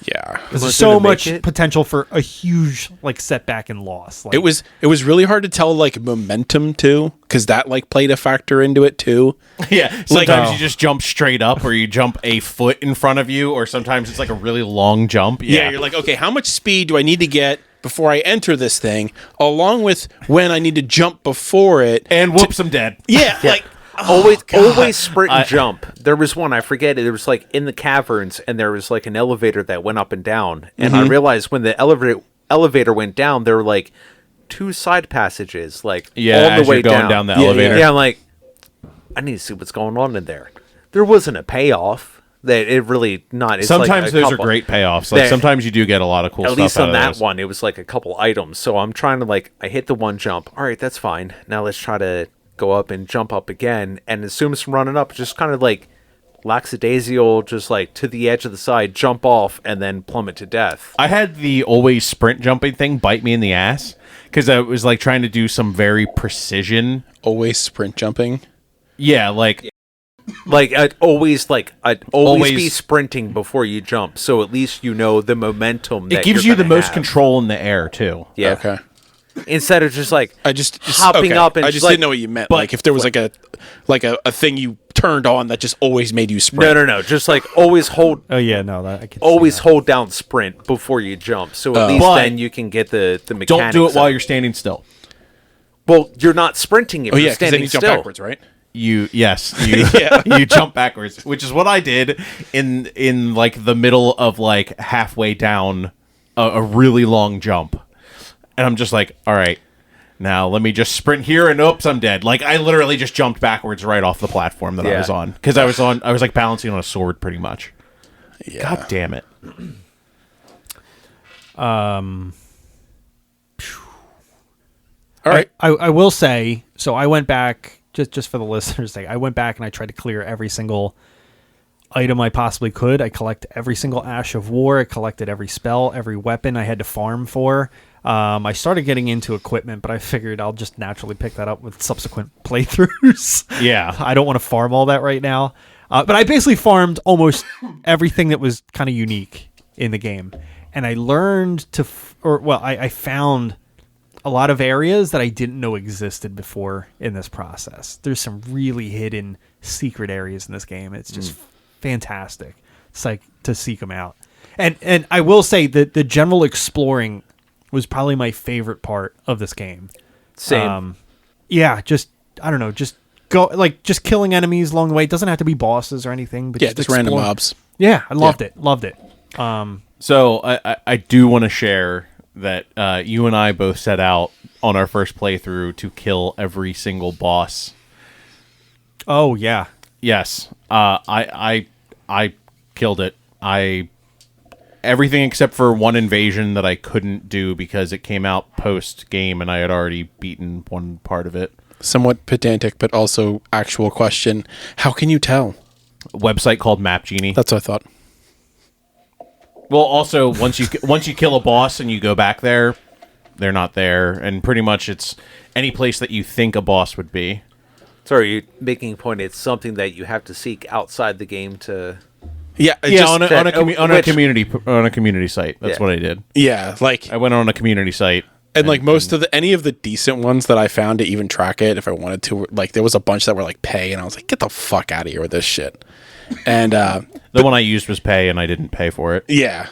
Yeah, There's gonna so make much it? potential for a huge like setback and loss. Like, it was really hard to tell like momentum too, because that like played a factor into it too. Yeah. Sometimes oh. you just jump straight up or you jump a foot in front of you, or sometimes it's like a really long jump. Yeah, you're like, okay, how much speed do I need to get before I enter this thing, along with when I need to jump before it? and whoops, I'm dead. Yeah, like always sprint and jump. There was one, I forget it. There was like in the caverns, and there was like an elevator that went up and down. And I realized when the elevator went down, there were like two side passages, like Yeah, all as the way you're going down the Yeah, elevator. Yeah, I'm like, I need to see what's going on in there. There wasn't a payoff. That it really not. It's Sometimes like a those couple- are great payoffs. Like There- sometimes you do get a lot of cool At stuff least out on of that those. one, it was like a couple items. So I'm trying to like, I hit the one jump. All right, that's fine. Now let's try to go up and jump up again. And as soon as I'm running up, just kind of like lackadaisical, just like to the edge of the side, jump off, and then plummet to death. I had the always sprint jumping thing bite me in the ass because I was like trying to do some very precision. always sprint jumping. Yeah, like Like I'd always be Always- sprinting before you jump, so at least you know the momentum. it that gives you're you the gonna most have. control in the air too. Yeah. Okay. Instead of just like I just hopping okay. up and I just just like- didn't know what you meant. but- Like if there was like a thing you turned on that just always made you sprint. no, just like always hold. oh yeah, no, that I can Always see hold down sprint before you jump, so at least But then you can get the mechanics. Don't do it while of- you're standing still. Well, you're not sprinting if Oh you're yeah, because then standing you jump still. backwards, right? You Yeah. you jump backwards, which is what I did in like the middle of like halfway down a really long jump, and I'm just like, all right, now let me just sprint here, and oops, I'm dead. Like I literally just jumped backwards right off the platform that I Yeah. was on because I was like balancing on a sword pretty much. Yeah. God damn it! All right. I will say, so I went back, just for the listeners' sake, I went back and I tried to clear every single item I possibly could. I collected every single Ash of War. I collected every spell, every weapon I had to farm for. I started getting into equipment, but I figured I'll just naturally pick that up with subsequent playthroughs. Yeah. I don't want to farm all that right now. But I basically farmed almost everything that was kind of unique in the game. And I learned I found a lot of areas that I didn't know existed before in this process. There's some really hidden secret areas in this game. It's just fantastic. It's like to seek them out. And I will say that the general exploring was probably my favorite part of this game. Same. Yeah, just, I don't know, just just killing enemies along the way. It doesn't have to be bosses or anything. But just random mobs. Yeah, I loved it. Loved it. So I do want to share that you and I both set out on our first playthrough to kill every single boss. Oh, yeah. Yes. I killed it. Everything except for one invasion that I couldn't do because it came out post game and I had already beaten one part of it. Somewhat pedantic, but also actual question. How can you tell? A website called Map Genie. That's what I thought. Well, also once you kill a boss and you go back there, they're not there, and pretty much it's any place that you think a boss would be. Sorry, you're making a point. It's something that you have to seek outside the game to. Yeah, on a community site. That's what I did. Yeah, like I went on a community site, and like most of any of the decent ones that I found to even track it, if I wanted to, like there was a bunch that were like pay, and I was like, get the fuck out of here with this shit. And the one I used was pay, and I didn't pay for it. Yeah.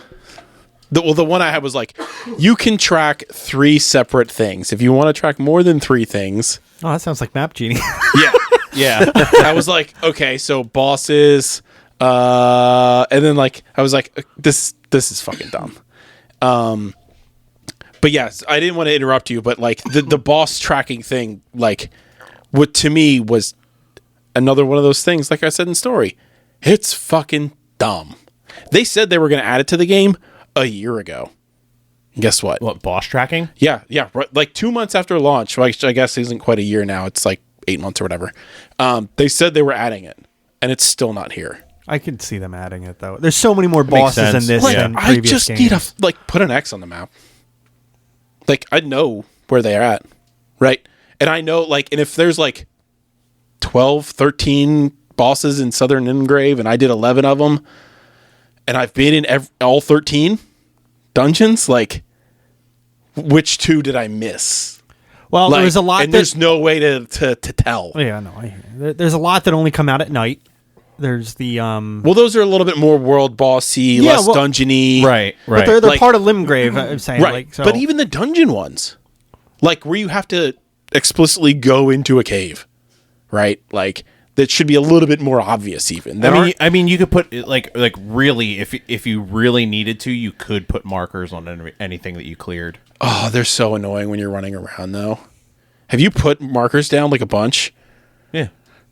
The one I had was like, you can track 3 separate things. If you want to track more than 3 things. Oh, that sounds like Map Genie. Yeah. Yeah. I was like, okay, so bosses, and then like I was like, this is fucking dumb. But yes, I didn't want to interrupt you, but like the boss tracking thing, like what to me was another one of those things, like I said in story. It's fucking dumb. They said they were going to add it to the game a year ago. Guess what? What, boss tracking? Yeah. Right, like 2 months after launch, which I guess isn't quite a year now. It's like 8 months or whatever. They said they were adding it, and it's still not here. I could see them adding it, though. There's so many more bosses in this like, than I previous just games. need to put an X on the map. Like, I know where they're at, right? And I know, like, and if there's like 12, 13 bosses in Southern Engrave, and I did 11 of them, and I've been in all 13 dungeons, like, which 2 did I miss? Well, like, there's a lot, and there's no way to tell. Yeah, no, I hear. There's a lot that only come out at night. There's the Well, those are a little bit more world bossy, less dungeony, Right. But they're like, part of Limgrave. I'm saying, right? Like, so. But even the dungeon ones, like where you have to explicitly go into a cave, right? Like that should be a little bit more obvious. Even I mean, you could put like really, if you really needed to, you could put markers on anything that you cleared. Oh, they're so annoying when you're running around, though. Have you put markers down like a bunch? Yeah,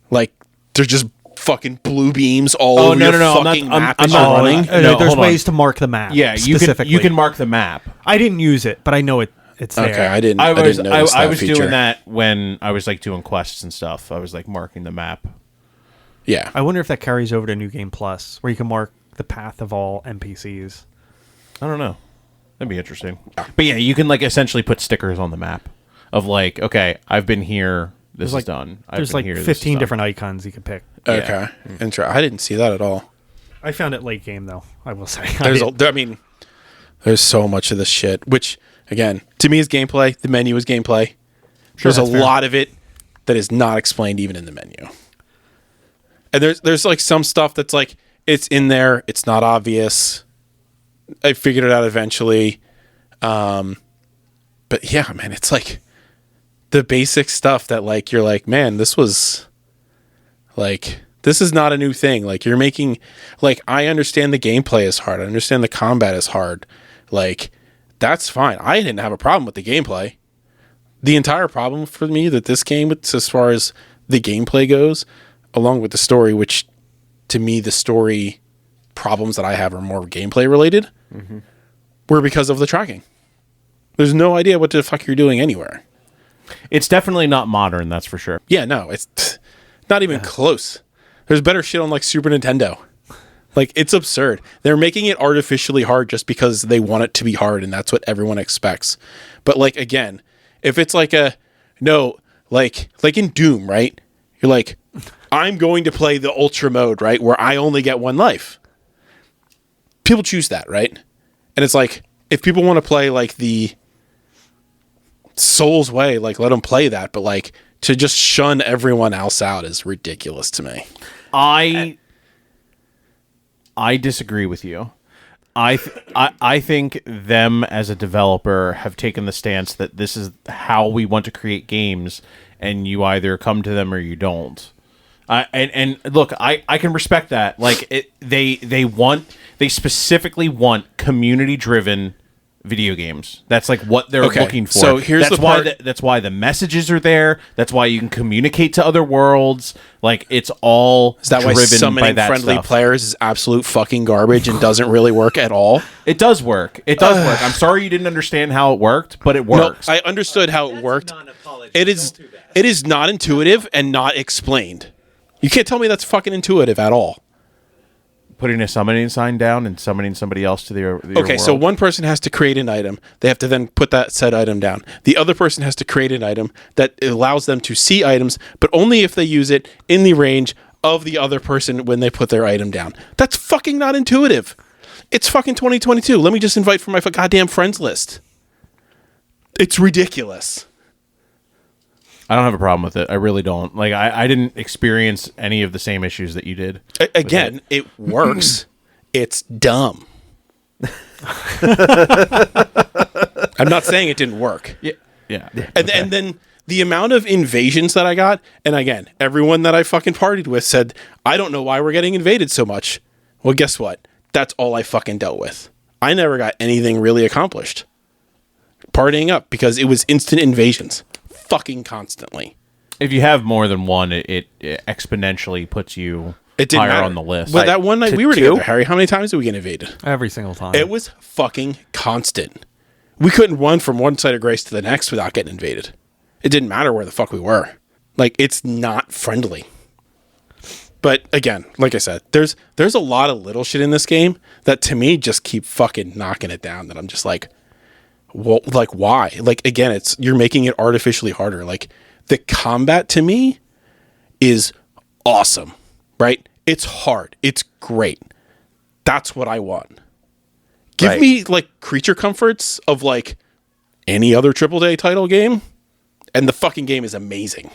like they're just fucking blue beams all over your fucking map I'm as not you're running. There's ways to mark the map. Yeah, specifically. you can mark the map. I didn't use it, but I know it's there. Okay, I didn't. I was notice that feature. doing that when I was like doing quests and stuff. I was like marking the map. Yeah, I wonder if that carries over to New Game Plus, where you can mark the path of all NPCs. I don't know. That'd be interesting. But yeah, you can like essentially put stickers on the map of like, okay, I've been here. This is done. There's like 15 different icons you can pick. Okay, I didn't see that at all. I found it late game though. I will say. There's so much of this shit, which again to me is gameplay. The menu is gameplay. There's a lot of it that is not explained even in the menu. And there's like some stuff that's like it's in there, it's not obvious. I figured it out eventually. But yeah, man, it's like the basic stuff that like you're like, man, this is not a new thing. Like you're making, like, I understand the gameplay is hard. I understand the combat is hard. Like that's fine. I didn't have a problem with the gameplay. The entire problem for me that this game, as far as the gameplay goes, along with the story, which to me the story problems that I have are more gameplay related, were because of the tracking. There's no idea what the fuck you're doing anywhere. It's definitely not modern, that's for sure. Yeah, no, it's not even close. There's better shit on like Super Nintendo. Like, it's absurd. They're making it artificially hard just because they want it to be hard, and that's what everyone expects. But like, again, if it's like like in Doom, right? You're like, I'm going to play the ultra mode, right? Where I only get one life. People choose that, right? And it's like, if people want to play like the Souls way, like, let them play that. But like, to just shun everyone else out is ridiculous to me. I disagree with you. I think them as a developer have taken the stance that this is how we want to create games, and you either come to them or you don't. And look, I can respect that. Like, they specifically want community driven video games. That's like what they're looking for. So here's that's that's why the messages are there. That's why you can communicate to other worlds. Like, it's all is that why summoning friendly stuff. Players is absolute fucking garbage and doesn't really work at all? It does work. It does work. I'm sorry you didn't understand how it worked, but it works. No, I understood how it worked. It is not intuitive and not explained. You can't tell me that's fucking intuitive at all. Putting a summoning sign down and summoning somebody else to the okay, world. So one person has to create an item. They have to then put that said item down. The other person has to create an item that allows them to see items, but only if they use it in the range of the other person when they put their item down. That's fucking not intuitive. It's fucking 2022. Let me just invite from my goddamn friends list. It's ridiculous. I don't have a problem with it. I really don't. Like, I didn't experience any of the same issues that you did. Again, it works. It's dumb. I'm not saying it didn't work. Yeah. And then the amount of invasions that I got, and again, everyone that I fucking partied with said, I don't know why we're getting invaded so much. Well, guess what? That's all I fucking dealt with. I never got anything really accomplished. Partying up because it was instant invasions. Fucking constantly. If you have more than one, it exponentially puts you higher on the list. But that one night we were together, Harry, how many times did we get invaded? Every single time. It was fucking constant. We couldn't run from one side of Grace to the next without getting invaded. It didn't matter where the fuck we were. Like, it's not friendly. But again, like I said, there's a lot of little shit in this game that to me just keep fucking knocking it down, that I'm just like, well, like, why? Like, again, you're making it artificially harder. Like, the combat to me is awesome, right? It's hard. It's great. That's what I want. Give me like creature comforts of like any other AAA title game, and the fucking game is amazing,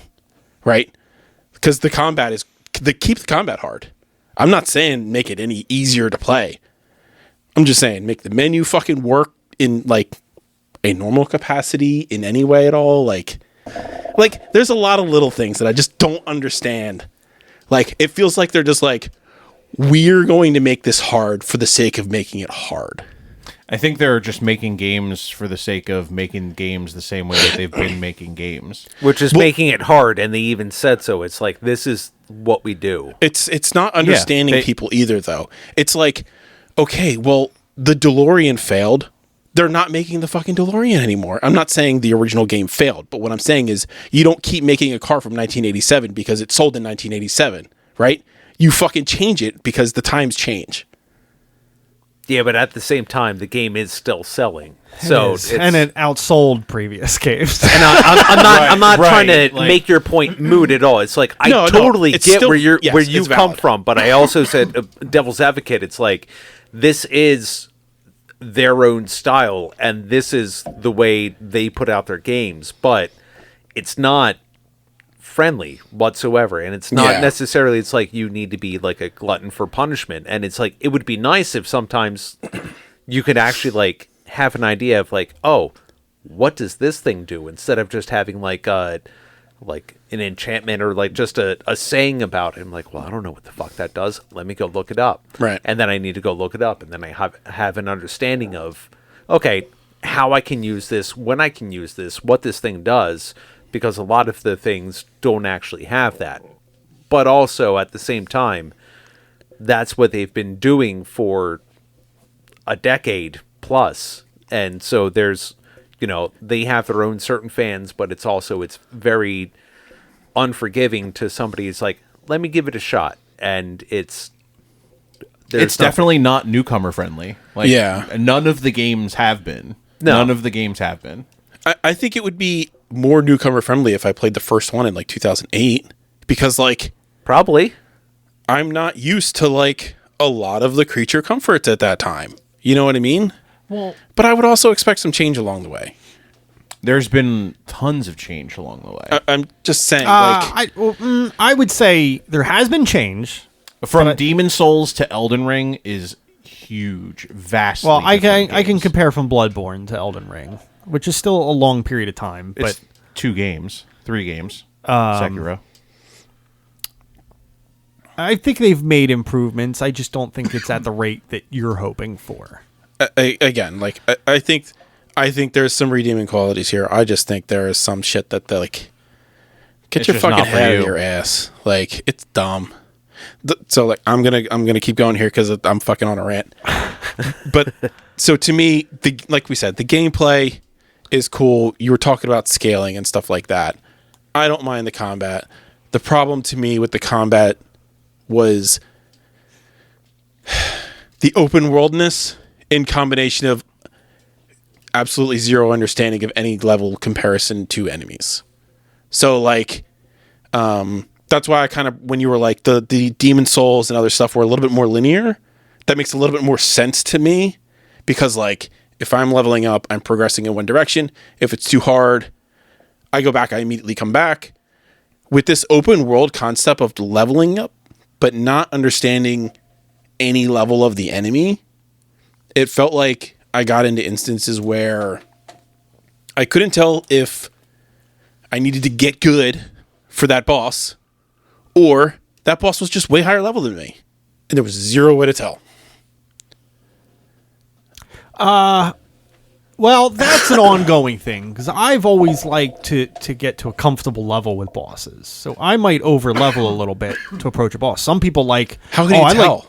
right? Because the combat keep the combat hard. I'm not saying make it any easier to play. I'm just saying make the menu fucking work in like a normal capacity in any way at all. Like there's a lot of little things that I just don't understand. Like, it feels like they're just like, we're going to make this hard for the sake of making it hard. I think they're just making games for the sake of making games the same way that they've been making games. Which is making it hard, and they even said so. It's like, this is what we do. It's not understanding people either, though. It's like, okay, well, the DeLorean failed. They're not making the fucking DeLorean anymore. I'm not saying the original game failed, but what I'm saying is you don't keep making a car from 1987 because it sold in 1987, right? You fucking change it because the times change. Yeah, but at the same time, the game is still selling. So and it outsold previous games. And I'm not trying to make your point moot at all. It's like, I totally get still, where you it's come valid. from, but I also said, devil's advocate, it's like, this is their own style, and this is the way they put out their games, but it's not friendly whatsoever, and it's not necessarily, it's like you need to be like a glutton for punishment, and it's like, it would be nice if sometimes you could actually like have an idea of like, oh, what does this thing do, instead of just having like an enchantment or like just a saying about it. I'm like, well, I don't know what the fuck that does. Let me go look it up. Right. And then I need to go look it up. And then I have an understanding of, okay, how I can use this, when I can use this, what this thing does, because a lot of the things don't actually have that. But also at the same time, that's what they've been doing for a decade plus, and so there's, they have their own certain fans, but it's very unforgiving to somebody who's like, let me give it a shot, and it's definitely not newcomer friendly. Like, Yeah. none of the games have been. No. None of the games have been. I think it would be more newcomer friendly if I played the first one in like 2008, because like probably. I'm not used to like a lot of the creature comforts at that time. You know what I mean? Well, but I would also expect some change along the way. There's been tons of change along the way. I'm just saying, I would say there has been change. From Demon Souls to Elden Ring is huge, vastly. Well, I different can games. compare from Bloodbourne to Elden Ring, which is still a long period of time. It's But 2 games, 3 games. Sekiro. I think they've made improvements. I just don't think it's at the rate that you're hoping for. again, like I think there's some redeeming qualities here. I just think there is some shit that they like. Get It's your just fucking not for head out you. of your ass. Like it's dumb. So like I'm gonna keep going here because I'm fucking on a rant. But so to me, like we said, the gameplay is cool. You were talking about scaling and stuff like that. I don't mind the combat. The problem to me with the combat was the open worldness in combination of absolutely zero understanding of any level comparison to enemies. So like, that's why I kind of, when you were like the Demon Souls and other stuff were a little bit more linear, that makes a little bit more sense to me, because like if I'm leveling up, I'm progressing in one direction. If it's too hard, I go back, I immediately come back. With this open world concept of leveling up, but not understanding any level of the enemy, it felt like I got into instances where I couldn't tell if I needed to get good for that boss, or that boss was just way higher level than me, and there was zero way to tell. Well, that's an ongoing thing, because I've always liked to get to a comfortable level with bosses. So I might over level a little bit to approach a boss. Some people like... How can you tell?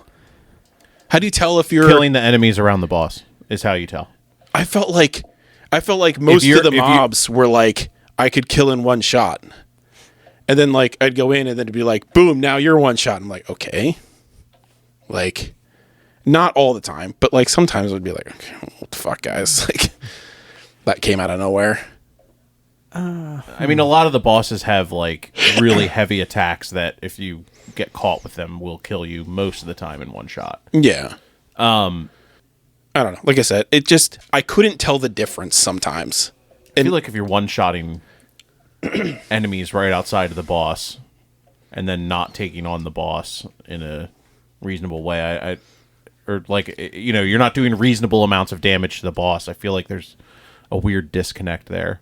How do you tell if you're... Killing the enemies around the boss is how you tell. I felt like most of the mobs were like I could kill in one shot. And then like I'd go in and then it'd be like, boom, now you're one shot. I'm like, okay. Like, not all the time, but like sometimes it would be like, okay, what the fuck, guys? Like, that came out of nowhere. I mean, a lot of the bosses have like really heavy attacks that if you get caught with them will kill you most of the time in one shot. Yeah. I don't know. Like I said, I couldn't tell the difference sometimes. I feel like if you're one-shotting enemies right outside of the boss and then not taking on the boss in a reasonable way, or like, you're not doing reasonable amounts of damage to the boss, I feel like there's a weird disconnect there.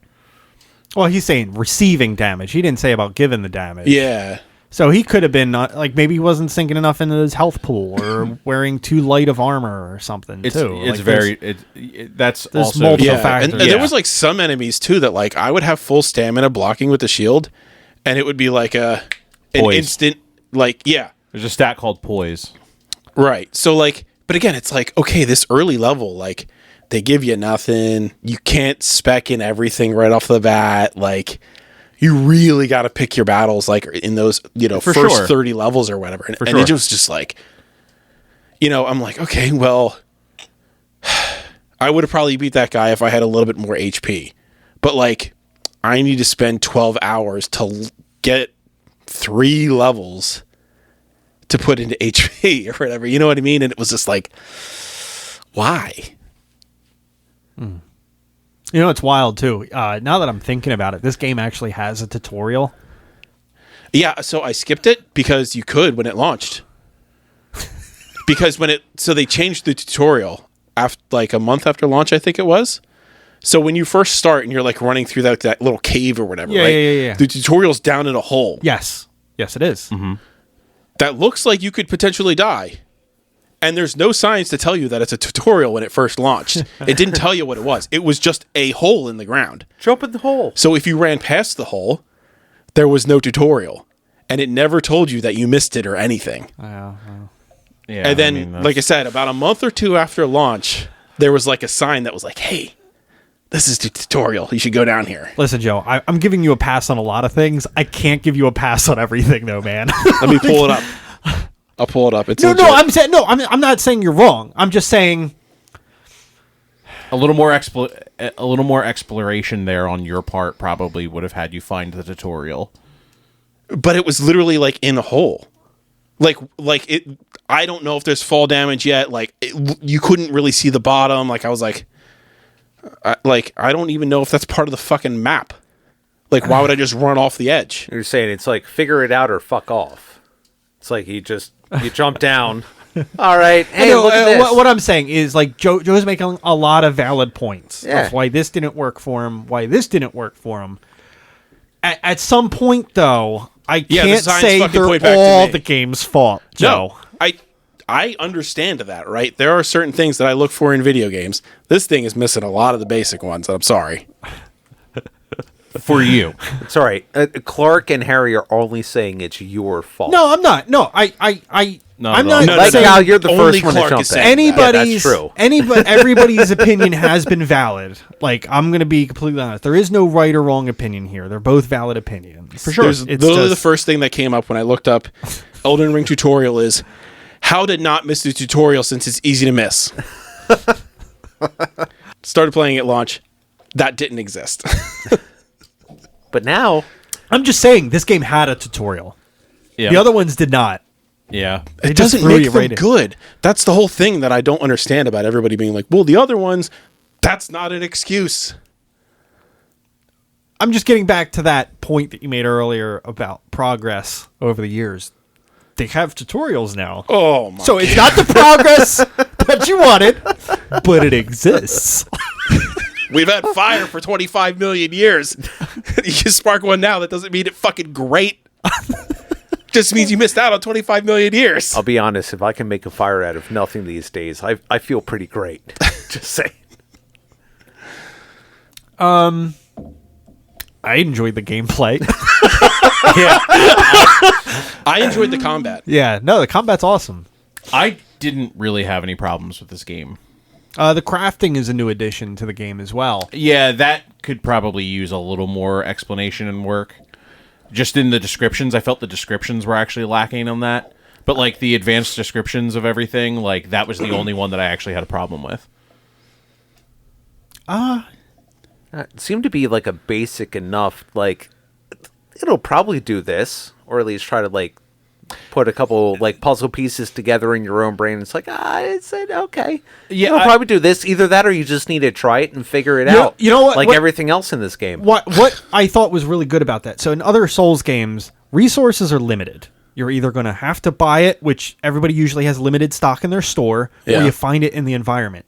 Well, he's saying receiving damage. He didn't say about giving the damage. Yeah. So he could have been, like, maybe he wasn't sinking enough into his health pool, or wearing too light of armor or something, too. It's like, that's there's also... multiple Yeah. factors. And there was like some enemies too that like I would have full stamina blocking with the shield, and it would be like an Poise. instant, like, yeah. There's a stat called Poise. Right. So like, but again, it's like, okay, this early level, like they give you nothing. You can't spec in everything right off the bat. Like you really got to pick your battles, like in those, For first sure. 30 levels or whatever. And sure. it was just like, I'm like, okay, well, I would have probably beat that guy if I had a little bit more HP, but like I need to spend 12 hours to get 3 levels to put into HP or whatever, you know what I mean? And it was just like, why? It's wild, too. Now that I'm thinking about it, this game actually has a tutorial. Yeah, so I skipped it because you could when it launched. Because so they changed the tutorial after like a month after launch, I think it was. So when you first start and you're like running through that little cave or whatever, right? Yeah. The tutorial's down in a hole. Yes, it is. Mm-hmm. That looks like you could potentially die. And there's no signs to tell you that it's a tutorial when it first launched. It didn't tell you what it was. It was just a hole in the ground. Jump in the hole. So if you ran past the hole, there was no tutorial. And it never told you that you missed it or anything. Yeah, And then, like I said, about a month or two after launch, there was like a sign that was like, "Hey, this is the tutorial. You should go down here." Listen, Joe, I'm giving you a pass on a lot of things. I can't give you a pass on everything, though, man. Let me pull it up. I'll pull it up. It's no, legit. I'm not saying you're wrong. I'm just saying A little more exploration there on your part probably would have had you find the tutorial. But it was literally like in a hole. Like it. I don't know if there's fall damage yet. Like you couldn't really see the bottom. Like I was like, I don't even know if that's part of the fucking map. Like why would I just run off the edge? You're saying it's like figure it out or fuck off. It's like you jump down. All right. Hey, look at this. What I'm saying is like Joe's making a lot of valid points Yeah. of why this didn't work for him, why this didn't work for him. At some point, though, I Yeah, the can't signs say fucking they're point back to all me. the game's fault, Joe. No, I understand that, right? There are certain things that I look for in video games. This thing is missing a lot of the basic ones. I'm sorry. For you. It's all right. Clark and Harry are only saying it's your fault. No, I'm not. No, I'm No, not no, Like saying how you're the Only first one to Clark jump is in. saying anybody's Yeah, that's true. everybody's opinion has been valid. Like I'm going to be completely honest. There is no right or wrong opinion here. They're both valid opinions. For There's literally the first thing that came up when I looked up Elden Ring tutorial is how to not miss the tutorial since it's easy to miss. Started playing at launch. That didn't exist. But now, I'm just saying this game had a tutorial. Yeah. The other ones did not. Yeah. They It just doesn't threw make you them right in. good. That's the whole thing that I don't understand about everybody being like, well, the other ones, that's not an excuse. I'm just getting back to that point that you made earlier about progress over the years. They have tutorials now. Oh, my So it's not the progress that you wanted, but it exists. We've had fire for 25 million years. You just spark one now. That doesn't mean it fucking great. Just means you missed out on 25 million years. I'll be honest, if I can make a fire out of nothing these days, I feel pretty great. Just saying. I enjoyed the gameplay. I enjoyed the combat. Yeah, no, the combat's awesome. I didn't really have any problems with this game. The crafting is a new addition to the game as well. Yeah, that could probably use a little more explanation and work. Just in the descriptions, I felt the descriptions were actually lacking on that. But like the advanced descriptions of everything, like that was the only one that I actually had a problem with. It seemed to be like a basic enough, like, it'll probably do this, or at least try to, like, put a couple, like, puzzle pieces together in your own brain. It's like, it's okay. Yeah, It'll probably do this. Either that or you just need to try it and figure it out. you know what- Like what- everything else in this game. What I thought was really good about that. So in other Souls games, resources are limited. You're either going to have to buy it, which everybody usually has limited stock in their store, Yeah. or you find it in the environment.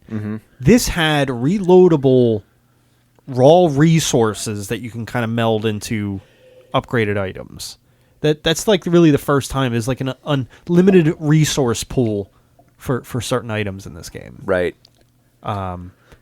This had reloadable raw resources that you can kind of meld into upgraded items. That's like really the first time is like an unlimited resource pool for certain items in this game. Right.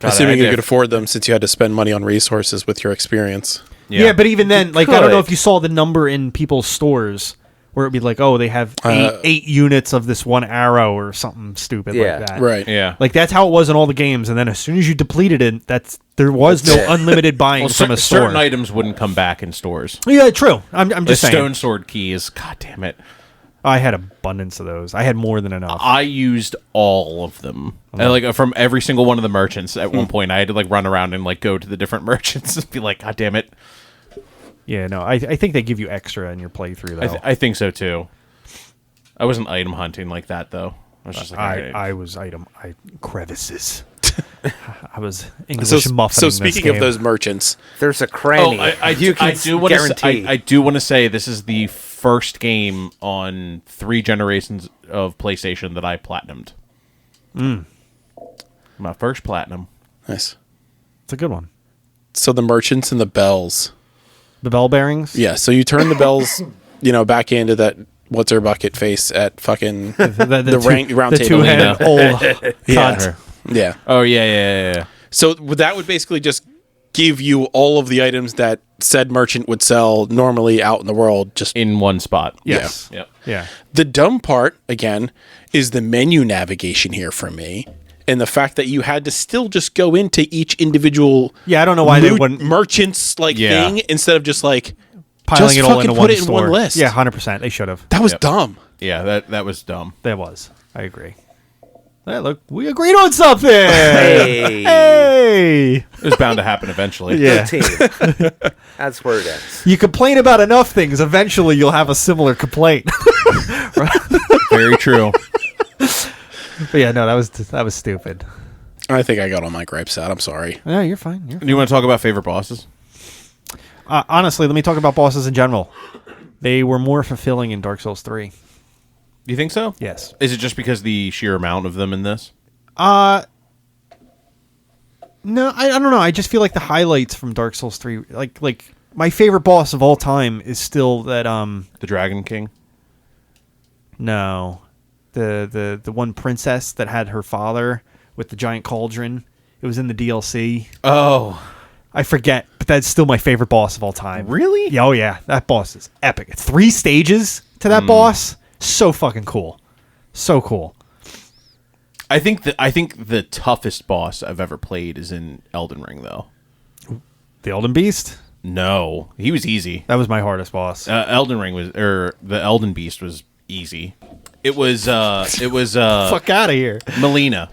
Assuming you could afford them since you had to spend money on resources with your experience. Yeah, but even then, like I don't know could. if you saw the number in people's stores where it'd be like, oh, they have eight units of this one arrow or something stupid Yeah. like that. Right. Yeah. Like that's how it was in all the games, and then as soon as you depleted it, there was no unlimited buying from a store. certain items wouldn't come back in stores. Yeah, true. I'm The just saying. stone sword keys, god damn it. I had abundance of those. I had more than enough. I used all of them. And, like from every single one of the merchants at one point. I had to like run around and like go to the different merchants and be like, god damn it. Yeah, no, I think they give you extra in your playthrough though. I think so too. I wasn't item hunting like that though. I was just like, alright. I was crevices. I was English So muffin. speaking of those merchants, There's a cranny. I you can do want to guarantee. I do want to say this is the first game on 3 generations of PlayStation that I platinumed. My first platinum. nice. It's a good one. So the merchants and the bells. The bell bearings. Yeah. So you turn the bells, back into that what's her bucket face at fucking the round the table. two-headed old Yeah. cunt. Yeah. Oh yeah. So that would basically just give you all of the items that said merchant would sell normally out in the world. Just In one spot. Yes. Yep. Yeah. the dumb part again is the menu navigation here for me and the fact that you had to still just go into each individual Yeah, I don't know why they wouldn't merchant's thing instead of just like piling just it all fucking into put one it in store. one list. Yeah, 100%. They should have. That was dumb. Yeah, that was dumb. That was. I agree. Hey, look, we agreed on something. Hey. Hey. It was bound to happen eventually. Yeah. Good team. That's where it ends. You complain about enough things, eventually you'll have a similar complaint. Very true. But yeah, no, that was stupid. I think I got all my gripes out. I'm sorry. Yeah, you're fine. Do you want to talk about favorite bosses? Honestly, let me talk about bosses in general. They were more fulfilling in Dark Souls 3. You think so? Yes. Is it just because the sheer amount of them in this? No, I don't know. I just feel like the highlights from Dark Souls 3, like my favorite boss of all time is still that The Dragon King? No. The one princess that had her father with the giant cauldron. It was in the DLC. Oh. I forget, but that's still my favorite boss of all time. Really? Yeah, oh yeah. That boss is epic. 3 stages to that boss. So fucking cool. So cool. I think the toughest boss I've ever played is in Elden Ring, though. The Elden Beast? No, he was easy. That was my hardest boss. Elden Ring was, or the Elden Beast was easy. It was Fuck out of here. Melania.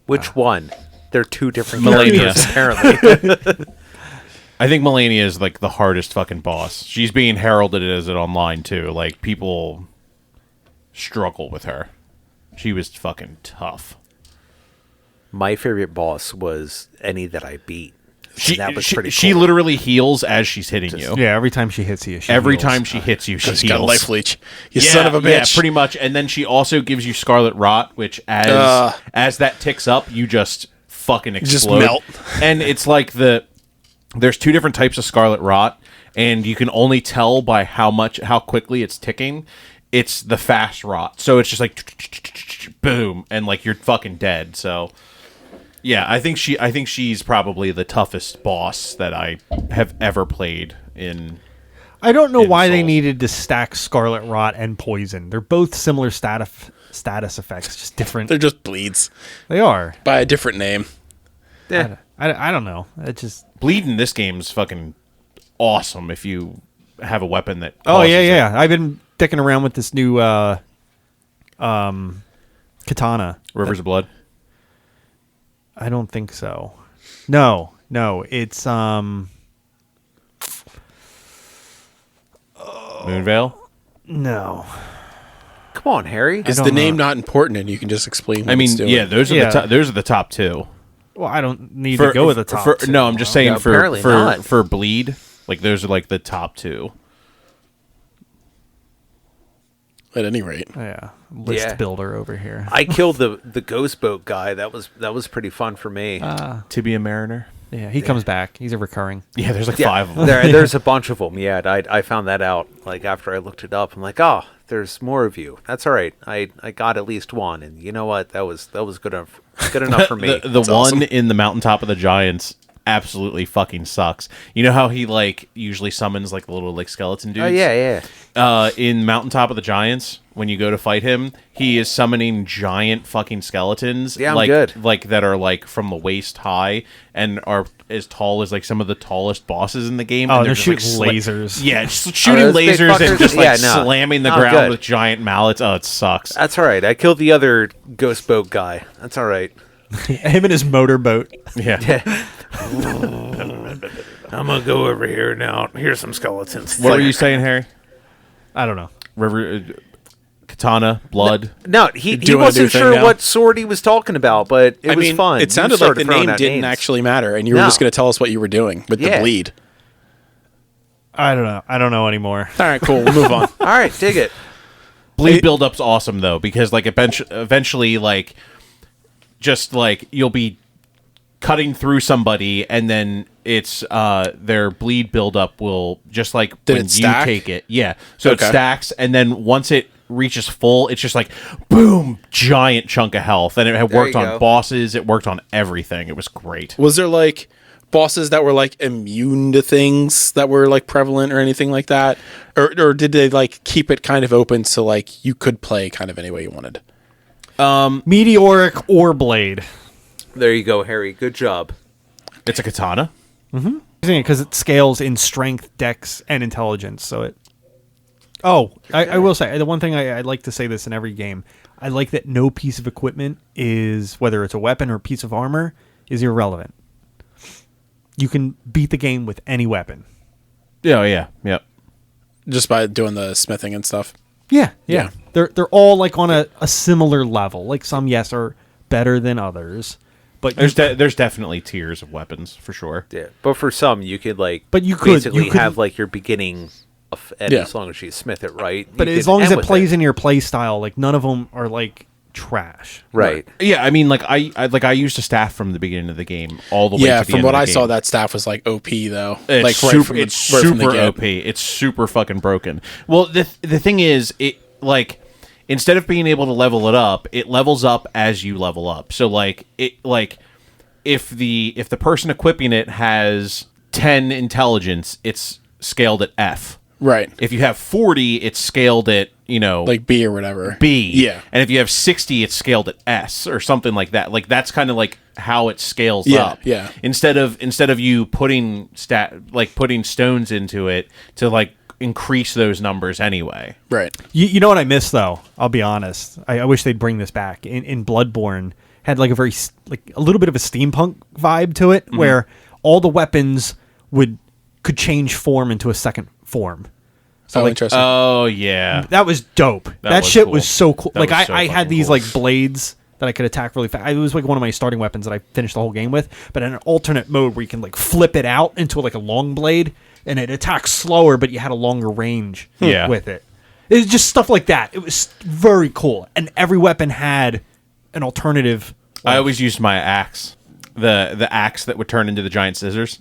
Which one? They're two different Melania. characters, apparently. I think Melania is like the hardest fucking boss. She's being heralded as it online too. Like people struggle with her. She was fucking tough. My favorite boss was any that I beat. That was pretty cool. She literally heals as she's hitting you. Yeah, every time she hits you, she Every heals. time she hits you, she She's got a heals. life leech. You son of a bitch. Yeah, pretty much. And then she also gives you Scarlet Rot, which as that ticks up, you just fucking explode. melt. And it's like there's 2 different types of Scarlet Rot, and you can only tell by how quickly it's ticking. It's the fast rot. So it's just like boom, and like you're fucking dead. So yeah, I think she's probably the toughest boss that I have ever played in. I don't know why they Souls. needed to stack Scarlet Rot and Poison. They're both similar status effects, just different. They're just bleeds They are. by a different name. Yeah. I don't know. It just. Bleed in this game is fucking awesome if you have a weapon that. Oh causes yeah, it. yeah. I've been dicking around with this new katana. Rivers of Blood. I don't think so. No. It's Moonveil. no. Come on, Harry. Is don't the name know. not important and you can just explain what I mean, it's doing? yeah, those are the top 2. Well, I don't need to go with the top. two. No, I'm just saying Yeah, apparently not. for Bleed, like those are like the top 2. At any rate. Yeah, list Yeah. builder over here. I killed the ghost boat guy. That was pretty fun for me. Tibia Mariner. Yeah, he comes back. He's a recurring. Yeah, there's like Yeah, 5 of them. there's a bunch of them. Yeah, I found that out like after I looked it up. I'm like, oh, there's more of you. That's all right. I got at least one, and you know what? That was good enough. Good enough for me. The one awesome. in the Mountaintop of the Giants absolutely fucking sucks. You know how he like usually summons like little like skeleton dudes? Oh yeah. In Mountaintop of the Giants, when you go to fight him, he is summoning giant fucking skeletons. Yeah, I'm like, good. Like that are like from the waist high and are as tall as like some of the tallest bosses in the game. Oh, and they're just, like, shooting lasers. Yeah, just shooting those big lasers and fuckers? just like Yeah, no. slamming the Oh, ground good. with giant mallets. Oh, it sucks. That's all right. I killed the other ghost boat guy. That's all right. Him and his motorboat. Yeah. I'm gonna go over here now. Here's some skeletons. What were you saying, Harry? I don't know. River, katana, blood. No, he doing a new wasn't thing sure now. what sword he was talking about, but it was fun. It sounded You like the started throwing name out didn't names. actually matter, and you were No. just going to tell us what you were doing with the Yeah. bleed. I don't know. I don't know anymore. All right, cool. We'll move on. All right, dig it. Bleed build-up's awesome though, because like eventually like just like you'll be cutting through somebody and then it's their bleed build-up will just like Did when it stack? you take it. Yeah. So Okay. it stacks and then once it reaches full, it's just like boom, giant chunk of health. And it had There worked you on go. bosses, it worked on everything. It was great. Was there like bosses that were like immune to things that were like prevalent or anything like that, or did they like keep it kind of open so like you could play kind of any way you wanted? Meteoric or Blaidd. There you go, Harry. Good job. It's a katana. Because it scales in strength, dex, and intelligence. So it. Oh, I will say the one thing I like to say this in every game. I like that no piece of equipment is, whether it's a weapon or a piece of armor, is irrelevant. You can beat the game with any weapon. Yeah. Just by doing the smithing and stuff. Yeah. They're all like on a similar level. Like some, yes, are better than others. But There's definitely tiers of weapons for sure. Yeah, but for some, you could But you could- basically you could- have like your beginning, and as long as you smith it right. But you as can long as end it with plays in your play style, like none of them are like trash. right. Yeah, I mean, like I used a staff from the beginning of the game all the way. Yeah, to the from end what of the I game. saw, that staff was like OP though. It's like super, from the, it's right from the super get. OP. It's super fucking broken. Well, the thing is, it like instead of being able to level it up, it levels up as you level up. So like if the person equipping it has 10 intelligence, it's scaled at F. Right. If you have 40, it's scaled at, Like B or whatever. B. Yeah. And if you have 60, it's scaled at S or something like that. Like that's kind of like how it scales Yeah, up. yeah. Instead of you putting putting stones into it to like increase those numbers anyway. Right. You know what I miss though? I'll be honest. I wish they'd bring this back. In Bloodbourne, had like a little bit of a steampunk vibe to it, where all the weapons could change form into a second form. So Interesting. Oh yeah. that was dope. That was shit cool. was so cool. That Like was so I had fucking these cool. like blades that I could attack really fast. It was like one of my starting weapons that I finished the whole game with. But in an alternate mode where you can like flip it out into like a long blade and it attacks slower, but you had a longer range Yeah. with it. It was just stuff like that. It was very cool, and every weapon had an alternative. I always used my axe. The axe that would turn into the giant scissors.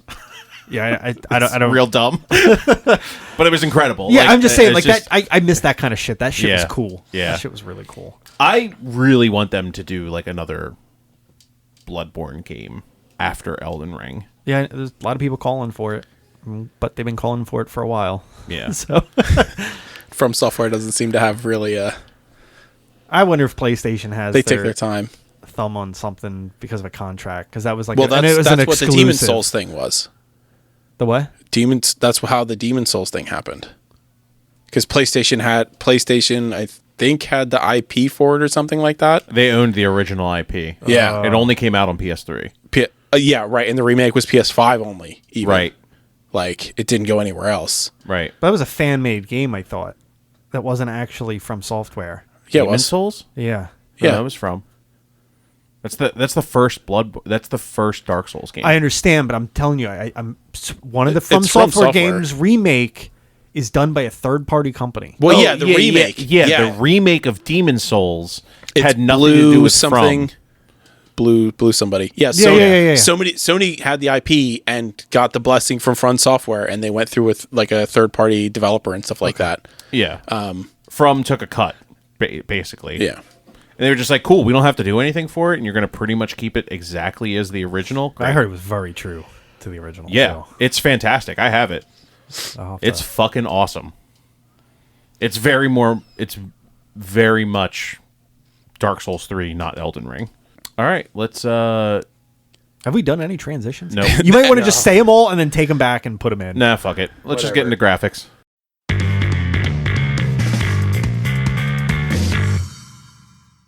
Yeah, I don't. Real dumb. But it was incredible. Yeah, Like, I'm just saying, it's like that. I miss that kind of shit. That shit was Yeah, cool. yeah. That shit was really cool. I really want them to do like another Bloodbourne game after Elden Ring. Yeah, there's a lot of people calling for it, but they've been calling for it for a while. Yeah. So FromSoftware doesn't seem to have really I wonder if PlayStation has they take their time. thumb on something because of a contract, because that was like Well, and it was that's an what the exclusive. Demon Souls thing was. The what? That's how the Demon Souls thing happened. Because PlayStation, I think, had the IP for it or something like that. They owned the original IP. Yeah. It only came out on PS3. Yeah, right. And the remake was PS5 only. Even. Right. Like, it didn't go anywhere else. Right. That was a fan-made game, I thought. That wasn't actually from software. Yeah, it Demon was. Souls? Yeah. Yeah. No, that was from. That's the first That's the first Dark Souls game. I understand, but I'm telling you, I'm one of the It's From From Software Software. games remake is done by a third-party company. Well, Oh, yeah, the remake. Yeah, the remake of Demon Souls It's had nothing to do Blue with something. From. Blue somebody. Yeah, yeah. Sony had the IP and got the blessing from FromSoftware, and they went through with like a third-party developer and stuff like that. Yeah. From took a cut, basically. Yeah. And they were just like, cool, we don't have to do anything for it, and you're going to pretty much keep it exactly as the original. I heard it was very true to the original. Yeah, it's fantastic. I have it. So I'll have It's to- fucking awesome. It's very much Dark Souls 3, not Elden Ring. All right, let's Have we done any transitions? No. You might want to just say them all and then take them back and put them in. nah, fuck it. Let's just get into graphics.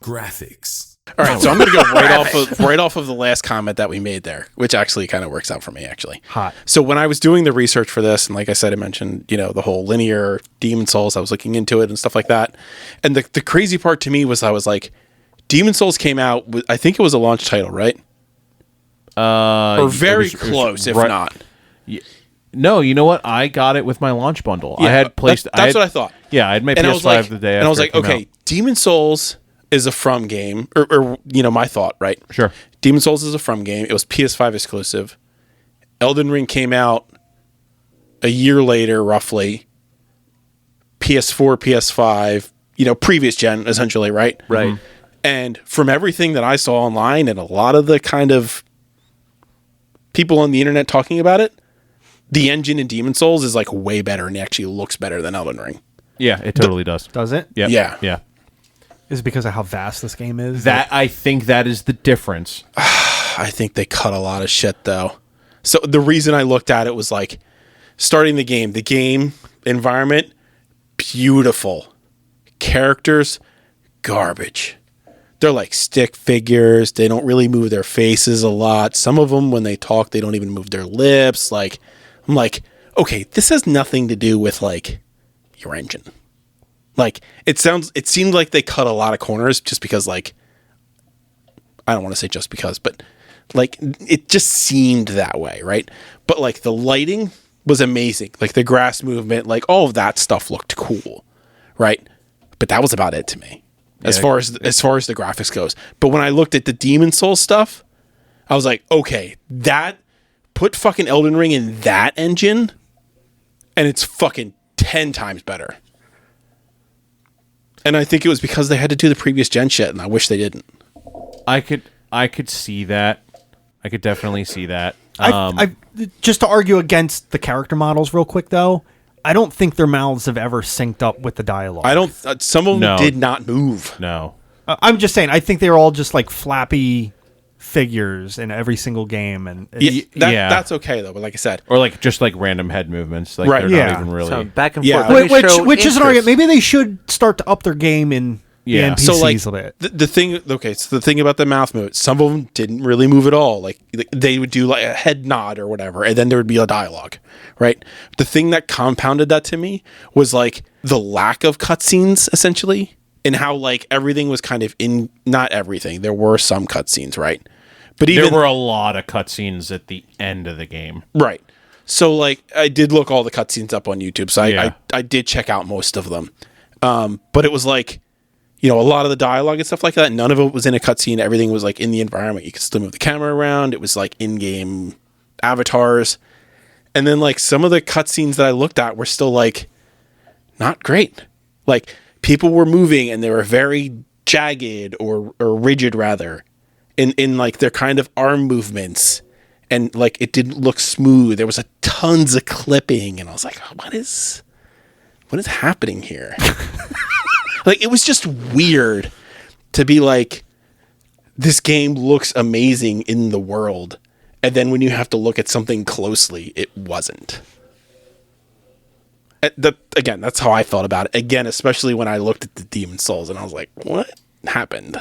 Graphics. All right, so I'm going to go right off of the last comment that we made there, which actually kind of works out for me, actually. Hot. So when I was doing the research for this, and like I said, I mentioned, the whole linear Demon Souls, I was looking into it and stuff like that. And the crazy part to me was I was like, Demon Souls came out, I think it was a launch title, right? Or very close, if not. No, you know what? I got it with my launch bundle. I had placed. That's what I thought. Yeah, I had my And I PS5 was like, the day after. and I was like, it came okay, out. Demon Souls is a From game, or my thought, right? Sure. Demon Souls is a From game. It was PS5 exclusive. Elden Ring came out a year later, roughly. PS4, PS5, previous gen, essentially, right? Right. Mm-hmm. And from everything that I saw online and a lot of the kind of people on the internet talking about it, the engine in Demon Souls is like way better and actually looks better than Elden Ring. Yeah, it totally does. Does it? Yep. Yeah. Yeah. Is it because of how vast this game is? I think that is the difference. I think they cut a lot of shit though. So the reason I looked at it was like starting the game environment, beautiful. Characters, garbage. They're like stick figures. They don't really move their faces a lot. Some of them, when they talk, they don't even move their lips. Like, I'm like, okay, this has nothing to do with like your engine. Like, it seemed like they cut a lot of corners just because, like, I don't want to say just because, but like it just seemed that way, right? But like the lighting was amazing. Like the grass movement, like all of that stuff looked cool, right? But that was about it to me. As far as the graphics goes. But when I looked at the Demon Souls stuff, I was like, okay, put fucking Elden Ring in that engine, and it's fucking 10 times better. And I think it was because they had to do the previous gen shit, and I wish they didn't. I could see that. I could definitely see that. I just to argue against the character models real quick, though, I don't think their mouths have ever synced up with the dialogue. I don't. Some of them did not move. No. I'm just saying. I think they were all just like flappy figures in every single game, and that's okay though. But like I said, or like just like random head movements, like right? They're not even really So back and Yeah. forth. which is an argument. Maybe they should start to up their game in the NPCs So like a bit. the thing. Okay, so the thing about the mouth movement, some of them didn't really move at all. Like they would do like a head nod or whatever, and then there would be a dialogue. Right. The thing that compounded that to me was like the lack of cutscenes, essentially, and how like everything was kind of in. Not everything. There were some cutscenes, right? But there were a lot of cutscenes at the end of the game. Right. So like I did look all the cutscenes up on YouTube, so I did check out most of them. But it was like, you know, a lot of the dialogue and stuff like that, none of it was in a cutscene. Everything was like in the environment. You could still move the camera around. It was like in-game avatars. And then like some of the cutscenes that I looked at were still like not great. Like people were moving and they were very jagged or rigid rather in like their kind of arm movements. And like it didn't look smooth. There was tons of clipping and I was like, oh, what is happening here? Like it was just weird to be like, this game looks amazing in the world. And then when you have to look at something closely, it wasn't. Again, that's how I felt about it. Again, especially when I looked at the Demon Souls and I was like, what happened?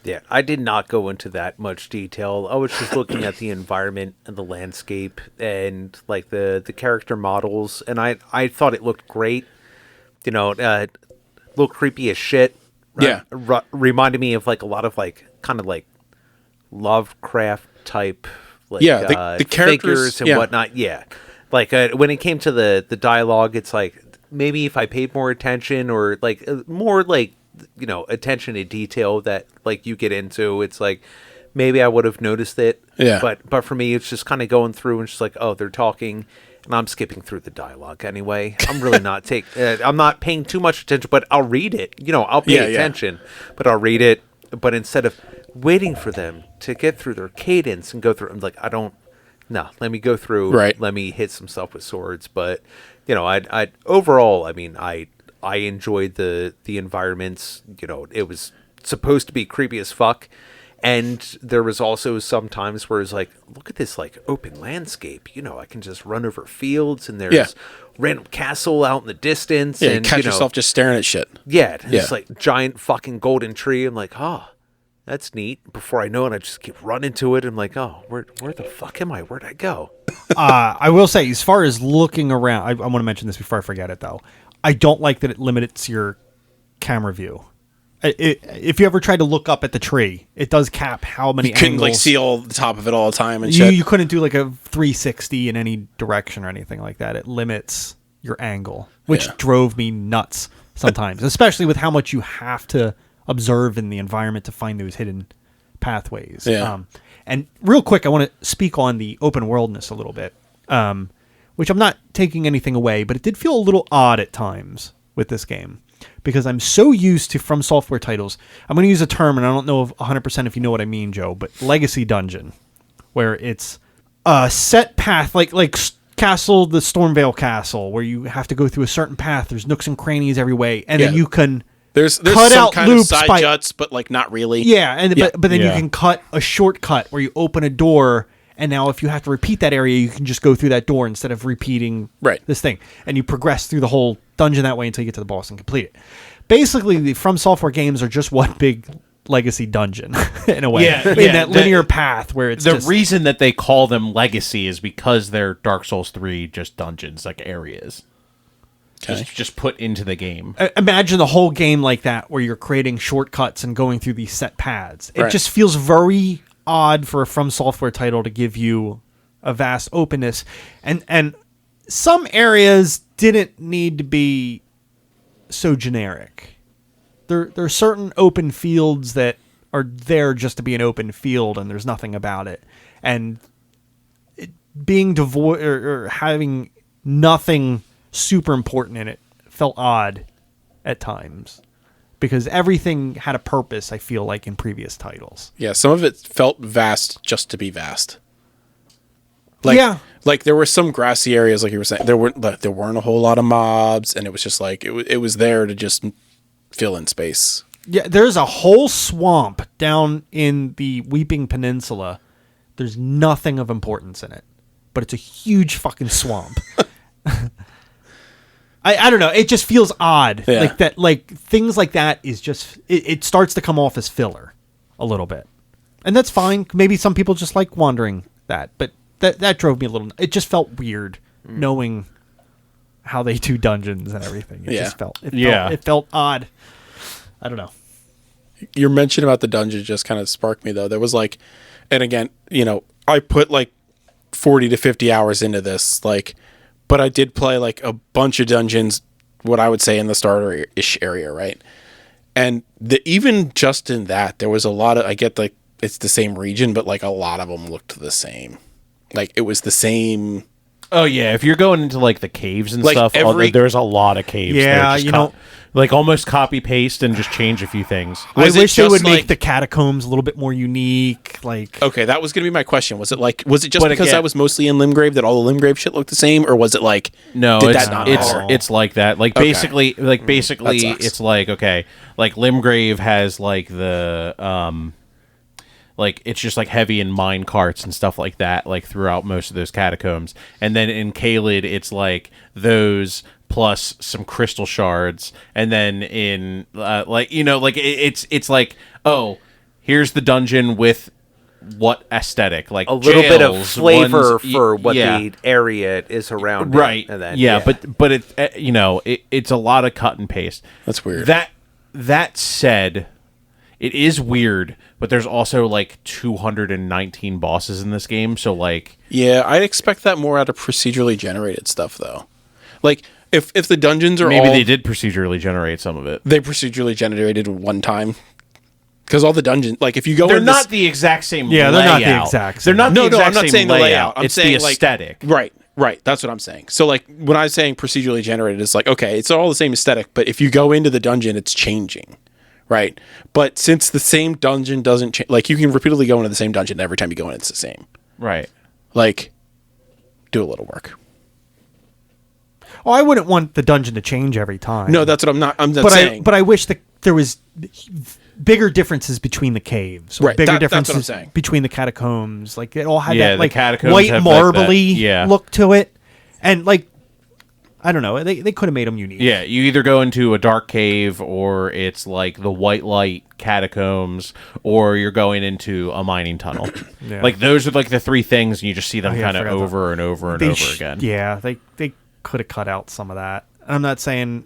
Yeah, I did not go into that much detail. I was just looking at the environment and the landscape and like the character models, and I thought it looked great. You know, looked creepy as shit. Yeah, reminded me of like a lot of like kind of like Lovecraft type, like the characters figures and whatnot. Yeah, like when it came to the dialogue, it's like maybe if I paid more attention or like more like, you know, attention to detail that like you get into, it's like maybe I would have noticed it. Yeah. But for me, it's just kind of going through and just like, oh, they're talking, and I'm skipping through the dialogue anyway. I'm really not I'm not paying too much attention, but I'll read it. You know, I'll pay attention, but I'll read it. But instead of waiting for them to get through their cadence and go through, I'm like, let me go through. Right. Let me hit some stuff with swords. But you know, I overall, I mean, I enjoyed the environments. You know, it was supposed to be creepy as fuck, and there was also some times where it's like, look at this like open landscape. You know, I can just run over fields, and there's random castle out in the distance. Yeah, and catch yourself just staring at shit. Yeah, it's like giant fucking golden tree. I'm like, that's neat. Before I know it, I just keep running to it. I'm like, oh, where the fuck am I? Where'd I go? I will say, as far as looking around, I want to mention this before I forget it, though. I don't like that it limits your camera view. If you ever try to look up at the tree, it does cap how many angles. You couldn't like see all the top of it all the time and shit. You couldn't do like a 360 in any direction or anything like that. It limits your angle, which drove me nuts sometimes, especially with how much you have to observe in the environment to find those hidden pathways. Yeah. And real quick, I want to speak on the open worldness a little bit, which I'm not taking anything away, but it did feel a little odd at times with this game because I'm so used to FromSoftware titles. I'm going to use a term, and I don't know 100% if you know what I mean, Joe, but legacy dungeon, where it's a set path, like Castle, the Stormvale Castle, where you have to go through a certain path. There's nooks and crannies every way, and then you can There's cut some out kind of loops side by juts, but like not really. yeah, and Yeah. but then you Yeah. can cut a shortcut where you open a door, and now if you have to repeat that area, you can just go through that door instead of repeating Right. this thing, and you progress through the whole dungeon that way until you get to the boss and complete it. Basically, the FromSoftware games are just one big legacy dungeon in a way, in that linear path where it's the just, reason that they call them legacy is because they're Dark Souls 3 just dungeons, like areas. Okay. Just put into the game. Imagine the whole game like that, where you're creating shortcuts and going through these set paths. It Right. just feels very odd for a FromSoftware title to give you a vast openness, and some areas didn't need to be so generic. There are certain open fields that are there just to be an open field, and there's nothing about it. And being devoid or having nothing super important in it felt odd at times, because everything had a purpose, I feel like, in previous titles. Yeah, some of it felt vast just to be vast. Like, Yeah. like there were some grassy areas, like you were saying. There weren't a whole lot of mobs, and it was just like it was there to just fill in space. Yeah, there's a whole swamp down in the Weeping Peninsula. There's nothing of importance in it, but it's a huge fucking swamp. I don't know. It just feels odd. Yeah. Like that. Like things like that is just it starts to come off as filler a little bit, and that's fine. Maybe some people just like wandering that, but that drove me a little. It just felt weird knowing how they do dungeons and everything. It Yeah. just felt. It felt odd. I don't know. Your mention about the dungeon just kind of sparked me though. There was like, and again, I put like 40 to 50 hours into this, like, but I did play like a bunch of dungeons, what I would say in the starter-ish area, right? And even just in that, there was a lot of, I get like it's the same region, but like a lot of them looked the same. Like it was the same. Oh yeah, if you're going into like the caves and Like, stuff, there's a lot of caves. Yeah, there. Just like almost copy paste and just change a few things. Was I it wish they just would make like- the catacombs a little bit more unique. Like, Okay, that was going to be my question. Was it just But because again- I was mostly in Limgrave that all the Limgrave shit looked the same, or was it like No, did it's that not it's matter? it's like that. Like Okay. basically, That sucks. it's like okay, like Limgrave has like the like it's just like heavy in mine carts and stuff like that, like throughout most of those catacombs. And then in Caelid, it's like those plus some crystal shards. And then in it's like, oh, here's the dungeon with what aesthetic, like A little bit of jails, flavor ones- for what yeah. the area is around Right. it. And then, yeah, but it it's a lot of cut and paste. That's weird. That said, it is weird, but there's also like 219 bosses in this game, so like Yeah, I'd expect that more out of procedurally generated stuff, though. Like, if the dungeons are maybe all... they did procedurally generate some of it. They procedurally generated one time. Because all the dungeons... Like, if you go They're in not the exact same Yeah, they're not the layout. exact They're same. not the No, exact I'm not same saying the layout. layout. I'm it's saying, the like... aesthetic. Right. That's what I'm saying. So, like, when I'm saying procedurally generated, it's like, okay, it's all the same aesthetic, but if you go into the dungeon, it's changing. Right? But since the same dungeon doesn't change... Like, you can repeatedly go into the same dungeon every time you go in, it's the same. Right. Like, do a little work. oh, I wouldn't want the dungeon to change every time. No, that's what I'm not but saying. I wish that there was bigger differences between the caves, or Right, bigger that's what I'm differences saying. between the catacombs. Like it all had Yeah, that the like catacombs white have that- marbly yeah. look to it, and like I don't know, they could have made them unique. Yeah, you either go into a dark cave, or it's like the white light catacombs, or you're going into a mining tunnel. Yeah. Like those are like the three things, and you just see them Oh, yeah, I kind of forgot that. over and over and They over again. Yeah, they could have cut out some of that. And I'm not saying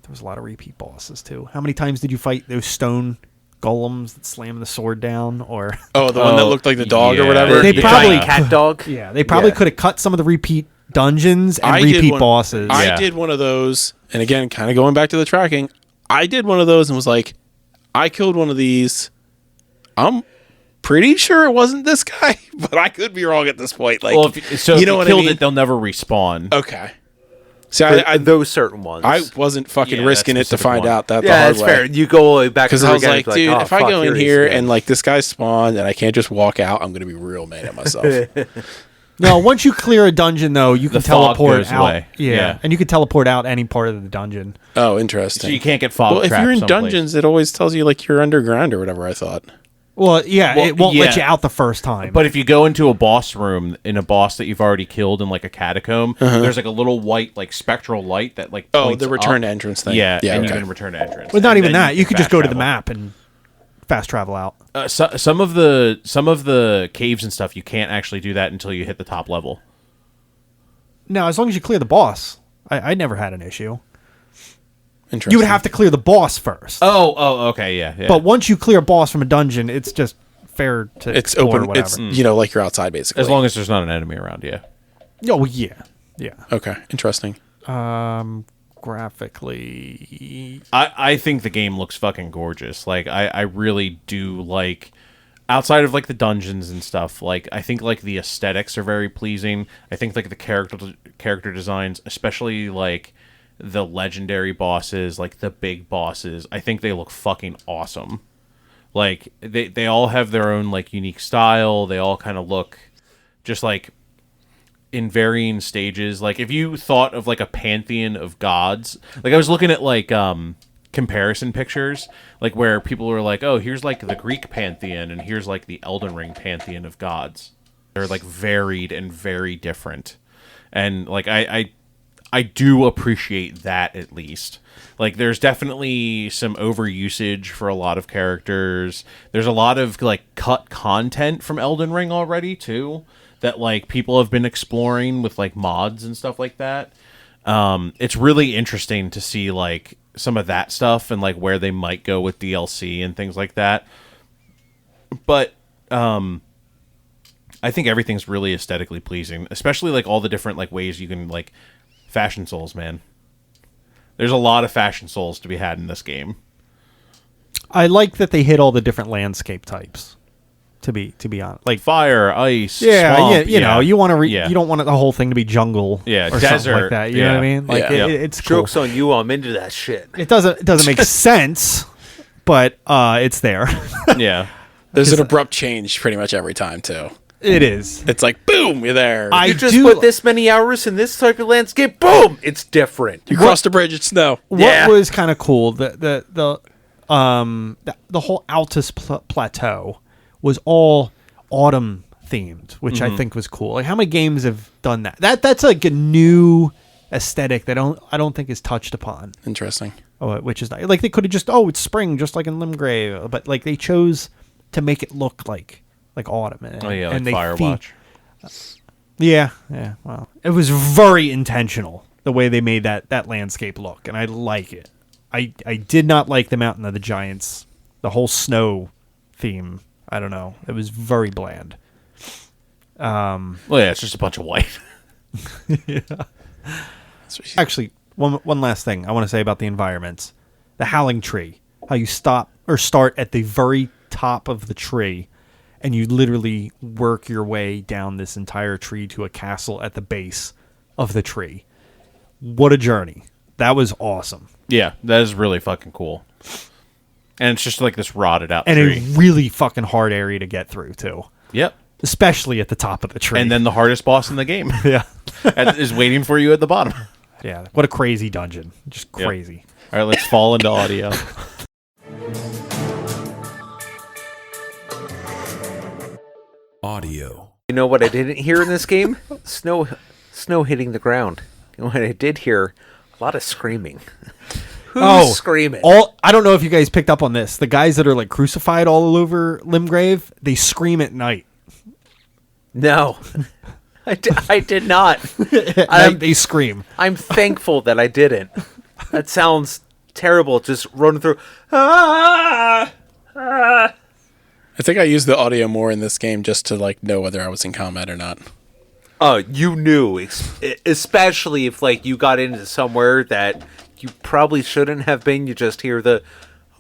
there was a lot of repeat bosses too. How many times did you fight those stone golems that slam the sword down? Or Oh, the one that looked like the dog or yeah. whatever? They The probably- giant cat dog. yeah, they probably Yeah. could have cut some of the repeat dungeons and I did repeat one- bosses. I Yeah. did one of those, and again, kind of going back to the tracking, I did one of those and was like, I killed one of these. I'm pretty sure it wasn't this guy, but I could be wrong at this point. Like, Well, if you you know what I killed mean? it, they'll never respawn. Okay. See, Those certain ones. I wasn't fucking Yeah, risking that it to specific find one. out that yeah, the hard that's way. fair. You go all the way back Because through I was again, like, it's dude, oh, if I fuck, go in he here is, and like this guy spawned and I can't just walk out, I'm gonna be real mad at myself. No, once you clear a dungeon, though, you can The fog teleport goes out. away. Yeah. Yeah. And you can teleport out any part of the dungeon. Oh, interesting. So you can't get fog Well, if trapped you're in someplace. dungeons, it always tells you like you're underground or whatever. I thought. Well, yeah, Well, it won't let yeah. you out the first time. But if you go into a boss room in a boss that you've already killed in like a catacomb, there's like a little white like spectral light that like Oh, points the return up. entrance thing. Yeah, yeah. and Okay. you can return to entrance. Well, not And even then that. You could just fast go to the travel. map and fast travel out. Some of the caves and stuff you can't actually do that until you hit the top level. No, as long as you clear the boss, I never had an issue. Interesting. You would have to clear the boss first. Oh, okay, yeah. But once you clear a boss from a dungeon, it's just fair to It's explore open. or whatever. It's like you're outside basically. as long as there's not an enemy around, yeah. Oh, yeah. Yeah. Okay, interesting. Graphically... I think the game looks fucking gorgeous. Like I really do like outside of like the dungeons and stuff, like I think like the aesthetics are very pleasing. I think like the character designs, especially like the legendary bosses, like the big bosses, I think they look fucking awesome. Like they all have their own like unique style. They all kind of look just like in varying stages. Like if you thought of like a pantheon of gods, like I was looking at like comparison pictures, like where people were like, oh, here's like the Greek pantheon and here's like the Elden Ring pantheon of gods. They're like varied and very different. And like I do appreciate that at least. Like there's definitely some overusage for a lot of characters. There's a lot of like cut content from Elden Ring already too, that like people have been exploring with like mods and stuff like that. It's really interesting to see like some of that stuff and like where they might go with DLC and things like that. But I think everything's really aesthetically pleasing, especially like all the different like ways you can like fashion souls, man. There's a lot of fashion souls to be had in this game. I like that they hit all the different landscape types. To be honest, like Fire, ice, yeah, swamp, you know, you want to Yeah. you don't want the whole thing to be jungle, Yeah, or something like desert, that. You know what I mean? Like Yeah. it's cool. Joke's on you, I'm into that shit. It doesn't make sense, but it's there. Yeah. There's an abrupt change pretty much every time too. It is. It's like boom, you're there. I You just do- put this many hours in this type of landscape, boom, it's different. you cross the bridge, it's snow. Yeah. What was kind of cool, the whole Altus plateau was all autumn themed, which I think was cool. Like how many games have done that? That's like a new aesthetic that I don't think is touched upon. Interesting. Oh, which is nice. Like they could have just it's spring just like in Limgrave, but like they chose to make it look like autumn. And, Oh yeah, and like they Firewatch. Yeah. Well, it was very intentional the way they made that landscape look, and I like it. I did not like the Mountain of the Giants, the whole snow theme. I don't know. It was very bland. Well, yeah, it's just a bunch of white. Actually, one last thing I want to say about the environments. The Howling Tree. How you start at the very top of the tree, and you literally work your way down this entire tree to a castle at the base of the tree. What a journey. That was awesome. Yeah, that is really fucking cool. And it's just like this rotted out And tree. a really fucking hard area to get through, too. Yep. Especially at the top of the tree. And then the hardest boss in the game yeah. is waiting for you at the bottom. Yeah. What a crazy dungeon. Just Yep. crazy. All right, let's fall into audio. Audio. You know what I didn't hear in this game? Snow hitting the ground. You know what I did hear? A lot of screaming. Who's screaming? I don't know if you guys picked up on this. The guys that are like crucified all over Limgrave, they scream at night. No. I did not. They scream. I'm thankful that I didn't. That sounds terrible, just running through. Ah! Ah! I think I used the audio more in this game just to like know whether I was in combat or not. Oh, you knew, especially if like you got into somewhere that you probably shouldn't have been. You just hear the.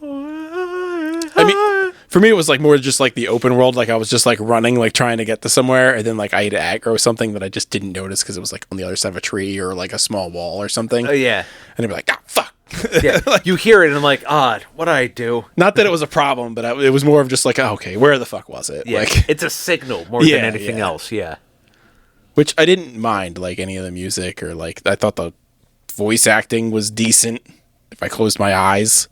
I mean, for me, it was like more just like the open world. Like I was just like running, like trying to get to somewhere, and then like I had to aggro something that I just didn't notice because it was like on the other side of a tree or like a small wall or something. Oh yeah, And they'd be like, "Ah, fuck." yeah. You hear it, and I'm like, "Odd, what did I do?" Not that it was a problem, but it was more of just like, oh, okay, where the fuck was it? Yeah, Like, it's a signal more Yeah, than anything yeah. else. Yeah. which I didn't mind like any of the music or like I thought the voice acting was decent if I closed my eyes.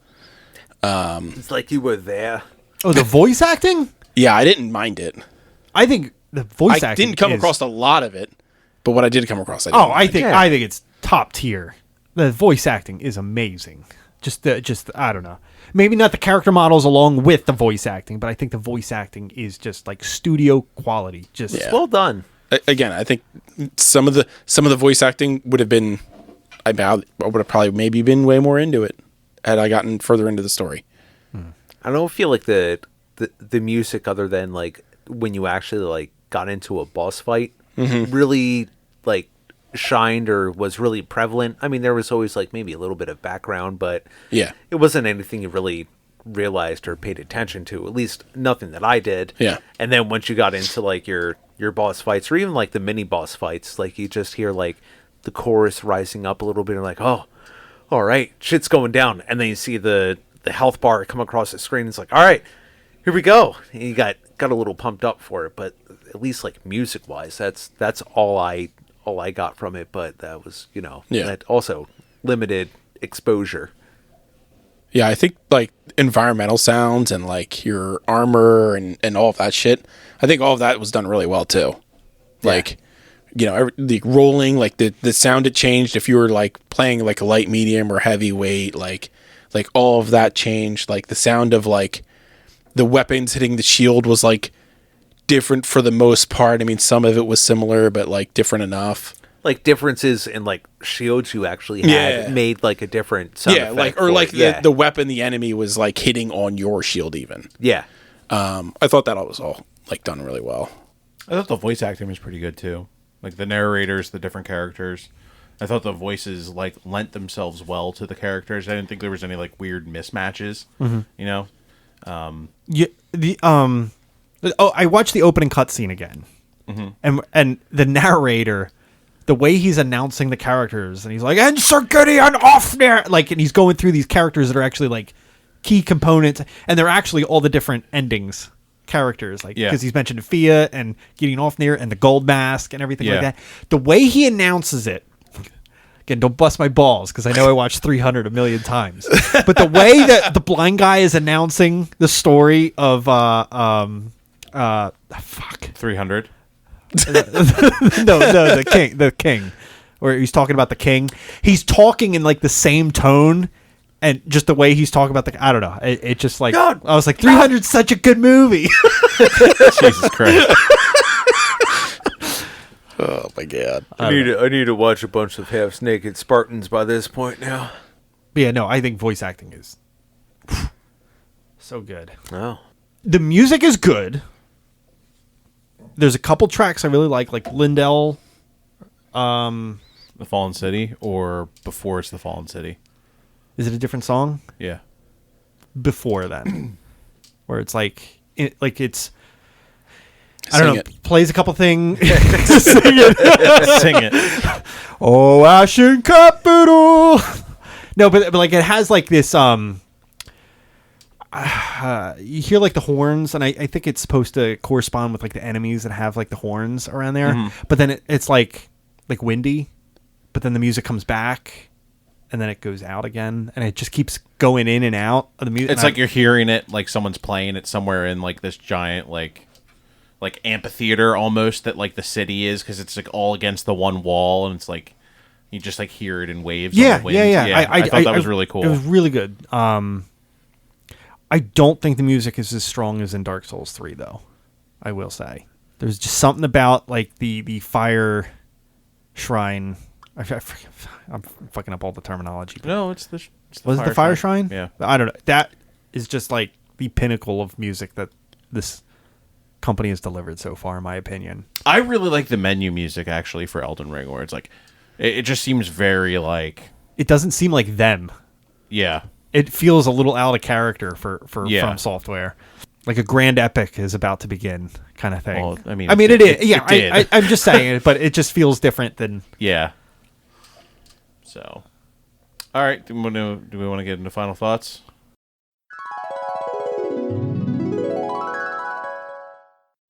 It's like you were there. Oh, the voice acting? Yeah, I didn't mind it. I think the voice I acting didn't come is- across a lot of it, but what I did come across, I didn't Oh, I mind. think Yeah. I think it's top tier. The voice acting is amazing. Just I don't know. Maybe not the character models along with the voice acting, but I think the voice acting is just like studio quality. Just Yeah. Well done. Again, I think some of the voice acting would have been. I would have probably maybe been way more into it had I gotten further into the story. I don't feel like the music, other than like when you actually like got into a boss fight, really like shined or was really prevalent. I mean, there was always like maybe a little bit of background, but Yeah. it wasn't anything you really realized or paid attention to. At least nothing that I did. Yeah. And then once you got into like your boss fights, or even like the mini boss fights, like you just hear like the chorus rising up a little bit, and like, oh, all right, shit's going down. And then you see the health bar come across the screen. It's like, all right, here we go. And you got a little pumped up for it. But at least like music wise, that's all I got from it. But that was, Yeah. that also limited exposure. Yeah, I think like environmental sounds and like your armor and all of that shit. I think all of that was done really well too. Like, the rolling, like the sound it changed if you were like playing like a light, medium, or heavyweight, like all of that changed. Like the sound of like the weapons hitting the shield was like different for the most part. I mean, some of it was similar, but like different enough. Like differences in like shields you actually had Yeah. made like a different sound Yeah, effect like for it. the weapon the enemy was like hitting on your shield even. Yeah. I thought that was all like done really well. I thought the voice acting was pretty good too. Like the narrators, the different characters. I thought the voices like lent themselves well to the characters. I didn't think there was any like weird mismatches. You know, Yeah, I watched the opening cutscene again, and the narrator, the way he's announcing the characters, and he's like, "And Sir Gideon off there," like, and he's going through these characters that are actually like key components, and they're actually all the different endings characters, like Yeah. because he's mentioned Fia and Gideon Ofnir and the Gold Mask and everything like Yeah. that. The way he announces it. Again, don't bust my balls because I know I watched 300 a million times. But the way that the blind guy is announcing the story of fuck 300. the king, where he's talking about the king. He's talking in like the same tone, and just the way he's talking about I don't know. It just like God. I was like 300 's such a good movie. Jesus Christ. Oh my god. I need to watch a bunch of half naked Spartans by this point now. But yeah, no, I think voice acting is so good. Oh. The music is good. There's a couple tracks I really like Lindell. The Fallen City, or before it's the Fallen City. Is it a different song? Yeah. Before then, where it's like it's I Sing don't know, it. plays a couple things. Sing it. Sing it. Oh, Ashen Capital. No, but like it has like this you hear like the horns, and I think it's supposed to correspond with like the enemies that have like the horns around there. But then it's like windy, but then the music comes back, and then it goes out again, and it just keeps going in and out of the music. It's like you're hearing it like someone's playing it somewhere in like this giant like amphitheater almost that like the city is, because it's like all against the one wall, and it's like you just like hear it in waves. Yeah, on the wind. yeah. I thought that was really cool. It was really good. I don't think the music is as strong as in Dark Souls 3, though. I will say there's just something about like the fire shrine. I'm fucking up all the terminology. But No, it's the was it the fire shrine? Yeah. I don't know. That is just like the pinnacle of music that this company has delivered so far, in my opinion. I really like the menu music actually for Elden Ring, where it's like it just seems very like It doesn't seem like them. yeah. It feels a little out of character for Yeah. FromSoftware. Like a grand epic is about to begin, kind of thing. Well, I mean, it is. Yeah, it did. I'm just saying it, but it just feels different than. Yeah. So, all right. Do we want to get into final thoughts?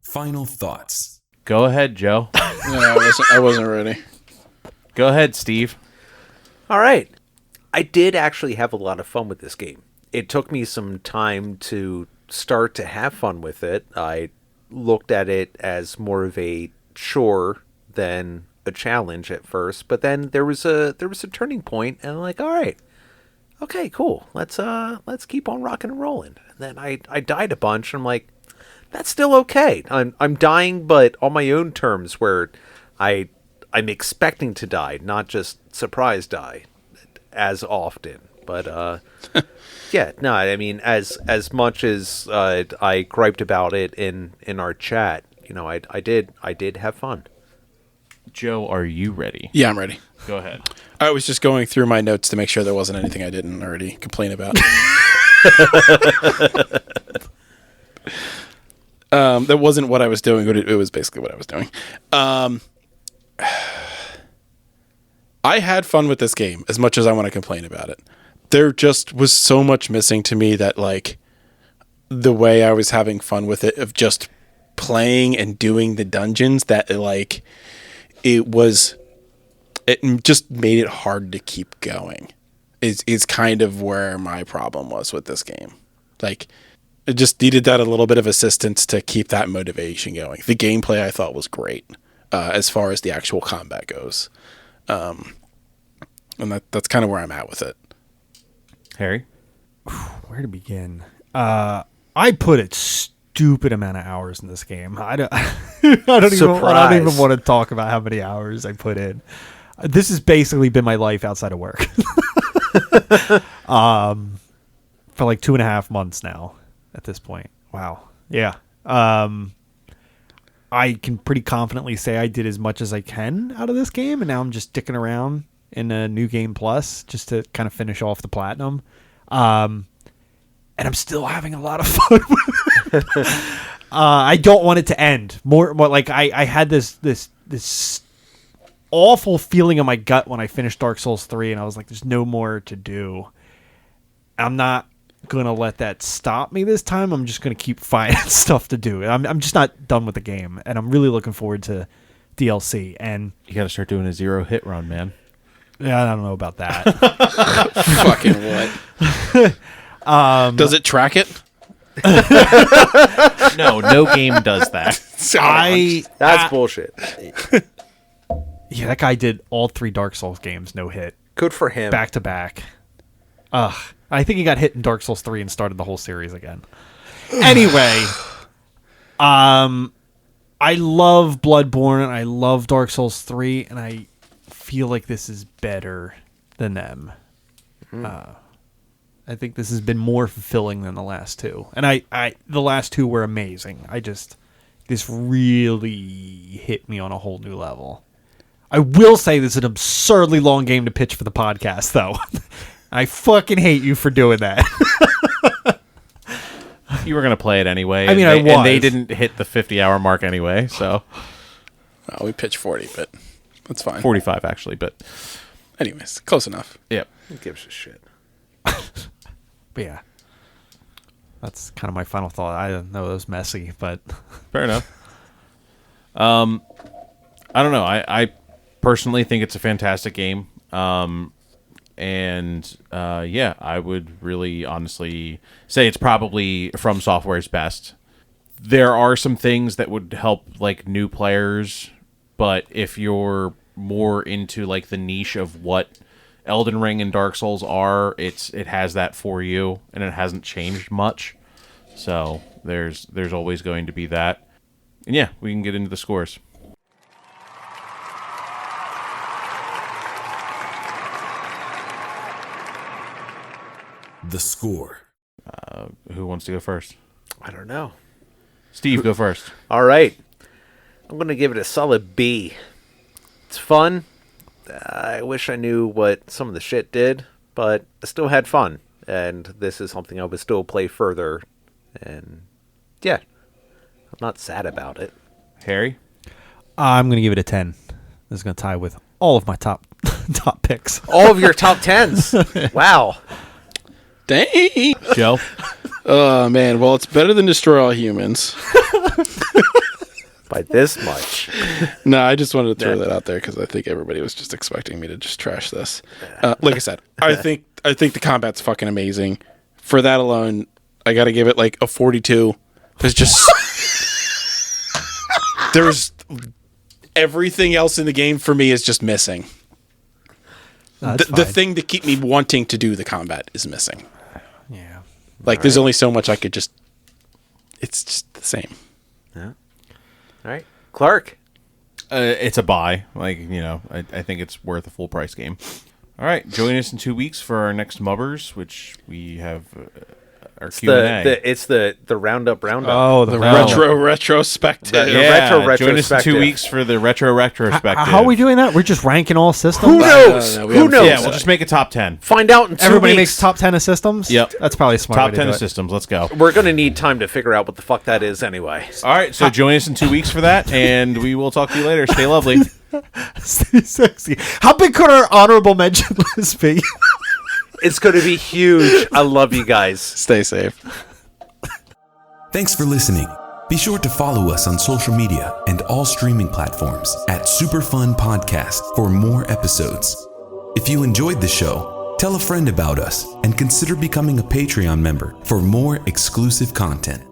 Final thoughts. Go ahead, Joe. No, I wasn't ready. Go ahead, Steve. All right. I did actually have a lot of fun with this game. It took me some time to start to have fun with it. I looked at it as more of a chore than a challenge at first, but then there was a turning point, and I'm like, all right, okay, cool. Let's keep on rocking and rolling. And then I died a bunch, and I'm like, that's still okay. I'm dying, but on my own terms, where I'm expecting to die, not just surprise die as often. But yeah, no, I mean, as much as I griped about it in our chat, I did have fun. Joe, are you ready? Yeah, I'm ready. Go ahead. I was just going through my notes to make sure there wasn't anything I didn't already complain about. That wasn't what I was doing, but it was basically what I was doing. I had fun with this game as much as I want to complain about it. There just was so much missing to me that, like, the way I was having fun with it, of just playing and doing the dungeons, that, like, it just made it hard to keep going. Is kind of where my problem was with this game. Like, it just needed that a little bit of assistance to keep that motivation going. The gameplay I thought was great, as far as the actual combat goes. And that's kind of where I'm at with it. Harry? Where to begin? I put a stupid amount of hours in this game. I don't even want to talk about how many hours I put in. This has basically been my life outside of work. For like 2.5 months now at this point. Wow. Yeah. I can pretty confidently say I did as much as I can out of this game, and now I'm just sticking around in a New Game Plus just to kind of finish off the platinum. And I'm still having a lot of fun with it. I don't want it to end. More like I had this awful feeling in my gut when I finished Dark Souls 3, and I was like, there's no more to do. I'm not going to let that stop me this time. I'm just going to keep finding stuff to do. I'm just not done with the game, and I'm really looking forward to DLC. And You got to start doing a 0-hit run, man. yeah, I don't know about that. Fucking what? Does it track it? No game does that. That's bullshit. Yeah, that guy did all 3 Dark Souls games, no hit. Good for him. Back to back. I think he got hit in Dark Souls 3 and started the whole series again. Anyway, I love Bloodbourne and I love Dark Souls 3, and I feel like this is better than them. I think this has been more fulfilling than the last 2. And the last 2 were amazing. This really hit me on a whole new level. I will say this is an absurdly long game to pitch for the podcast, though. I fucking hate you for doing that. You were going to play it anyway. I mean, and I was. And they didn't hit the 50-hour mark anyway, so. Well, we pitched 40, but that's fine. 45, actually, but. Anyways, close enough. Yep. Who gives a shit? But yeah. That's kind of my final thought. I don't know, it was messy, but... Fair enough. I don't know. I personally think it's a fantastic game. Yeah, I would really honestly say it's probably FromSoftware's best. There are some things that would help like new players, but if you're more into like the niche of what Elden Ring and Dark Souls are, it has that for you, and it hasn't changed much. So there's always going to be that. And yeah, we can get into the scores. The score. Who wants to go first? I don't know. Steve, go first. All right. I'm going to give it a solid B. It's fun. I wish I knew what some of the shit did, but I still had fun. And this is something I would still play further. And yeah, I'm not sad about it. Harry? I'm going to give it a 10. This is going to tie with all of my top picks. All of your top 10s. Wow. Dang. Joe? Oh, man. Well, it's better than Destroy All Humans. by this much. No, I just wanted to throw that out there because I think everybody was just expecting me to just trash this. Like I said, I think the combat's fucking amazing. For that alone, I got to give it like a 42. There's everything else in the game for me is just missing. The thing to keep me wanting to do the combat is missing. Yeah. Like, there's only so much I could just... It's just the same. Yeah. All right. Clark. It's a buy. Like, I think it's worth a full price game. All right. Join us in 2 weeks for our next Mubbers, which we have our Q&A. It's the Roundup. Oh, the retrospective. Join us in 2 weeks for the retrospective. How are we doing that? We're just ranking all systems? Who knows? Who knows? Yeah, we'll just make a top 10. Find out in 2 Everybody weeks. makes top 10 of systems? Yep. That's probably a smart Top way 10 to of do it. systems. Let's go. We're going to need time to figure out what the fuck that is anyway. All right, so join us in 2 weeks for that, and we will talk to you later. Stay lovely. Stay sexy. How big could our honorable mention list be? It's going to be huge. I love you guys. Stay safe. Thanks for listening. Be sure to follow us on social media and all streaming platforms at Superfun Podcast for more episodes. If you enjoyed the show, tell a friend about us and consider becoming a Patreon member for more exclusive content.